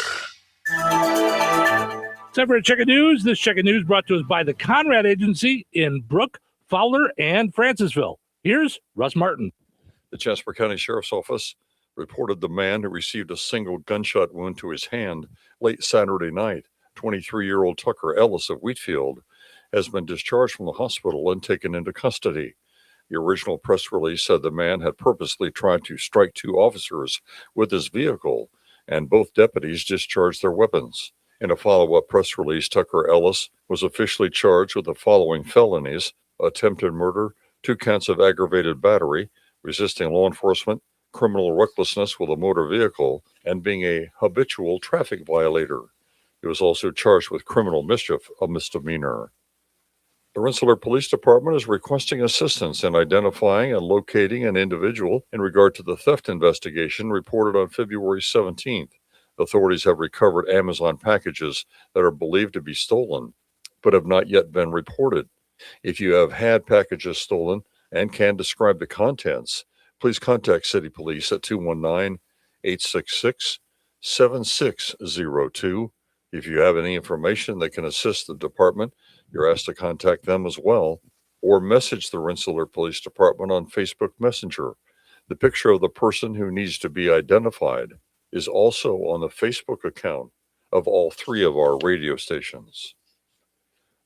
Time for a check of news. This check of news brought to us by the Conrad Agency in Brook, Fowler, and Francisville. Here's Russ Martin. The Jasper County Sheriff's Office reported the man who received a single gunshot wound to his hand late Saturday night, 23-year-old Tucker Ellis of Wheatfield, has been discharged from the hospital and taken into custody. The original press release said the man had purposely tried to strike two officers with his vehicle, and both deputies discharged their weapons. In a follow-up press release, Tucker Ellis was officially charged with the following felonies: attempted murder, 2 counts of aggravated battery, resisting law enforcement, criminal recklessness with a motor vehicle, and being a habitual traffic violator. He was also charged with criminal mischief, a misdemeanor. The Rensselaer Police Department is requesting assistance in identifying and locating an individual in regard to the theft investigation reported on February 17th. Authorities have recovered Amazon packages that are believed to be stolen, but have not yet been reported. If you have had packages stolen and can describe the contents, please contact City Police at 219-866-7602. If you have any information that can assist the department, you're asked to contact them as well, or message the Rensselaer Police Department on Facebook Messenger. The picture of the person who needs to be identified is also on the Facebook account of all 3 of our radio stations.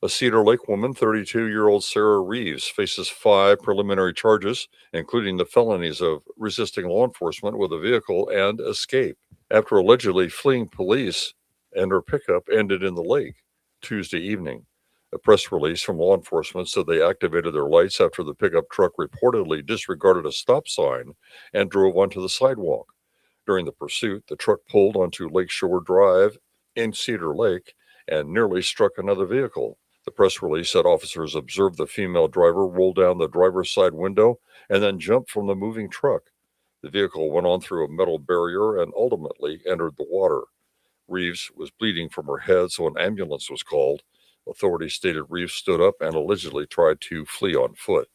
A Cedar Lake woman, 32-year-old Sarah Reeves, faces 5 preliminary charges, including the felonies of resisting law enforcement with a vehicle and escape, after allegedly fleeing police, and her pickup ended in the lake Tuesday evening. A press release from law enforcement said they activated their lights after the pickup truck reportedly disregarded a stop sign and drove onto the sidewalk. During the pursuit, the truck pulled onto Lakeshore Drive in Cedar Lake and nearly struck another vehicle. The press release said officers observed the female driver roll down the driver's side window and then jump from the moving truck. The vehicle went on through a metal barrier and ultimately entered the water. Reeves was bleeding from her head, so an ambulance was called. Authorities stated Reeves stood up and allegedly tried to flee on foot.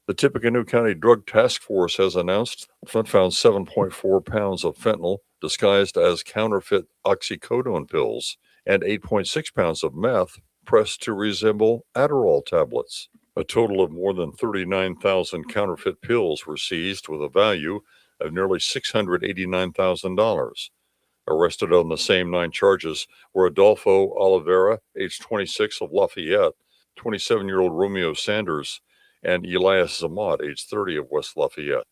The Tippecanoe County Drug Task Force has announced it found 7.4 pounds of fentanyl disguised as counterfeit oxycodone pills and 8.6 pounds of meth pressed to resemble Adderall tablets. A total of more than 39,000 counterfeit pills were seized with a value of nearly $689,000. Arrested on the same 9 charges were Adolfo Oliveira, age 26 of Lafayette, 27-year-old Romeo Sanders, and Elias Zamat, age 30 of West Lafayette.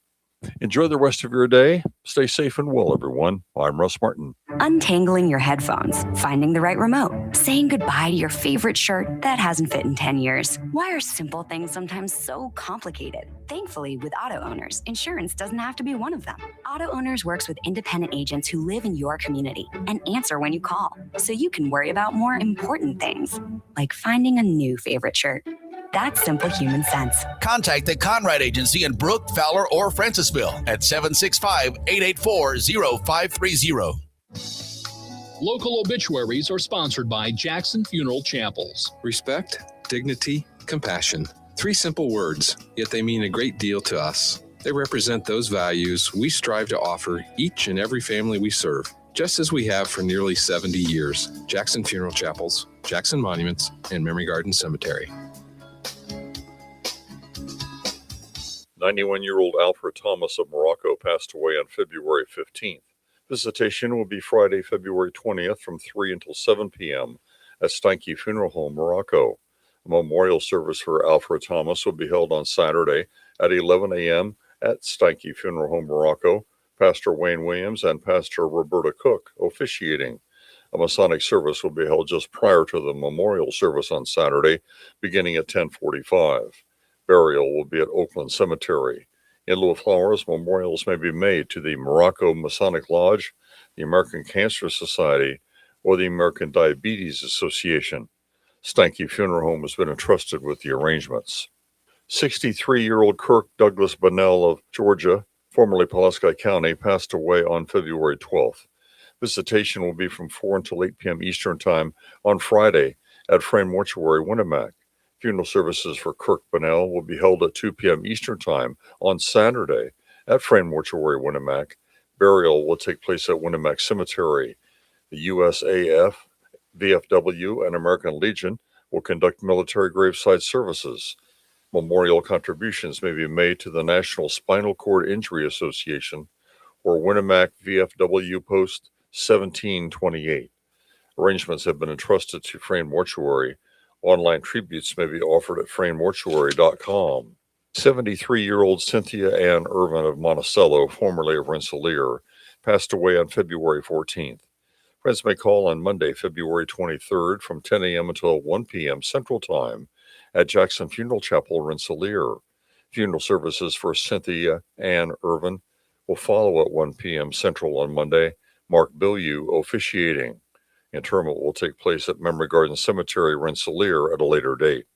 Enjoy the rest of your day. Stay safe and well, everyone. I'm Russ Martin. Untangling your headphones, finding the right remote, saying goodbye to your favorite shirt that hasn't fit in 10 years. Why are simple things sometimes so complicated? Thankfully, with Auto Owners, insurance doesn't have to be one of them. Auto Owners works with independent agents who live in your community and answer when you call, so you can worry about more important things, like finding a new favorite shirt. That's simple human sense. Contact the Conrad Agency in Brook, Fowler, or Francisville at 765-884-0530. Local obituaries are sponsored by Jackson Funeral Chapels. Respect, dignity, compassion. 3 simple words, yet they mean a great deal to us. They represent those values we strive to offer each and every family we serve, just as we have for nearly 70 years. Jackson Funeral Chapels, Jackson Monuments, and Memory Garden Cemetery. 91-year-old Alfred Thomas of Morocco passed away on February 15th. Visitation will be Friday, February 20th from 3 until 7 p.m. at Steinke Funeral Home, Morocco. A memorial service for Alfred Thomas will be held on Saturday at 11 a.m. at Steinke Funeral Home, Morocco. Pastor Wayne Williams and Pastor Roberta Cook officiating. A Masonic service will be held just prior to the memorial service on Saturday, beginning at 10:45. Burial will be at Oakland Cemetery. In lieu of flowers, memorials may be made to the Morocco Masonic Lodge, the American Cancer Society, or the American Diabetes Association. Steinke Funeral Home has been entrusted with the arrangements. 63-year-old Kirk Douglas Bunnell of Georgia, formerly Pulaski County, passed away on February 12th. Visitation will be from 4 until 8 p.m. Eastern Time on Friday at Frame Mortuary, Winnemac. Funeral services for Kirk Bunnell will be held at 2 p.m. Eastern Time on Saturday at Frame Mortuary, Winnemac. Burial will take place at Winnemac Cemetery. The USAF, VFW, and American Legion will conduct military gravesite services. Memorial contributions may be made to the National Spinal Cord Injury Association or Winnemac VFW Post 1728. Arrangements have been entrusted to Frame Mortuary. Online tributes may be offered at framemortuary.com. 73-year-old Cynthia Ann Irvin of Monticello, formerly of Rensselaer, passed away on February 14th. Friends may call on Monday, February 23rd from 10 a.m. until 1 p.m. Central Time at Jackson Funeral Chapel, Rensselaer. Funeral services for Cynthia Ann Irvin will follow at 1 p.m. Central on Monday. Mark Bilyeu officiating. Interment will take place at Memory Garden Cemetery, Rensselaer at a later date.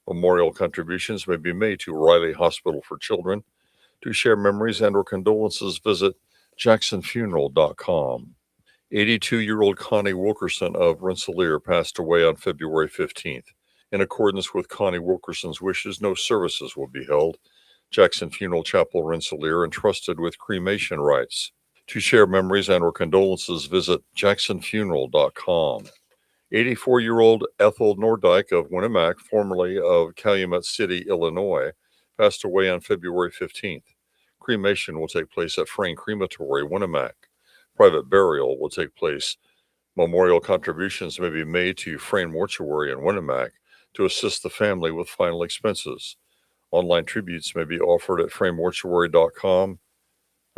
Memorial contributions may be made to Riley Hospital for Children. To share memories and or condolences, visit jacksonfuneral.com. 82-year-old Connie Wilkerson of Rensselaer passed away on February 15th. In accordance with Connie Wilkerson's wishes, no services will be held. Jackson Funeral Chapel, Rensselaer, entrusted with cremation rights. To share memories and or condolences, visit jacksonfuneral.com. 84-year-old Ethel Nordyke of Winnemac, formerly of Calumet City, Illinois, passed away on February 15th. Cremation will take place at Frame Crematory, Winnemac. Private burial will take place. Memorial contributions may be made to Frame Mortuary in Winnemac to assist the family with final expenses. Online tributes may be offered at framemortuary.com.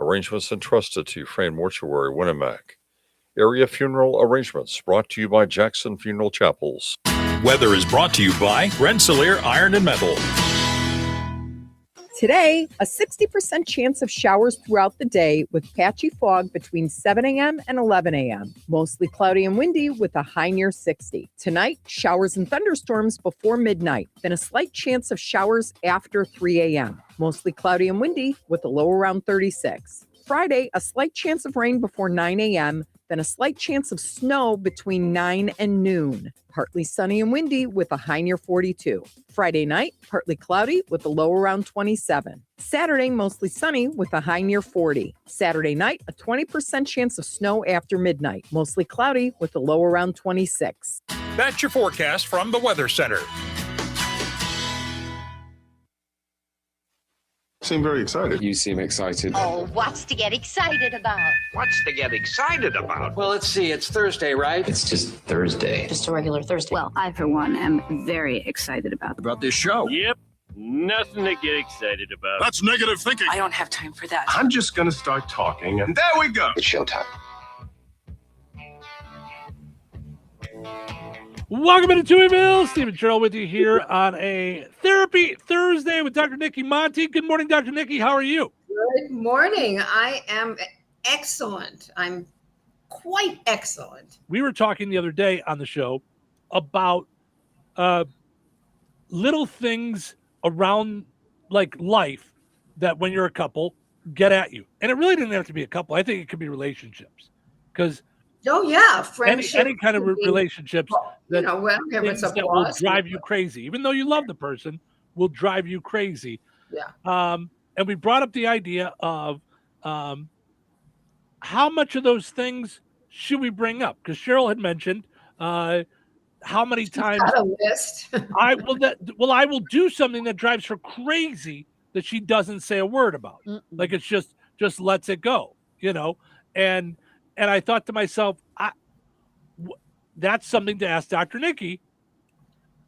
Arrangements entrusted to Frame Mortuary, Winnemac. Area funeral arrangements brought to you by Jackson Funeral Chapels. Weather is brought to you by Rensselaer Iron and Metal. Today, a 60% chance of showers throughout the day with patchy fog between 7 a.m. and 11 a.m. Mostly cloudy and windy with a high near 60. Tonight, showers and thunderstorms before midnight, then a slight chance of showers after 3 a.m. Mostly cloudy and windy with a low around 36. Friday, a slight chance of rain before 9 a.m., then a slight chance of snow between 9 and noon. Partly sunny and windy with a high near 42. Friday night, partly cloudy with a low around 27. Saturday, mostly sunny with a high near 40. Saturday night, a 20% chance of snow after midnight. Mostly cloudy with a low around 26. That's your forecast from the Weather Center. Seem very excited. You seem excited. Oh, what's to get excited about? What's to get excited about? Well, let's see. It's Thursday, right? It's just Thursday. Just a regular Thursday. Well, I, for one, am very excited about this show. Yep. Nothing to get excited about. That's negative thinking. I don't have time for that. I'm just going to start talking, and there we go. It's showtime. Welcome into Touhyville. Stephen Sherrill with you here on a Therapy Thursday with Dr. Nikki Monty. Good morning, Dr. Nikki. How are you? Good morning. I am excellent. I'm quite excellent. We were talking the other day on the show about little things around like life that when you're a couple get at you. And it really didn't have to be a couple. I think it could be relationships. Because friendship. Any kind of relationships that, I don't care if it's a that will drive you crazy. Even though you love the person, will drive you crazy. Yeah. And we brought up the idea of how much of those things should we bring up? Because Cheryl had mentioned how many times got a list. I will do something that drives her crazy that she doesn't say a word about. Like it's just lets it go, and I thought to myself, that's something to ask Dr. Nikki.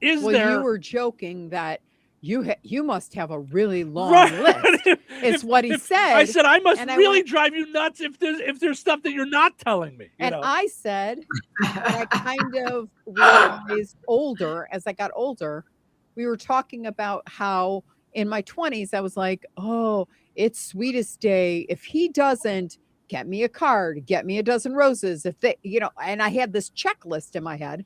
You were joking that you must have a really long list. It's what he said. I said, I must really drive you nuts if there's stuff that you're not telling me. And I said, I kind of realized as I got older, we were talking about how in my 20s, I was like, oh, it's sweetest day. If he doesn't, get me a card, get me a dozen roses. If they, and I had this checklist in my head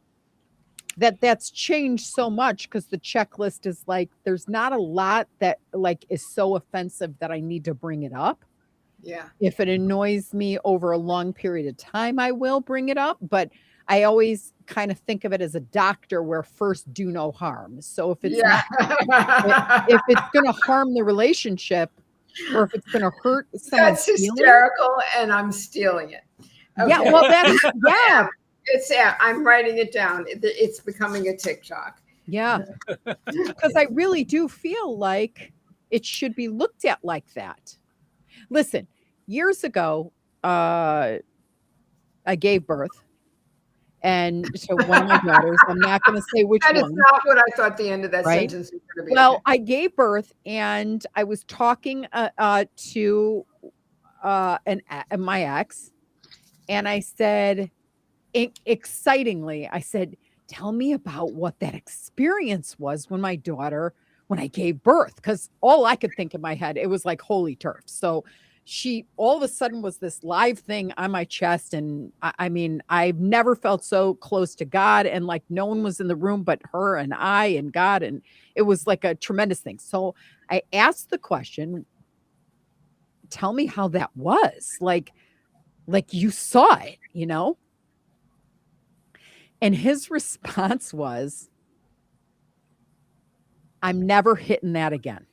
that's changed so much because the checklist is like, there's not a lot that like is so offensive that I need to bring it up. Yeah. If it annoys me over a long period of time, I will bring it up. But I always kind of think of it as a doctor where first do no harm. So if it's if it's going to harm the relationship, or if it's going to hurt someone. That's hysterical, and I'm stealing it. Okay. Yeah, well, that's It's I'm writing it down. It's becoming a TikTok. Yeah, because I really do feel like it should be looked at like that. Listen, years ago, I gave birth. And so one of my daughters, I'm not going to say which one. That is not what I thought the end of that sentence was going to be. Well, I gave birth and I was talking to my ex, and I said, excitingly, I said, tell me about what that experience was when I gave birth. Because all I could think in my head, it was like holy turf. So she all of a sudden was this live thing on my chest. And I mean, I've never felt so close to God, and like no one was in the room but her and I and God. And it was like a tremendous thing. So I asked the question, tell me how that was like you saw it, And his response was, I'm never hitting that again.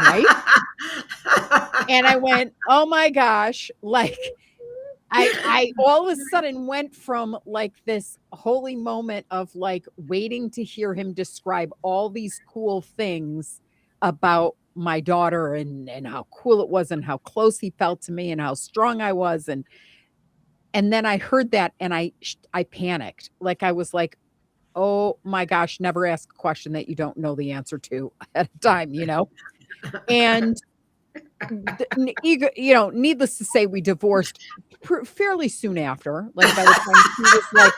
Right? And I went, oh my gosh, like I all of a sudden went from like this holy moment of like waiting to hear him describe all these cool things about my daughter and how cool it was and how close he felt to me and how strong I was. And then I heard that and I panicked. Like I was like, oh my gosh, never ask a question that you don't know the answer to at a time, And needless to say, we divorced fairly soon after. Like by the time she was like,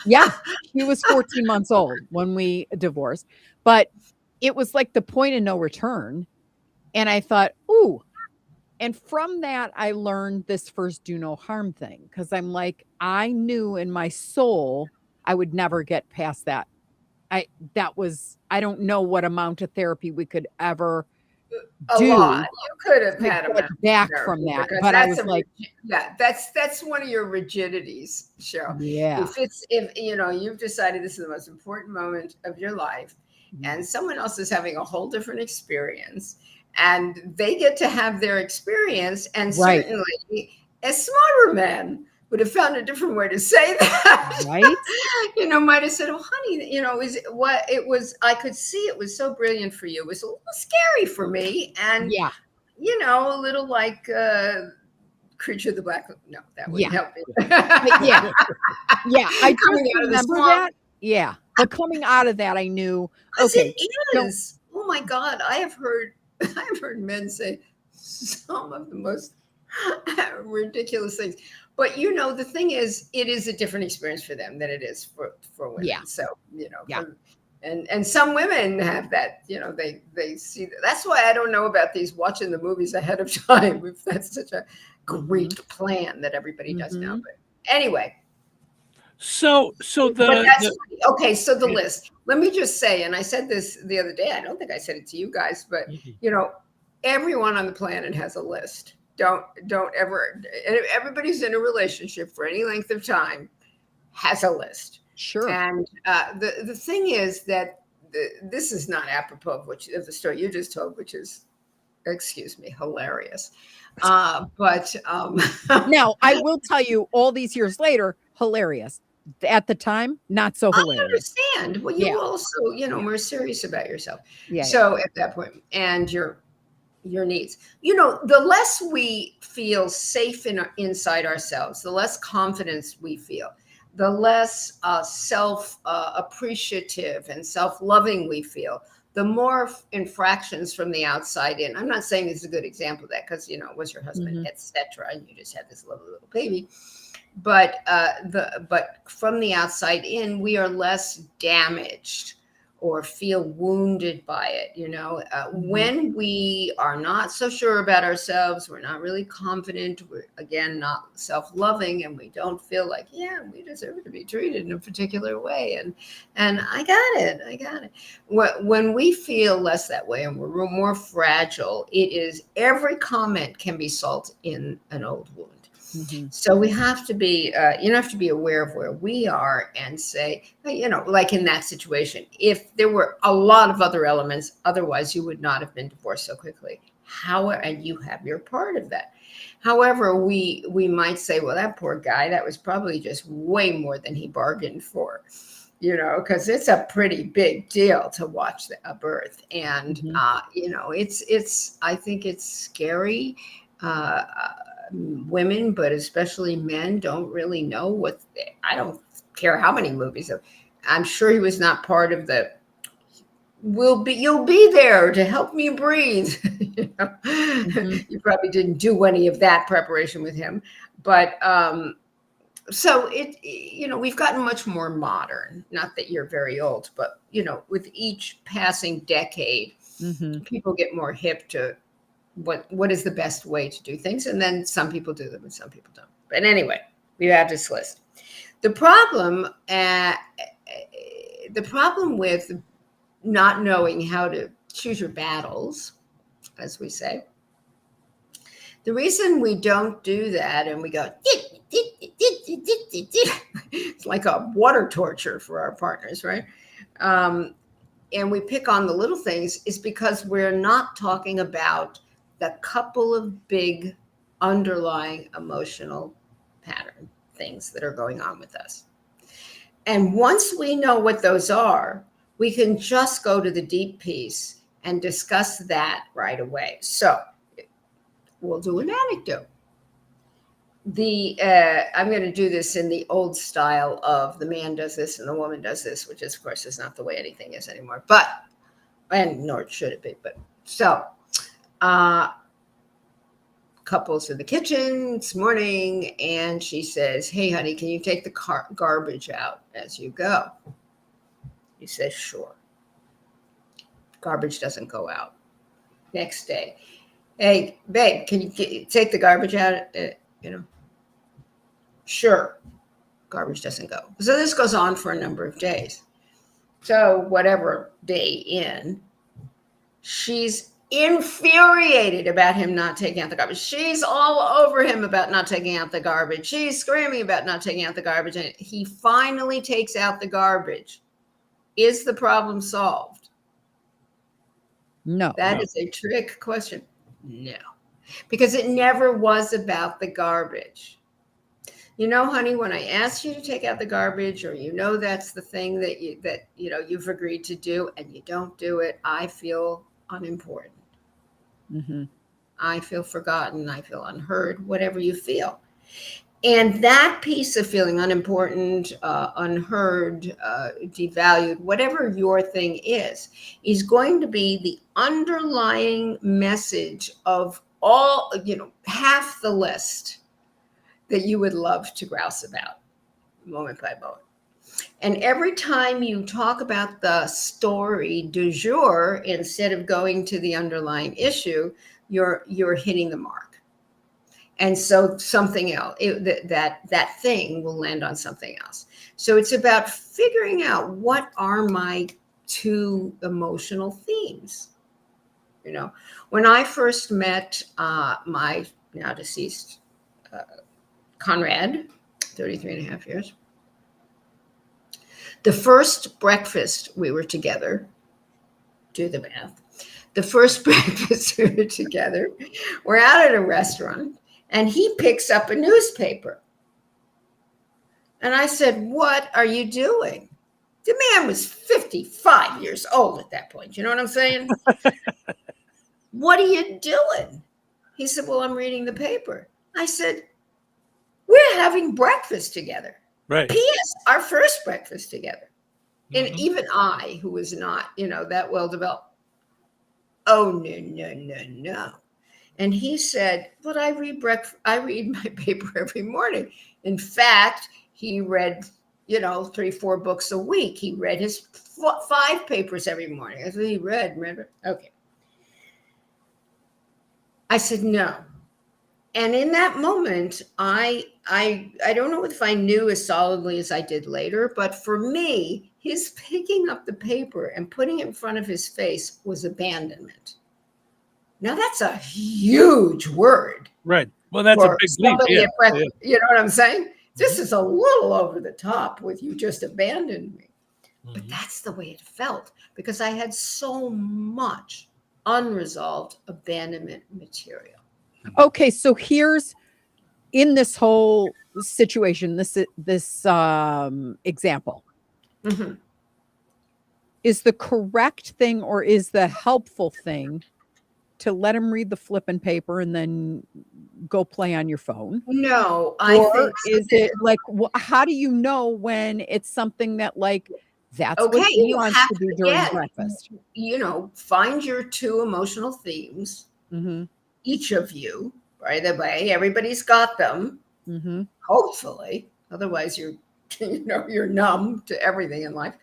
yeah, she was 14 months old when we divorced. But it was like the point of no return. And I thought, ooh. And from that, I learned this first do no harm thing, because I'm like, I knew in my soul I would never get past that. I don't know what amount of therapy we could ever A do lot. You could have to had a get back from that. But I was like, that's one of your rigidities, Cheryl. yeah. If you've decided this is the most important moment of your life, and someone else is having a whole different experience, and they get to have their experience, and Right. certainly a smarter man would have found a different way to say that. Right. Might have said, oh, honey, I could see it was so brilliant for you. It was a little scary for me. And, yeah. A little like Creature of the Black. No, that wouldn't help me. Yeah. Yeah. I just Coming out of the remember swamp. that. Yeah. But coming out of that, I knew, Because okay. it is. Oh my God. I have heard men say some of the most ridiculous things. But the thing is, it is a different experience for them than it is for women. Yeah. So and some women have that. They see that. That's why I don't know about these watching the movies ahead of time. If that's such a great plan that everybody does now. But anyway. So okay. So the list. Let me just say, and I said this the other day. I don't think I said it to you guys, but everyone on the planet has a list. Don't ever. Everybody's in a relationship for any length of time has a list. Sure. And the thing is that this is not apropos of the story you just told, which is, excuse me, hilarious. But now I will tell you, all these years later, hilarious. At the time, not so hilarious. I understand. Well, you also, were serious about yourself. Yeah. So at that point, and your needs, the less we feel safe inside ourselves, the less confidence we feel, the less self-appreciative and self-loving we feel, the more infractions from the outside in. I'm not saying this is a good example of that because, it was your husband, etc., and you just had this lovely little baby. But from the outside in, we are less damaged or feel wounded by it. When we are not so sure about ourselves, we're not really confident, we're again not self-loving, and we don't feel like, we deserve to be treated in a particular way. And I got it. When we feel less that way and we're more fragile, every comment can be salt in an old wound. So we have to be, have to be aware of where we are and say, like in that situation, if there were a lot of other elements, otherwise you would not have been divorced so quickly. And you have your part of that. However, we might say, well, that poor guy, that was probably just way more than he bargained for, because it's a pretty big deal to watch a birth. And, I think it's scary. Women, but especially men, don't really know I don't care how many movies. I'm sure he was not part of you'll be there to help me breathe. You probably didn't do any of that preparation with him. But so we've gotten much more modern. Not that you're very old, but with each passing decade, people get more hip to what is the best way to do things, and then some people do them and some people don't. But anyway, we have this list. The problem with not knowing how to choose your battles, as we say, the reason we don't do that and we go it's like a water torture for our partners, right? And we pick on the little things is because we're not talking about the couple of big underlying emotional pattern things that are going on with us. And once we know what those are, we can just go to the deep piece and discuss that right away. So we'll do an anecdote. I'm going to do this in the old style of the man does this and the woman does this, which is, of course, is not the way anything is anymore, and nor should it be. But so, couple's in the kitchen this morning, and she says, "Hey, honey, can you take the garbage out as you go?" He says, "Sure." Garbage doesn't go out. Next day, "Hey, babe, can you take the garbage out? Sure." Garbage doesn't go. So this goes on for a number of days. So whatever day in, she's infuriated about him not taking out the garbage. She's all over him about not taking out the garbage. She's screaming about not taking out the garbage. And he finally takes out the garbage. Is the problem solved? No. That is a trick question. No. Because it never was about the garbage. Honey, when I asked you to take out the garbage, or that's the thing that you've agreed to do, and you don't do it, I feel unimportant. Mm-hmm. I feel forgotten. I feel unheard. Whatever you feel, and that piece of feeling unimportant, unheard, devalued, whatever your thing is going to be the underlying message of all half the list that you would love to grouse about moment by moment. And every time you talk about the story du jour, instead of going to the underlying issue, you're hitting the mark. And so something else, that thing will land on something else. So it's about figuring out, what are my two emotional themes? When I first met my now deceased Conrad, 33 and a half years. The first breakfast we were together, do the math. The first breakfast we were together, we're out at a restaurant, and he picks up a newspaper. And I said, "What are you doing?" The man was 55 years old at that point. You know what I'm saying? "What are you doing?" He said, "Well, I'm reading the paper." I said, "We're having breakfast together." Right. P.S. Our first breakfast together. And even I, who was not, that well developed, "Oh, no. And he said, "But I read my paper every morning." In fact, he read, 3-4 books a week. He read his 5 papers every morning. That's what he read. Remember? Okay. I said, "No." And in that moment, I don't know if I knew as solidly as I did later, but for me, his picking up the paper and putting it in front of his face was abandonment. Now, that's a huge word. Right. Well, that's a big leap. Yeah. You know what I'm saying? This is a little over the top with "you just abandoned me." But that's the way it felt, because I had so much unresolved abandonment material. Okay, so here's, in this whole situation, this example, Mm-hmm. is the correct thing, or is the helpful thing, to let him read the flipping paper and then go play on your phone? No, I Or think is it like, how do you know when it's something that, like, that's what he you wants have to do during again, breakfast? Find your 2 emotional themes. Mm-hmm. Each of you, by the way, everybody's got them. Mm-hmm. Hopefully, otherwise you're numb to everything in life.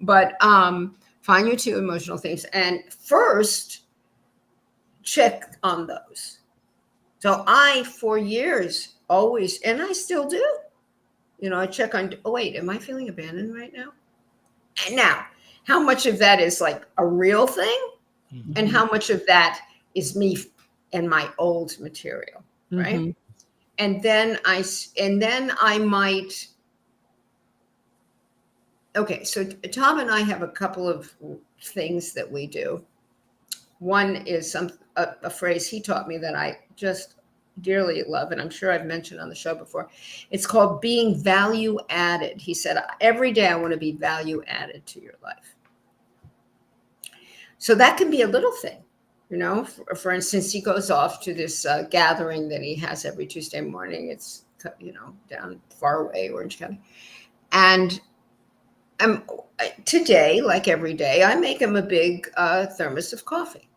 But find your 2 emotional themes, and first check on those. So I, for years, always, and I still do, I check on, "Oh, wait, am I feeling abandoned right now?" And now, how much of that is like a real thing, and how much of that is me and my old material, right? Mm-hmm. And then I might. Okay, so Tom and I have a couple of things that we do. One is a phrase he taught me that I just dearly love, and I'm sure I've mentioned on the show before. It's called being value added. He said, "Every day I want to be value added to your life." So that can be a little thing. For instance, he goes off to this gathering that he has every Tuesday morning. It's, down far away, Orange County. And today, like every day, I make him a big thermos of coffee.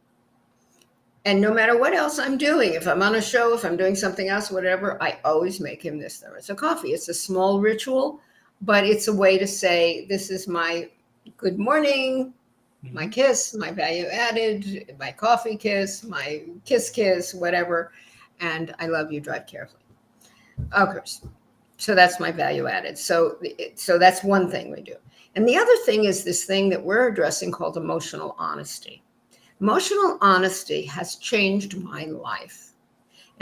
And no matter what else I'm doing, if I'm on a show, if I'm doing something else, whatever, I always make him this thermos of coffee. It's a small ritual, but it's a way to say, this is my good morning, my kiss, my value added, my coffee kiss, my kiss, whatever. And I love you, drive carefully. Of course. So that's my value added. So that's one thing we do. And the other thing is this thing that we're addressing called emotional honesty. Emotional honesty has changed my life.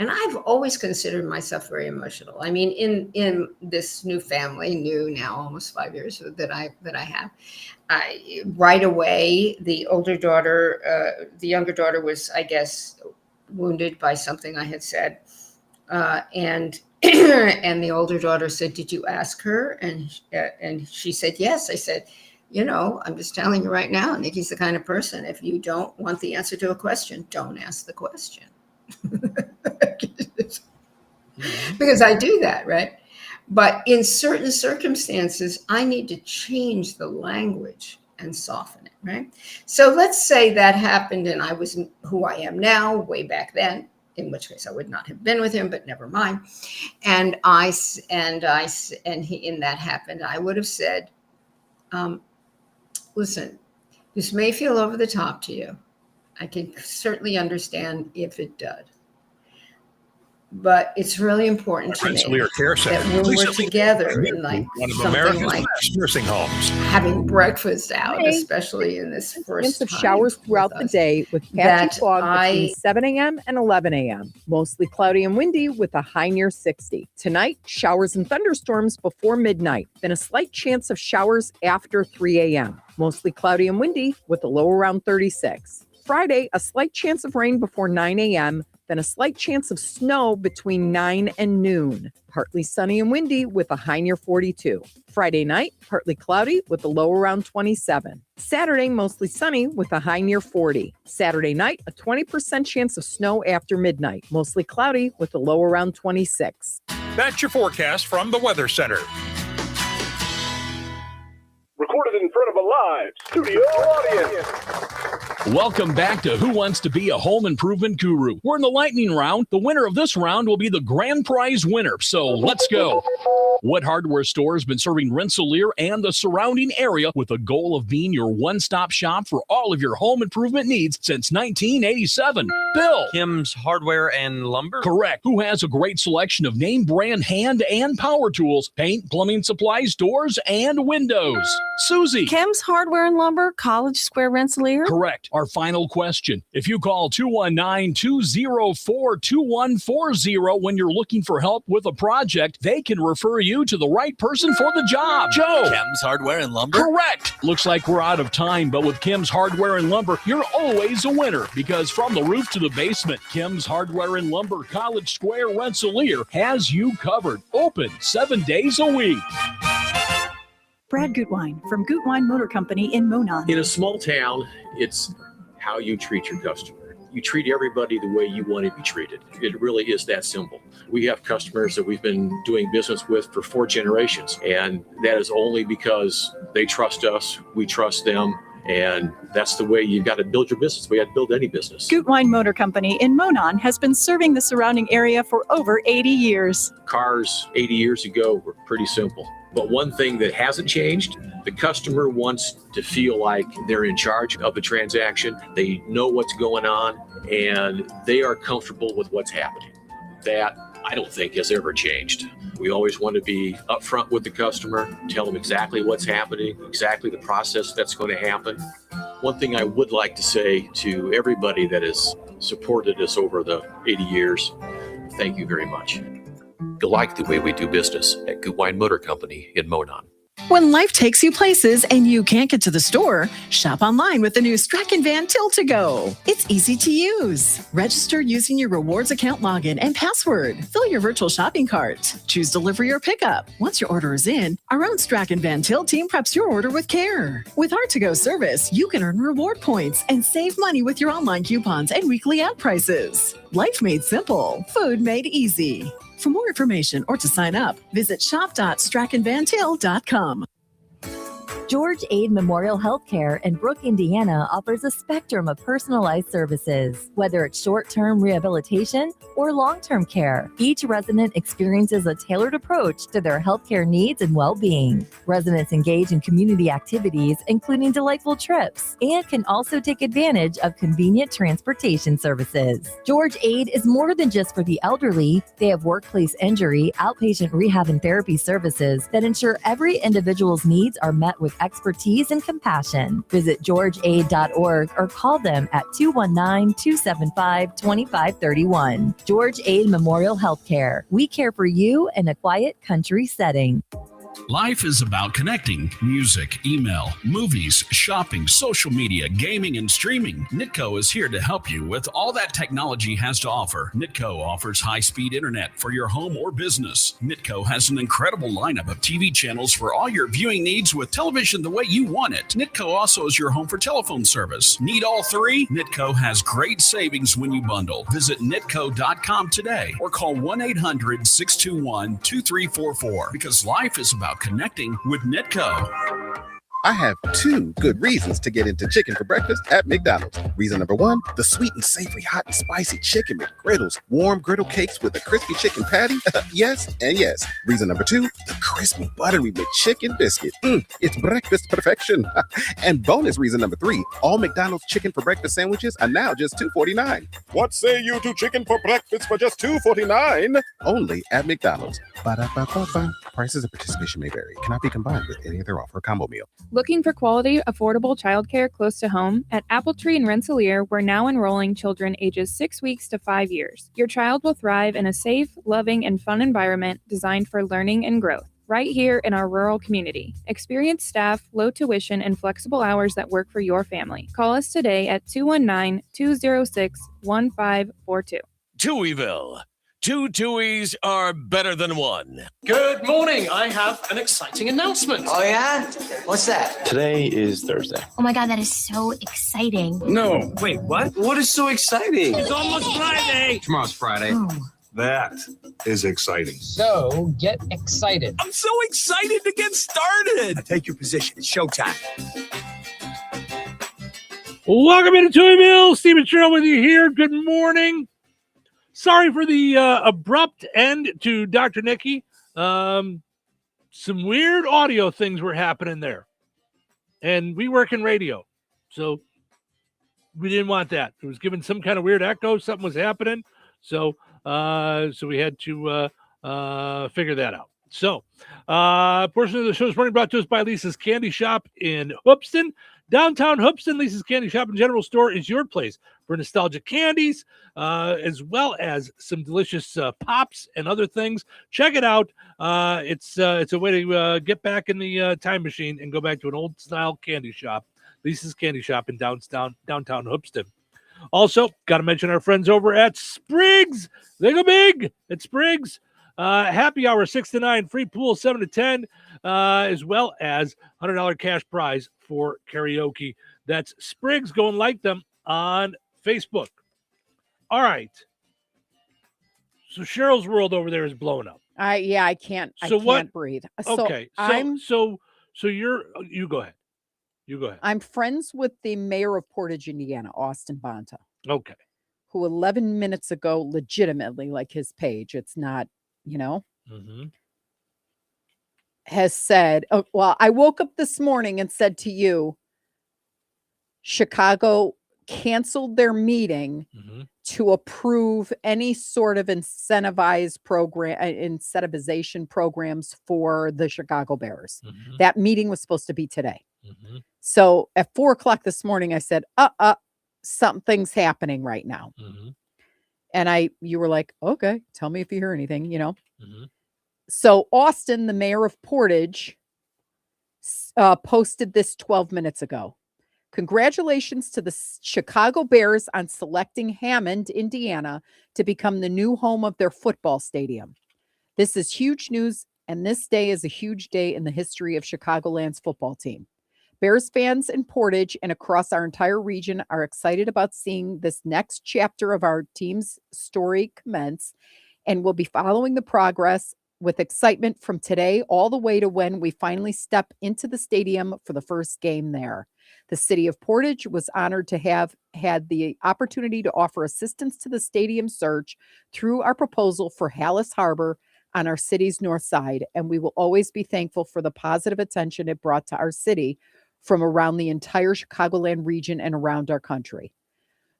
And I've always considered myself very emotional. I mean, in this new family, new now almost 5 years that I have, right away, the younger daughter was, I guess, wounded by something I had said. And the older daughter said, "Did you ask her?" And she said, "Yes." I said, "I'm just telling you right now, Nikki's the kind of person, if you don't want the answer to a question, don't ask the question." Because I do that, right? But in certain circumstances, I need to change the language and soften it, right? So let's say that happened and I was who I am now way back then, in which case I would not have been with him, but never mind. And that happened, I would have said, listen, this may feel over the top to you. I can certainly understand if it does. But it's really important to me that when we're together in like one of something America's like best nursing homes, having breakfast out, especially in this first Chance of time showers throughout the day with patchy fog between 7 a.m. and 11 a.m. Mostly cloudy and windy with a high near 60. Tonight, showers and thunderstorms before midnight. Then a slight chance of showers after 3 a.m. Mostly cloudy and windy with a low around 36. Friday, a slight chance of rain before 9 a.m., then a slight chance of snow between 9 and noon. Partly sunny and windy with a high near 42. Friday night, partly cloudy with a low around 27. Saturday, mostly sunny with a high near 40. Saturday night, a 20% chance of snow after midnight. Mostly cloudy with a low around 26. That's your forecast from the Weather Center. Recorded in front of a live studio audience. Welcome back to Who Wants to Be a Home Improvement Guru. We're in the lightning round. The winner of this round will be the grand prize winner. So let's go. What hardware store has been serving Rensselaer and the surrounding area with the goal of being your one-stop shop for all of your home improvement needs since 1987? Bill. Kim's Hardware and Lumber? Correct. Who has a great selection of name brand hand and power tools, paint, plumbing supplies, doors, and windows? Susie. Kim's Hardware and Lumber, College Square, Rensselaer? Correct. Our final question. If you call 219-204-2140 when you're looking for help with a project, they can refer you to the right person for the job. Joe. Kim's Hardware and Lumber? Correct. Looks like we're out of time, but with Kim's Hardware and Lumber, you're always a winner because from the roof to the basement, Kim's Hardware and Lumber, College Square, Rensselaer has you covered. Open 7 days a week. Brad Gutwein from Gutwein Motor Company in Monon. In a small town, it's how you treat your customer. You treat everybody the way you want to be treated. It really is that simple. We have customers that we've been doing business with for 4 generations, and that is only because they trust us, we trust them, and that's the way you've got to build your business. We got to build any business. Gutwein Motor Company in Monon has been serving the surrounding area for over 80 years. Cars 80 years ago were pretty simple. But one thing that hasn't changed, the customer wants to feel like they're in charge of the transaction. They know what's going on and they are comfortable with what's happening. That I don't think has ever changed. We always want to be upfront with the customer, tell them exactly what's happening, exactly the process that's going to happen. One thing I would like to say to everybody that has supported us over the 80 years, thank you very much. You'll like the way we do business at Gutwein Motor Company in Monon. When life takes you places and you can't get to the store, shop online with the new Strachan Van Til to Go. It's easy to use. Register using your rewards account login and password. Fill your virtual shopping cart. Choose delivery or pickup. Once your order is in, our own Strachan Van Til team preps your order with care. With our to-go service, you can earn reward points and save money with your online coupons and weekly ad prices. Life made simple. Food made easy. For more information or to sign up, visit shop.strachanvantil.com. George Aid Memorial Healthcare in Brook, Indiana offers a spectrum of personalized services, whether it's short-term rehabilitation or long-term care. Each resident experiences a tailored approach to their healthcare needs and well-being. Residents engage in community activities, including delightful trips, and can also take advantage of convenient transportation services. George Aid is more than just for the elderly. They have workplace injury, outpatient rehab, and therapy services that ensure every individual's needs are met with expertise and compassion. Visit georgeaid.org or call them at 219-275-2531. George Aid Memorial Healthcare. We care for you in a quiet country setting. Life is about connecting. Music, email, movies, shopping, social media, gaming, and streaming. Nitco is here to help you with all that technology has to offer. Nitco offers high-speed internet for your home or business. Nitco has an incredible lineup of TV channels for all your viewing needs with television the way you want it. Nitco also is your home for telephone service. Need all three? Nitco has great savings when you bundle. Visit nitco.com today or call 1-800-621-2344 because life is about connecting with Nitco. I have two good reasons to get into chicken for breakfast at McDonald's. Reason number one, the sweet and savory hot and spicy chicken McGriddles, warm griddle cakes with a crispy chicken patty. Yes and yes. Reason number two, the crispy buttery McChicken biscuit. It's breakfast perfection. And bonus reason number three, all McDonald's chicken for breakfast sandwiches are now just $2.49. What say you to chicken for breakfast for just $2.49? Only at McDonald's. Ba-da-ba-ba-ba. Prices and participation may vary. Cannot be combined with any other offer or combo meal. Looking for quality, affordable childcare close to home? At Apple Tree in Rensselaer, we're now enrolling children ages 6 weeks to 5 years. Your child will thrive in a safe, loving, and fun environment designed for learning and growth, right here in our rural community. Experienced staff, low tuition, and flexible hours that work for your family. Call us today at 219-206-1542. Touhyville. Two Tuies are better than one. Good morning. I have an exciting announcement. Oh, yeah? What's that? Today is Thursday. Oh my God, that is so exciting. No. Wait, what? What is so exciting? It's almost Friday. Tomorrow's Friday. Oh. That is exciting. So get excited. I'm so excited to get started. Take your position. It's showtime. Welcome into Touhyville. Stephen Sherrill with you here. Good morning. Sorry for the abrupt end to Dr. Nikki. Some weird audio things were happening there. And we work in radio, so we didn't want that. It was giving some kind of weird echo. Something was happening. So we had to figure that out. So, portion of the show is brought to us by Lisa's Candy Shop in Hoopston. Downtown Hoopston, Lisa's Candy Shop and General Store is your place for nostalgic candies, as well as some delicious pops and other things. Check it out. It's a way to get back in the time machine and go back to an old-style candy shop. Lisa's Candy Shop in downtown Hoopston. Also, got to mention our friends over at Spriggs. They go big at Spriggs. Happy hour 6 to 9, free pool 7 to 10, as well as $100 cash prize for karaoke. That's Spriggs. Go and like them on Facebook. All right. So Cheryl's world over there is blowing up. I can't. So I can't breathe. Okay. So you go ahead. You go ahead. I'm friends with the mayor of Portage, Indiana, Austin Bonta. Okay. Who 11 minutes ago, legitimately, like his page, it's not, has said, I woke up this morning and said to you, Chicago canceled their meeting to approve any sort of incentivization programs for the Chicago Bears. That meeting was supposed to be today. So at 4:00 this morning, I said, something's happening right now. And you were like, okay, tell me if you hear anything, So Austin, the mayor of Portage, posted this 12 minutes ago. Congratulations to the Chicago Bears on selecting Hammond, Indiana, to become the new home of their football stadium. This is huge news, and this day is a huge day in the history of Chicagoland's football team. Bears fans in Portage and across our entire region are excited about seeing this next chapter of our team's story commence, and will be following the progress with excitement from today all the way to when we finally step into the stadium for the first game there. The city of Portage was honored to have had the opportunity to offer assistance to the stadium search through our proposal for Hallis Harbor on our city's north side, and we will always be thankful for the positive attention it brought to our city from around the entire Chicagoland region and around our country.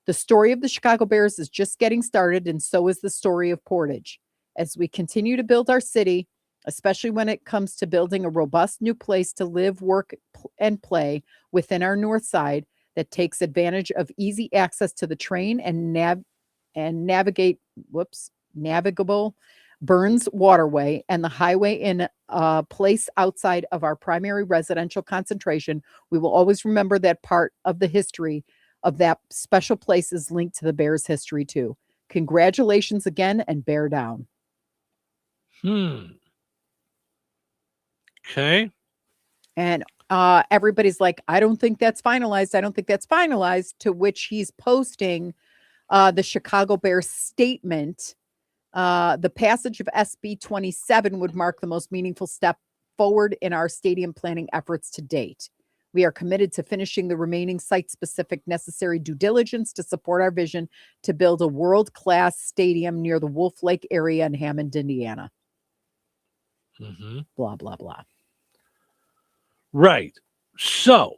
The story of the Chicago Bears is just getting started, and so is the story of Portage. As we continue to build our city, especially when it comes to building a robust new place to live, work, and play within our north side that takes advantage of easy access to the train and navigable Burns Waterway and the highway in a place outside of our primary residential concentration, we will always remember that part of the history of that special place is linked to the Bears' history too. Congratulations again, and bear down. Okay. And everybody's like, I don't think that's finalized. I don't think that's finalized. To which he's posting the Chicago Bears statement. The passage of SB 27 would mark the most meaningful step forward in our stadium planning efforts to date. We are committed to finishing the remaining site-specific necessary due diligence to support our vision to build a world-class stadium near the Wolf Lake area in Hammond, Indiana. Blah, blah, blah. Right. So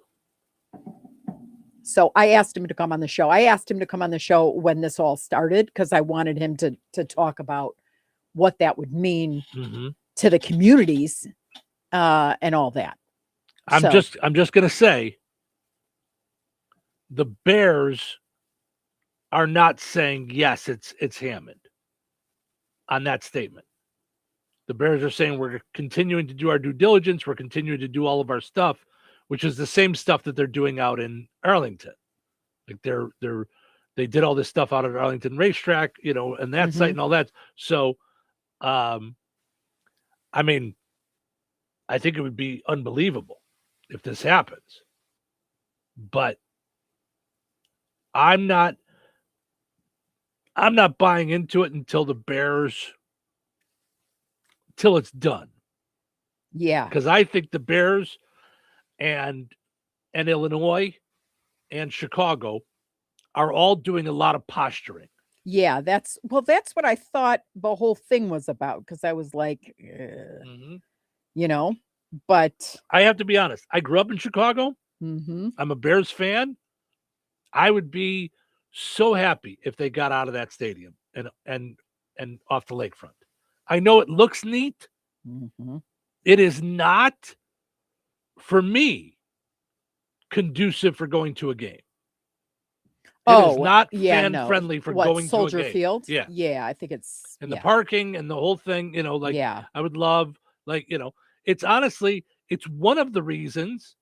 I asked him to come on the show. I asked him to come on the show when this all started because I wanted him to talk about what that would mean to the communities and all that. I'm just going to say the Bears are not saying, yes, it's Hammond on that statement. The Bears are saying we're continuing to do our due diligence. We're continuing to do all of our stuff, which is the same stuff that they're doing out in Arlington. Like they did all this stuff out at Arlington Racetrack, and that site and all that. So, I mean, I think it would be unbelievable if this happens, but I'm not buying into it until it's done. Yeah. Because I think the Bears and Illinois and Chicago are all doing a lot of posturing. Yeah, that's what I thought the whole thing was about. Because I was like, but I have to be honest. I grew up in Chicago. I'm a Bears fan. I would be so happy if they got out of that stadium and off the lakefront. I know it looks neat. It is not, for me, conducive for going to a game. It is not fan-friendly for going Soldier to a game. Field? Yeah. Yeah, I think it's... And the parking and the whole thing, I would love, it's honestly, it's one of the reasons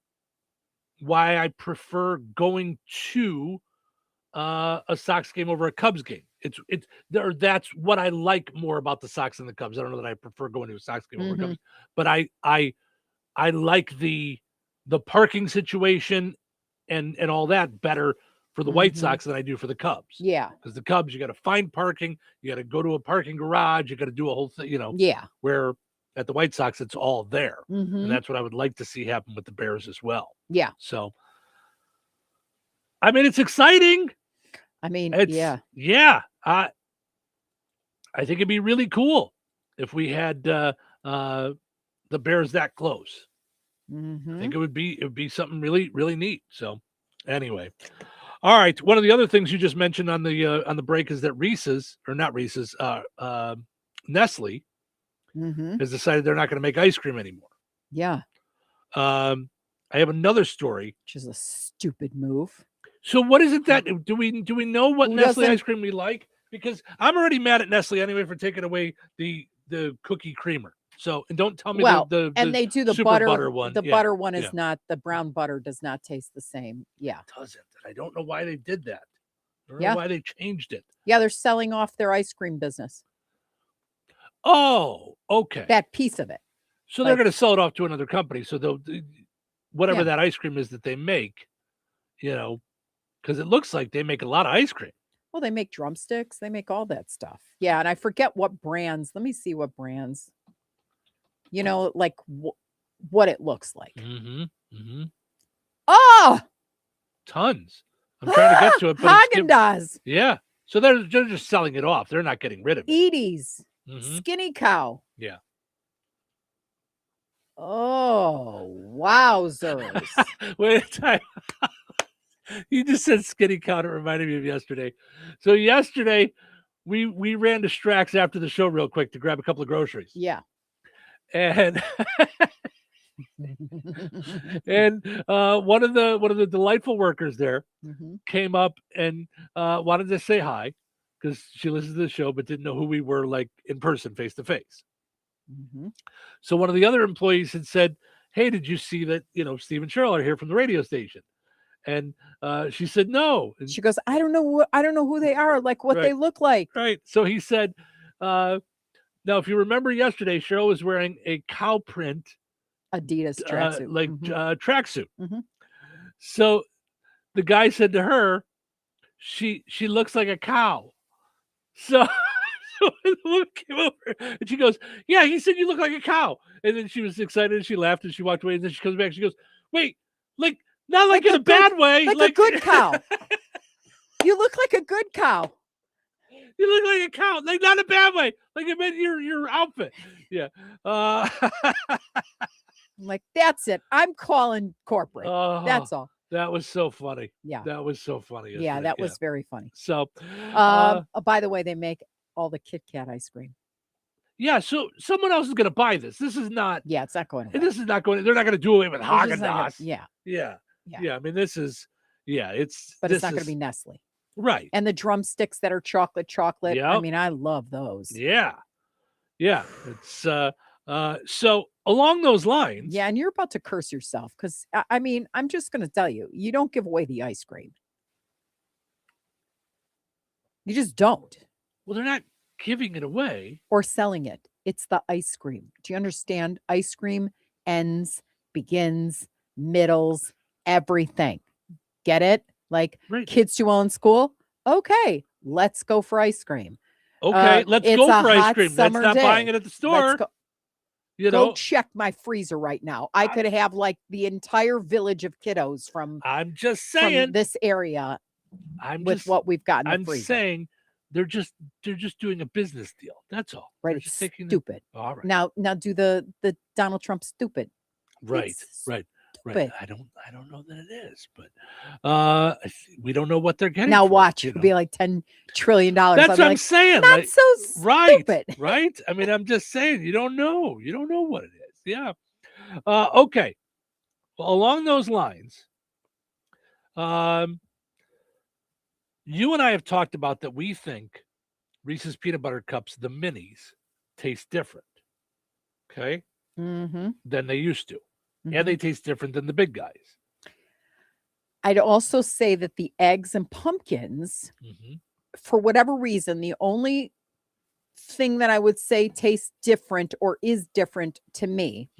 why I prefer going to a Sox game over a Cubs game. That's what I like more about the Sox and the Cubs. I don't know that I prefer going to a Sox game over a Cubs, but I like the parking situation and all that better for the White Sox than I do for the Cubs. Yeah. Because the Cubs, you got to find parking, you got to go to a parking garage, you got to do a whole thing, Yeah. Where at the White Sox, it's all there. And that's what I would like to see happen with the Bears as well. Yeah. So, I mean, it's exciting. I mean, Yeah. I think it'd be really cool if we had the Bears that close. I think it would be something really, really neat. So anyway. All right. One of the other things you just mentioned on the break is that Nestle has decided they're not going to make ice cream anymore. Yeah. I have another story. Which is a stupid move. So what is it that do we know what Nestle ice cream we like? Because I'm already mad at Nestle anyway for taking away the cookie creamer. So, and don't tell me and they do the super butter one. The butter one is not, the brown butter does not taste the same. Yeah. It doesn't. I don't know why they did that. I don't Yeah. know why they changed it. Yeah, they're selling off their ice cream business. Oh, okay. That piece of it. So they're going to sell it off to another company. So they'll whatever that ice cream is that they make, because it looks like they make a lot of ice cream. Well, they make drumsticks. They make all that stuff. Yeah, and I forget what brands. Let me see what brands. You know, like what it looks like. Mm-hmm. Mm-hmm. Oh, Tons. I'm trying to get to it, but Haagen-Dazs, yeah. So they're just selling it off. They're not getting rid of it. Edie's, Mhm. Skinny Cow. Yeah. Oh, wowzers. Wait a time. You just said Skinny Cow. It reminded me of yesterday. So yesterday, we ran to Strax after the show real quick to grab a couple of groceries. Yeah. And and one of the delightful workers there came up and wanted to say hi because she listens to the show but didn't know who we were, like, in person, face to face. So one of the other employees had said, "Hey, did you see that, Steve and Cheryl are here from the radio station?" And she said, "No." And She goes, I don't know who they are, like what they look like. right. So he said, "Now, if you remember yesterday, Cheryl was wearing a cow print Adidas tracksuit. Tracksuit." Mhm. So the guy said to her, she looks like a cow. So the woman came over and she goes, "Yeah, he said you look like a cow." And then she was excited and she laughed and she walked away. And then she comes back and she goes, "Wait, like, not like in a bad way. Like a good cow. You look like a good cow. You look like a cow, like not a bad way. Like I meant your outfit." Yeah. I'm like, that's it. I'm calling corporate. That's all. That was so funny. Yeah. That was so funny. Yeah, yesterday. that was very funny. So, by the way, they make all the Kit Kat ice cream. yeah. So someone else is going to buy this. This is not. Yeah, it's not going away. And this is not going. They're not going to do away with It's just not gonna- Haagen-Dazs. Yeah. Yeah. Yeah. Yeah. I mean, this is. Yeah. But it's not going to be Nestle. right. And the drumsticks that are chocolate. I Yep. mean, I love those. Yeah. Yeah. It's so along those lines. Yeah, and you're about to curse yourself because I mean, I'm just going to tell you, you don't give away the ice cream. You just don't. Well, they're not giving it away or selling it. It's the ice cream. Do you understand? Ice cream ends, begins, middles, everything. Get it? Like kids do well in school. Okay, let's go for ice cream. Okay, let's go for ice cream. Let's not buying it at the store. Let's go. Go check my freezer right now. I could have like the entire village of kiddos from. I'm just saying from this area. What we've got in the freezer. I'm saying they're just doing a business deal. That's all. Right. They're It's just taking stupid. All right. Now do the Donald Trump stupid. Right. It's Right. stupid. I don't know that it is, but we don't know what they're getting. Now for it, watch. you It'll know? be like $10 trillion. That's what I'm saying. Not like, so right, stupid. right. I mean, I'm just saying you don't know. You don't know what it is. Yeah. Okay. Well, along those lines, you and I have talked about that we think Reese's Peanut Butter Cups, the minis, taste different. Okay. Mm-hmm. Than they used to. And they taste different than the big guys. I'd also say that the eggs and pumpkins, for whatever reason, the only thing that I would say tastes different or is different to me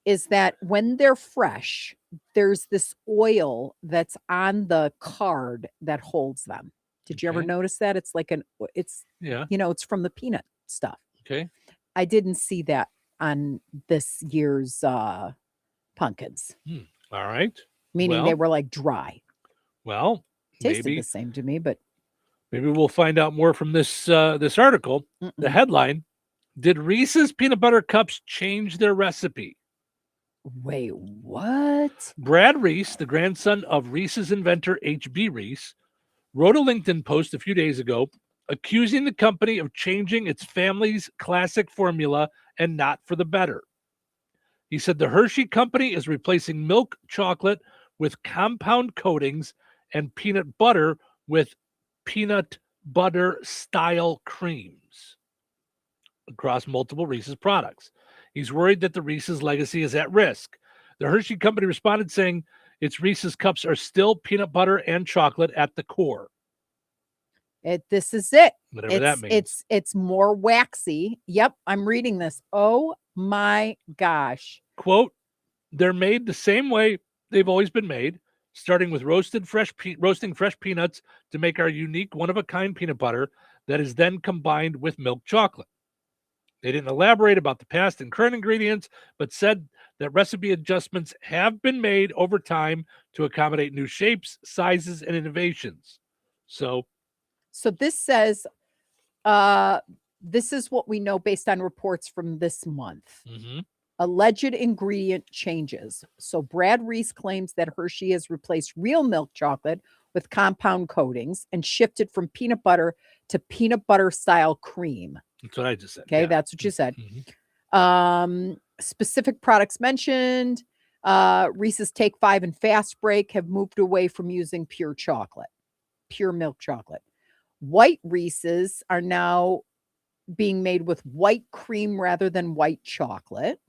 is that when they're fresh, there's this oil that's on the card that holds them. Did you ever notice that? It's like it's from the peanut stuff. Okay. I didn't see that on this year's pumpkins. All right. Meaning they were like dry. Well, Tasted maybe the same to me, but maybe we'll find out more from this this article. The headline: Did Reese's Peanut Butter Cups change their recipe? Wait, what? Brad Reese, the grandson of Reese's inventor H.B. Reese, wrote a LinkedIn post a few days ago accusing the company of changing its family's classic formula and not for the better. He said the Hershey company is replacing milk chocolate with compound coatings and peanut butter with peanut butter style creams across multiple Reese's products. He's worried that the Reese's legacy is at risk. The Hershey company responded saying its Reese's cups are still peanut butter and chocolate at the core. This is it. Whatever that means. It's more waxy. Yep, I'm reading this. Oh my gosh. Quote, they're made the same way they've always been made, starting with roasting fresh peanuts to make our unique one-of-a-kind peanut butter that is then combined with milk chocolate. They didn't elaborate about the past and current ingredients, but said that recipe adjustments have been made over time to accommodate new shapes, sizes, and innovations. So this says, this is what we know based on reports from this month. Alleged ingredient changes. So Brad Reese claims that Hershey has replaced real milk chocolate with compound coatings and shifted from peanut butter to peanut butter style cream. That's what I just said. Okay, that's what you said. Specific products mentioned. Reese's Take 5 and Fast Break have moved away from using pure milk chocolate. White Reese's are now being made with white cream rather than white chocolate.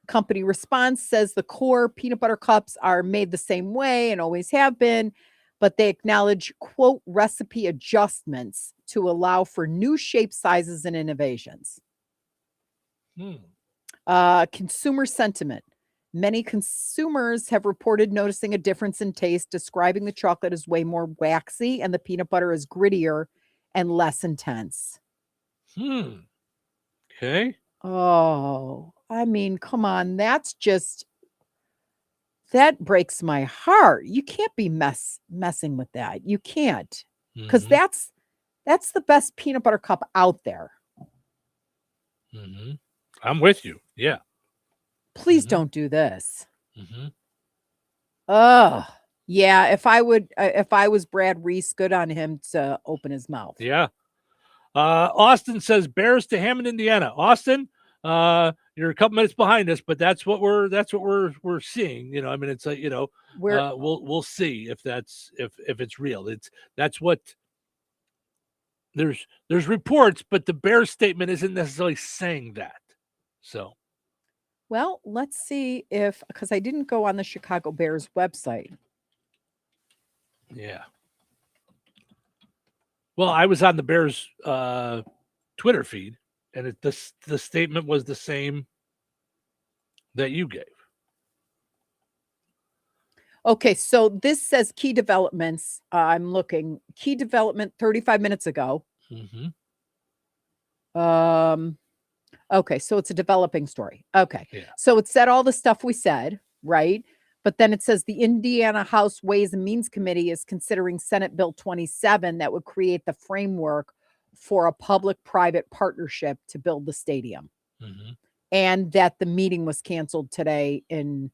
Company response says the core peanut butter cups are made the same way and always have been, but they acknowledge, quote, recipe adjustments to allow for new shape, sizes, and innovations. Consumer sentiment. Many consumers have reported noticing a difference in taste, describing the chocolate as way more waxy and the peanut butter as grittier and less intense. Okay. Oh, I mean, come on. That breaks my heart. You can't be messing with that. You can't. Because that's the best peanut butter cup out there. I'm with you. Yeah. Please don't do this. Oh, yeah. If I was Brad Reese, good on him to open his mouth. Yeah. Austin says Bears to Hammond, Indiana. Austin, you're a couple minutes behind us, but that's what we're seeing. You know, I mean, it's like, you know, we'll see if it's real. That's what there's reports, but the Bears statement isn't necessarily saying that. So. Well, let's see because I didn't go on the Chicago Bears website. Yeah. Well, I was on the Bears Twitter feed, and the statement was the same that you gave. Okay, so this says key developments. I'm looking. Key development 35 minutes ago. Okay, so it's a developing story. Okay. Yeah. So it said all the stuff we said, right? But then it says the Indiana House Ways and Means Committee is considering Senate Bill 27 that would create the framework for a public-private partnership to build the stadium. And that the meeting was canceled today in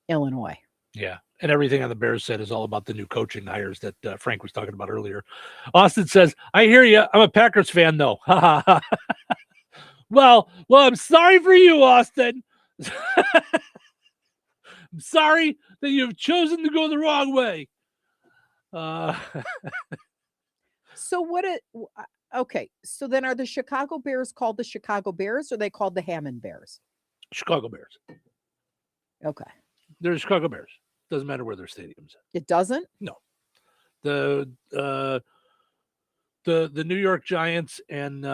Illinois. Yeah. And everything on the Bears said is all about the new coaching hires that Frank was talking about earlier. Austin says, I hear you. I'm a Packers fan, though. Well, I'm sorry for you, Austin. I'm sorry that you've chosen to go the wrong way. Okay, so then are the Chicago Bears called the Chicago Bears or are they called the Hammond Bears? Chicago Bears. Okay. They're Chicago Bears. Doesn't matter where their stadium's at. It doesn't? No. The New York Giants and New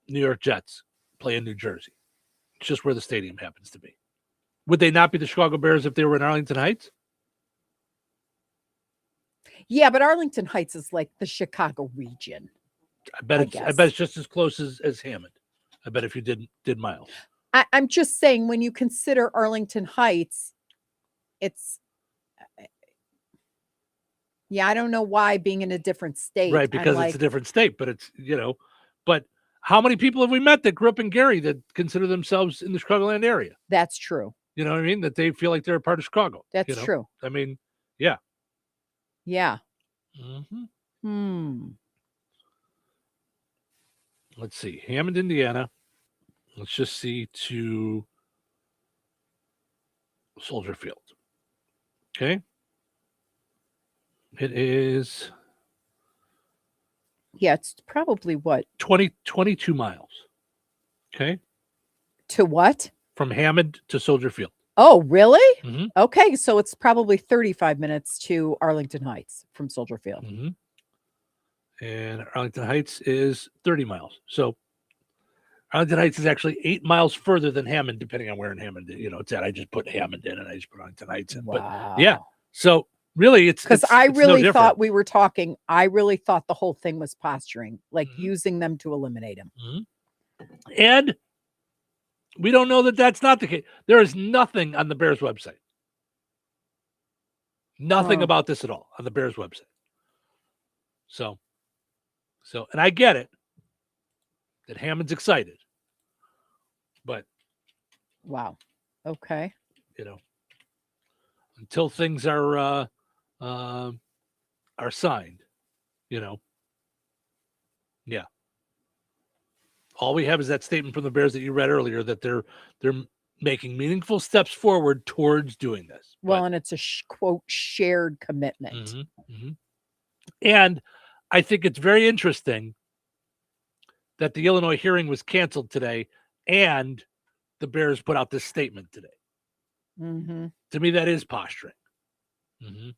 York Jets play in New Jersey. It's just where the stadium happens to be. Would they not be the Chicago Bears if they were in Arlington Heights? Yeah, but Arlington Heights is like the Chicago region. I bet it's just as close as Hammond. I bet if you did miles. I'm just saying when you consider Arlington Heights, it's I don't know why being in a different state. Right, because it's a different state, but it's, but how many people have we met that grew up in Gary that consider themselves in the Chicagoland area? That's true. You know what I mean? That they feel like they're a part of Chicago. That's true. I mean, yeah. Yeah. Let's see. Hammond, Indiana. Let's just see to Soldier Field. Okay. It is. Yeah, it's probably what? 22 miles. Okay. To what? From Hammond to Soldier Field. Oh, really? Mm-hmm. Okay, so it's probably 35 minutes to Arlington Heights from Soldier Field. Mm-hmm. And Arlington Heights is 30 miles. So Arlington Heights is actually 8 miles further than Hammond, depending on where in Hammond, it's at. I just put Hammond in and I just put Arlington Heights in. Wow. But yeah, so Really, because I it's no really different. thought we were talking. I really thought the whole thing was posturing, like using them to eliminate him. And we don't know that that's not the case. There is nothing on the Bears website. Nothing Oh. about this at all on the Bears website. So, and I get it that Hammond's excited, but Wow. Okay. Until things are signed, yeah. All we have is that statement from the Bears that you read earlier that they're making meaningful steps forward towards doing this. Well, and it's a quote shared commitment. Mm-hmm. And I think it's very interesting that the Illinois hearing was canceled today and the Bears put out this statement today. Mm-hmm. To me, that is posturing. Mm-hmm.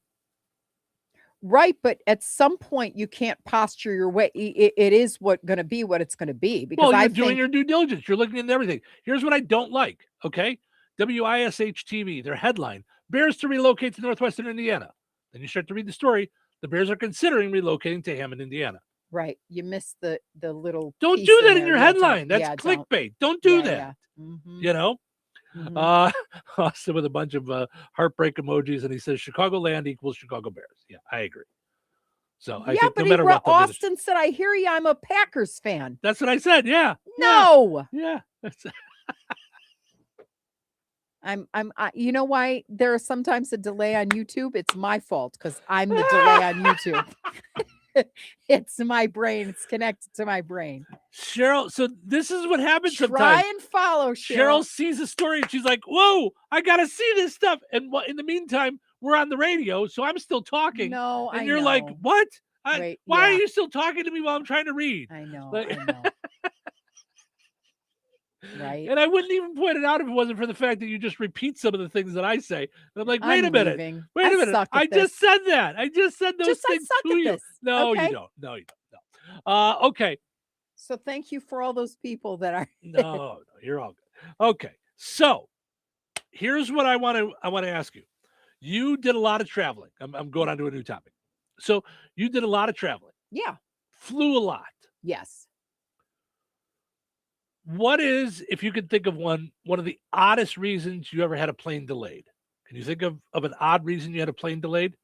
Right, but at some point you can't posture your way. It is what it's going to be. Because You're doing your due diligence. You're looking into everything. Here's what I don't like. Okay, WISH TV, their headline: Bears to relocate to Northwestern Indiana. Then you start to read the story. The Bears are considering relocating to Hammond, Indiana. Right. You missed the little. Don't do that in your headline. That's clickbait. Don't do that. Yeah. Mm-hmm. Mm-hmm. Austin with a bunch of heartbreak emojis, and he says Chicagoland equals Chicago Bears. Yeah, I agree. So I think no matter what, Austin said, "I hear you. I'm a Packers fan." That's what I said. Yeah. No. Yeah. I'm. You know why there is sometimes a delay on YouTube? It's my fault because I'm the delay on YouTube. It's my brain. It's connected to my brain. Cheryl, so this is what happens sometimes. Try and follow, Cheryl sees a story and she's like, whoa, I got to see this stuff. And in the meantime, we're on the radio, so I'm still talking. No, and you're like, what? Why are you still talking to me while I'm trying to read? I know. Right. And I wouldn't even point it out if it wasn't for the fact that you just repeat some of the things that I say. And I'm like, wait a minute. Wait a minute. I just said that. I just said those things to you. No, you don't. No, you don't. No. Okay. So thank you for all those people that are. No, you're all good. Okay. So here's what I want to ask you. You did a lot of traveling. I'm going on to a new topic. So you did a lot of traveling. Yeah. Flew a lot. Yes. What is, if you could think of one of the oddest reasons you ever had a plane delayed? Can you think of an odd reason you had a plane delayed?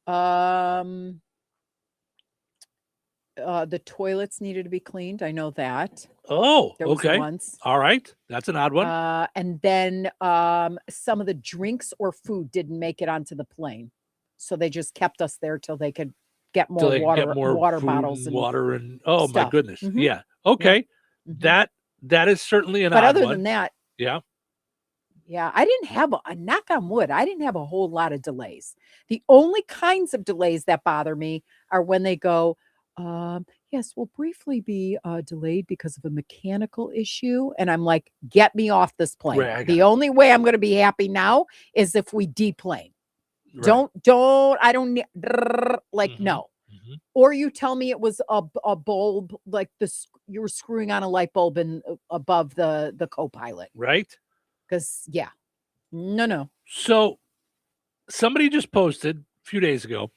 The toilets needed to be cleaned. I know that. Oh, there was okay. Once. All right. That's an odd one. And then some of the drinks or food didn't make it onto the plane. So they just kept us there till they could get more water bottles and water and oh stuff. My goodness. Mm-hmm. Yeah. Okay. Mm-hmm. That is certainly an but odd other one. than that, yeah. I didn't have a knock on wood. I didn't have a whole lot of delays. The only kinds of delays that bother me are when they go, yes, we'll briefly be delayed because of a mechanical issue. And I'm like, get me off this plane. Right, the only way I'm going to be happy now is if we deplane. Right. I don't need, like, Mm-hmm. no. Mm-hmm. Or you tell me it was a bulb, like this, you were screwing on a light bulb above the co-pilot. Right. Because no. So somebody just posted a few days ago,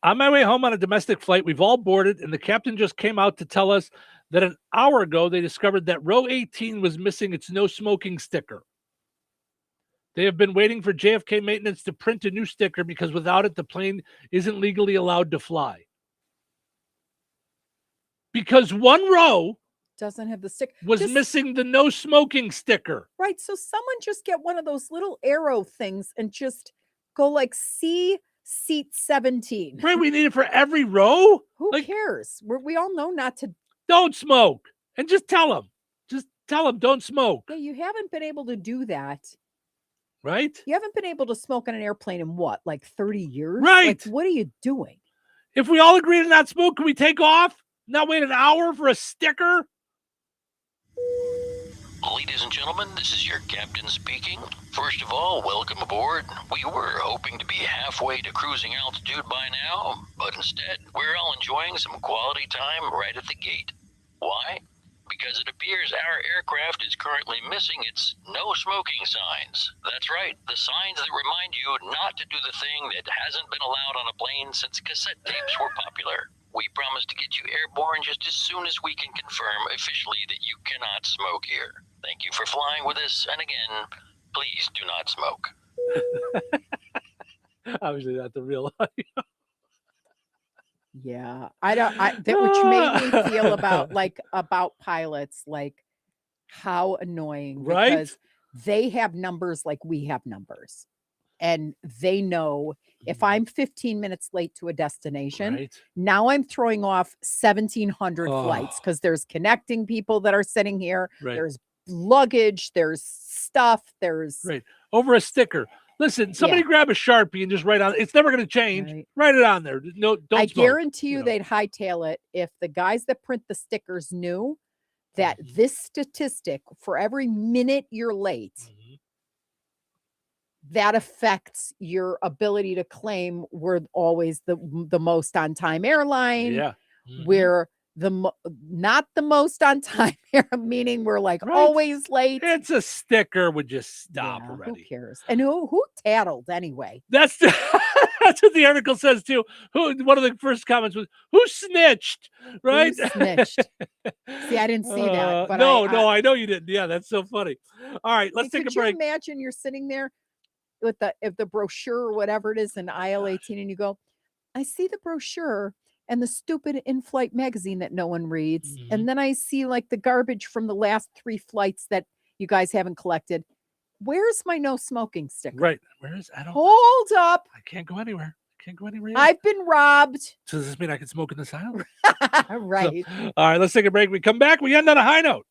on my way home on a domestic flight, we've all boarded, and the captain just came out to tell us that an hour ago they discovered that row 18 was missing its no smoking sticker. They have been waiting for JFK maintenance to print a new sticker because without it, the plane isn't legally allowed to fly. Because one row doesn't have the sticker. Was missing the no smoking sticker. Right. So someone just get one of those little arrow things and just go like seat 17. Right. We need it for every row. Who cares? We all know not to. Don't smoke. And just tell them. Just tell them don't smoke. Yeah, you haven't been able to do that. Right. You haven't been able to smoke on an airplane in what, like 30 years? Right. Like, what are you doing? If we all agree to not smoke, can we take off? Not wait an hour for a sticker? Ladies and gentlemen, this is your captain speaking. First of all, welcome aboard. We were hoping to be halfway to cruising altitude by now, but instead, we're all enjoying some quality time right at the gate. Why? because it appears our aircraft is currently missing its no smoking signs. That's right, the signs that remind you not to do the thing that hasn't been allowed on a plane since cassette tapes were popular. We promise to get you airborne just as soon as we can confirm officially that you cannot smoke here. Thank you for flying with us, and again, please do not smoke. Obviously not the real audio. Yeah, which made me feel about pilots, like how annoying, Right? because they have numbers like we have numbers, and they know if I'm 15 minutes late to a destination, Right. now I'm throwing off 1,700 Oh. flights because there's connecting people that are sitting here. Right. There's luggage, there's stuff, there's Right. Over a sticker. Listen, somebody grab a Sharpie and just write on. It's never going to change. Right. Write it on there. No, don't I smoke. guarantee you they'd hightail it if the guys that print the stickers knew that this statistic for every minute you're late, that affects your ability to claim we're always the most on time airline. Yeah. We're not the most on time, meaning we're like always late. It's a sticker. Would just stop already. Who cares? And who tattled anyway? That's that's what the article says too. One of the first comments was, "Who snitched?" Right? Who snitched? See, I didn't see that. But no, I know you didn't. Yeah, that's so funny. All right, let's take a break. Could you imagine you're sitting there with the brochure or whatever it is in aisle 18, and you go, "I see the brochure and the stupid in-flight magazine that no one reads. And then I see like the garbage from the last 3 flights that you guys haven't collected. Where's my no smoking sticker?" Right. Where is? I don't. Hold up. I can't go anywhere. Yet. I've been robbed. So does this mean I can smoke in this aisle? Right. So, all right, let's take a break. We come back. We end on a high note.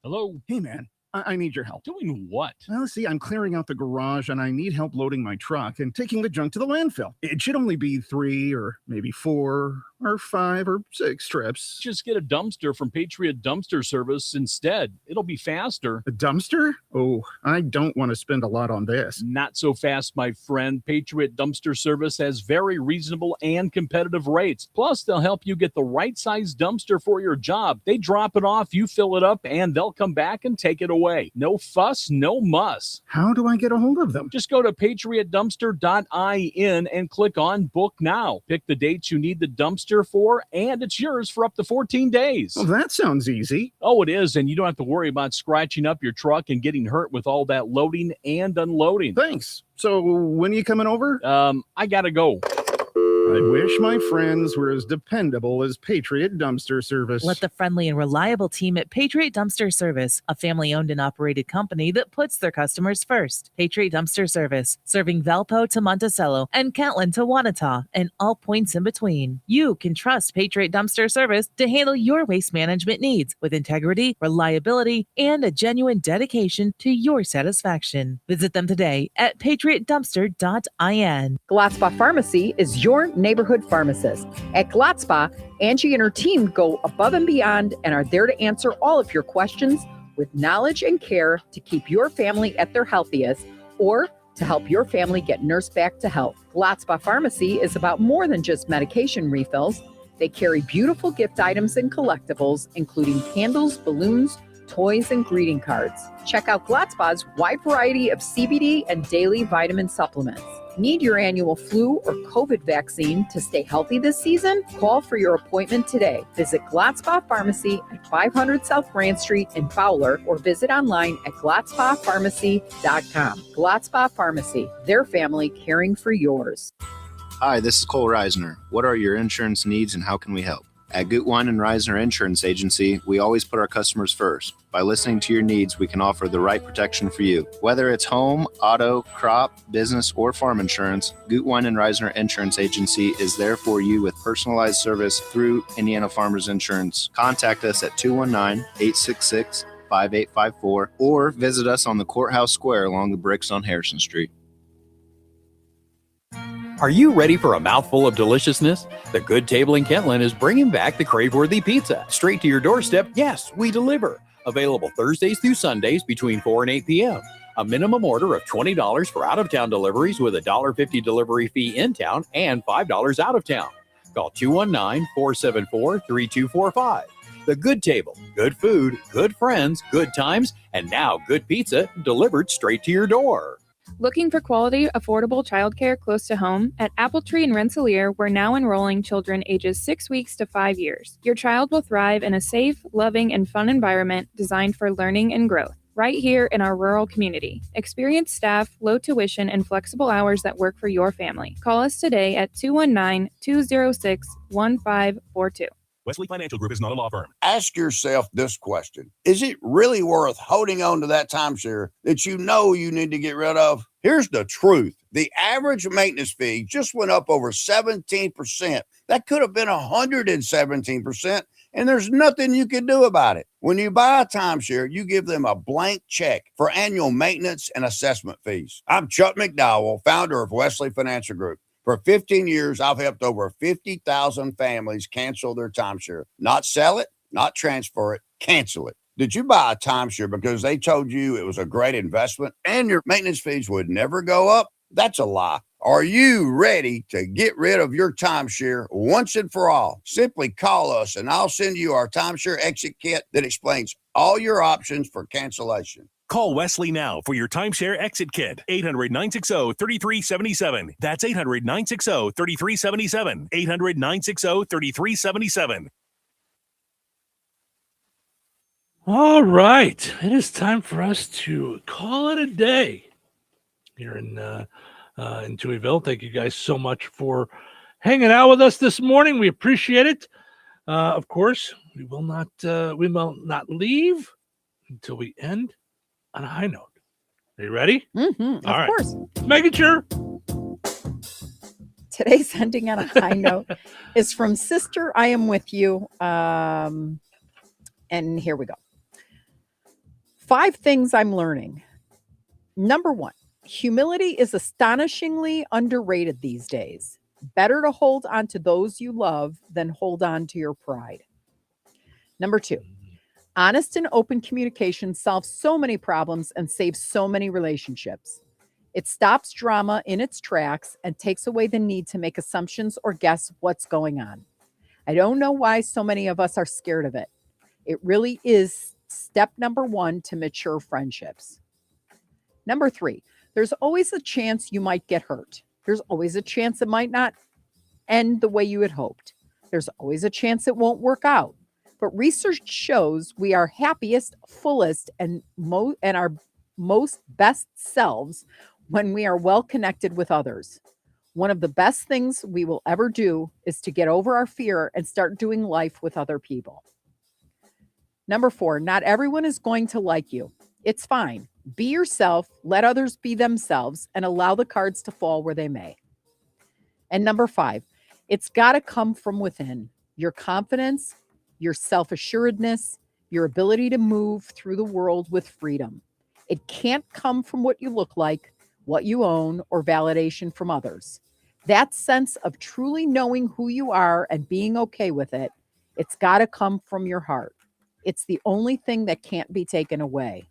Hello. Hey, man. I need your help. Doing what? Well, see, I'm clearing out the garage and I need help loading my truck and taking the junk to the landfill. It should only be 3 or maybe 4 or 5 or 6 trips. Just get a dumpster from Patriot Dumpster Service instead. It'll be faster. A dumpster? Oh, I don't want to spend a lot on this. Not so fast, my friend. Patriot Dumpster Service has very reasonable and competitive rates. Plus, they'll help you get the right size dumpster for your job. They drop it off, you fill it up, and they'll come back and take it away. No fuss, no muss. How do I get a hold of them? Just go to patriotdumpster.in and click on Book Now. Pick the dates you need the dumpster for, and it's yours for up to 14 days. Well, that sounds easy. Oh, it is, and you don't have to worry about scratching up your truck and getting hurt with all that loading and unloading. Thanks. So when are you coming over? I gotta go. I wish my friends were as dependable as Patriot Dumpster Service. Let the friendly and reliable team at Patriot Dumpster Service, a family-owned and operated company that puts their customers first. Patriot Dumpster Service, serving Valpo to Monticello and Catlin to Wanata and all points in between. You can trust Patriot Dumpster Service to handle your waste management needs with integrity, reliability, and a genuine dedication to your satisfaction. Visit them today at patriotdumpster.in. Glotzba Pharmacy is your neighborhood pharmacist. At Glotzba, Angie and her team go above and beyond and are there to answer all of your questions with knowledge and care to keep your family at their healthiest or to help your family get nursed back to health. Glotzba Pharmacy is about more than just medication refills. They carry beautiful gift items and collectibles, including candles, balloons, toys, and greeting cards. Check out Glotzba's wide variety of CBD and daily vitamin supplements. Need your annual flu or COVID vaccine to stay healthy this season? Call for your appointment today. Visit Glotzba Pharmacy at 500 South Grand Street in Fowler or visit online at glotzbapharmacy.com. Glotzba Pharmacy, their family caring for yours. Hi, this is Cole Reisner. What are your insurance needs and how can we help? At Gutwein and Reisner Insurance Agency, we always put our customers first. By listening to your needs, we can offer the right protection for you. Whether it's home, auto, crop, business, or farm insurance, Gutwein and Reisner Insurance Agency is there for you with personalized service through Indiana Farmers Insurance. Contact us at 219-866-5854 or visit us on the Courthouse Square along the bricks on Harrison Street. Are you ready for a mouthful of deliciousness? The Good Table in Kentland is bringing back the crave-worthy pizza. Straight to your doorstep, yes, we deliver. Available Thursdays through Sundays between 4 and 8 p.m. A minimum order of $20 for out-of-town deliveries with a $1.50 delivery fee in town and $5 out of town. Call 219-474-3245. The Good Table. Good food, good friends, good times, and now good pizza delivered straight to your door. Looking for quality, affordable childcare close to home? At Appletree in Rensselaer, we're now enrolling children ages 6 weeks to 5 years. Your child will thrive in a safe, loving, and fun environment designed for learning and growth, right here in our rural community. Experienced staff, low tuition, and flexible hours that work for your family. Call us today at 219-206-1542. Wesley Financial Group is not a law firm. Ask yourself this question. Is it really worth holding on to that timeshare that you know you need to get rid of? Here's the truth. The average maintenance fee just went up over 17%. That could have been 117%, and there's nothing you can do about it. When you buy a timeshare, you give them a blank check for annual maintenance and assessment fees. I'm Chuck McDowell, founder of Wesley Financial Group. For 15 years, I've helped over 50,000 families cancel their timeshare. Not sell it, not transfer it, cancel it. Did you buy a timeshare because they told you it was a great investment and your maintenance fees would never go up? That's a lie. Are you ready to get rid of your timeshare once and for all? Simply call us and I'll send you our timeshare exit kit that explains all your options for cancellation. Call Wesley now for your timeshare exit kit. 800-960-3377. That's 800-960-3377. 800-960-3377. All right. It is time for us to call it a day here in Touhyville. Thank you guys so much for hanging out with us this morning. We appreciate it. Of course, we will not leave until we end on a high note. Are you ready? Of course. Making sure. Today's ending on a high note is from Sister I Am With You. And here we go. 5 things I'm learning. Number 1, humility is astonishingly underrated these days. Better to hold on to those you love than hold on to your pride. Number 2, honest and open communication solves so many problems and saves so many relationships. It stops drama in its tracks and takes away the need to make assumptions or guess what's going on. I don't know why so many of us are scared of it. It really is step number 1 to mature friendships. Number 3, there's always a chance you might get hurt. There's always a chance it might not end the way you had hoped. There's always a chance it won't work out. But research shows we are happiest, fullest, and our most best selves when we are well connected with others. One of the best things we will ever do is to get over our fear and start doing life with other people. Number 4, not everyone is going to like you. It's fine. Be yourself, let others be themselves, and allow the cards to fall where they may. And number 5, it's got to come from within. Your confidence, your self-assuredness, your ability to move through the world with freedom. It can't come from what you look like, what you own, or validation from others. That sense of truly knowing who you are and being okay with it, it's got to come from your heart. It's the only thing that can't be taken away.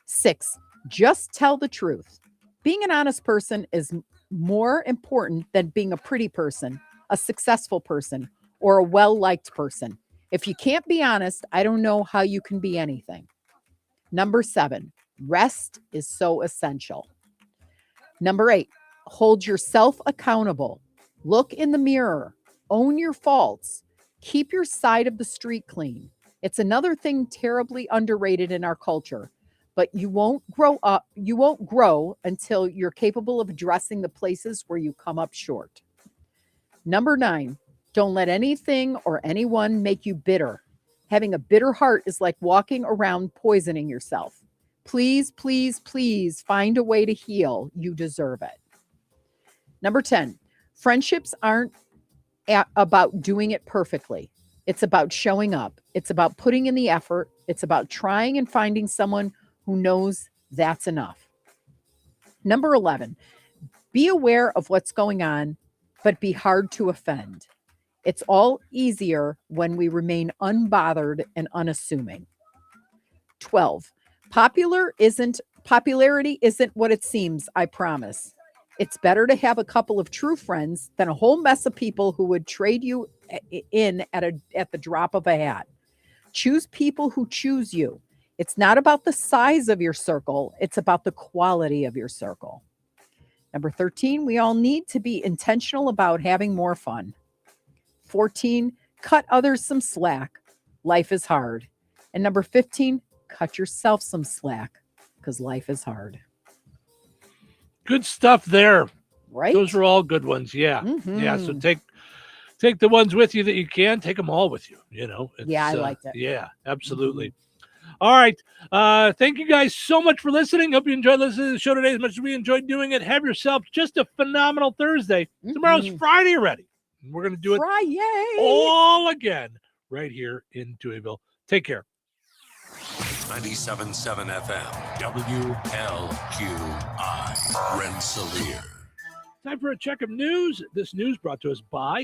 6, just tell the truth. Being an honest person is more important than being a pretty person, a successful person, or a well-liked person. If you can't be honest, I don't know how you can be anything. Number 7, rest is so essential. Number 8, hold yourself accountable. Look in the mirror. Own your faults. Keep your side of the street clean. It's another thing terribly underrated in our culture, but you won't grow until you're capable of addressing the places where you come up short. Number 9, don't let anything or anyone make you bitter. Having a bitter heart is like walking around poisoning yourself. Please, please, please find a way to heal. You deserve it. Number 10, friendships aren't about doing it perfectly. It's about showing up. It's about putting in the effort. It's about trying and finding someone who knows that's enough. Number 11, be aware of what's going on, but be hard to offend. It's all easier when we remain unbothered and unassuming. 12, popularity isn't what it seems, I promise. It's better to have a couple of true friends than a whole mess of people who would trade you in at the drop of a hat. Choose people who choose you. It's not about the size of your circle, it's about the quality of your circle. Number 13, we all need to be intentional about having more fun. 14, cut others some slack. Life is hard. And number 15, cut yourself some slack because life is hard. Good stuff there. Right? Those are all good ones. Yeah. Mhm. Yeah. So take the ones with you that you can. Take them all with you. You know. Yeah, I liked it. Yeah, absolutely. All right. Thank you guys so much for listening. Hope you enjoyed listening to the show today as much as we enjoyed doing it. Have yourself just a phenomenal Thursday. Tomorrow's Friday already. We're going to do it all again right here in Touhyville. Take care. 97.7 FM, WLQI, Rensselaer. Time for a check of news. This news brought to us by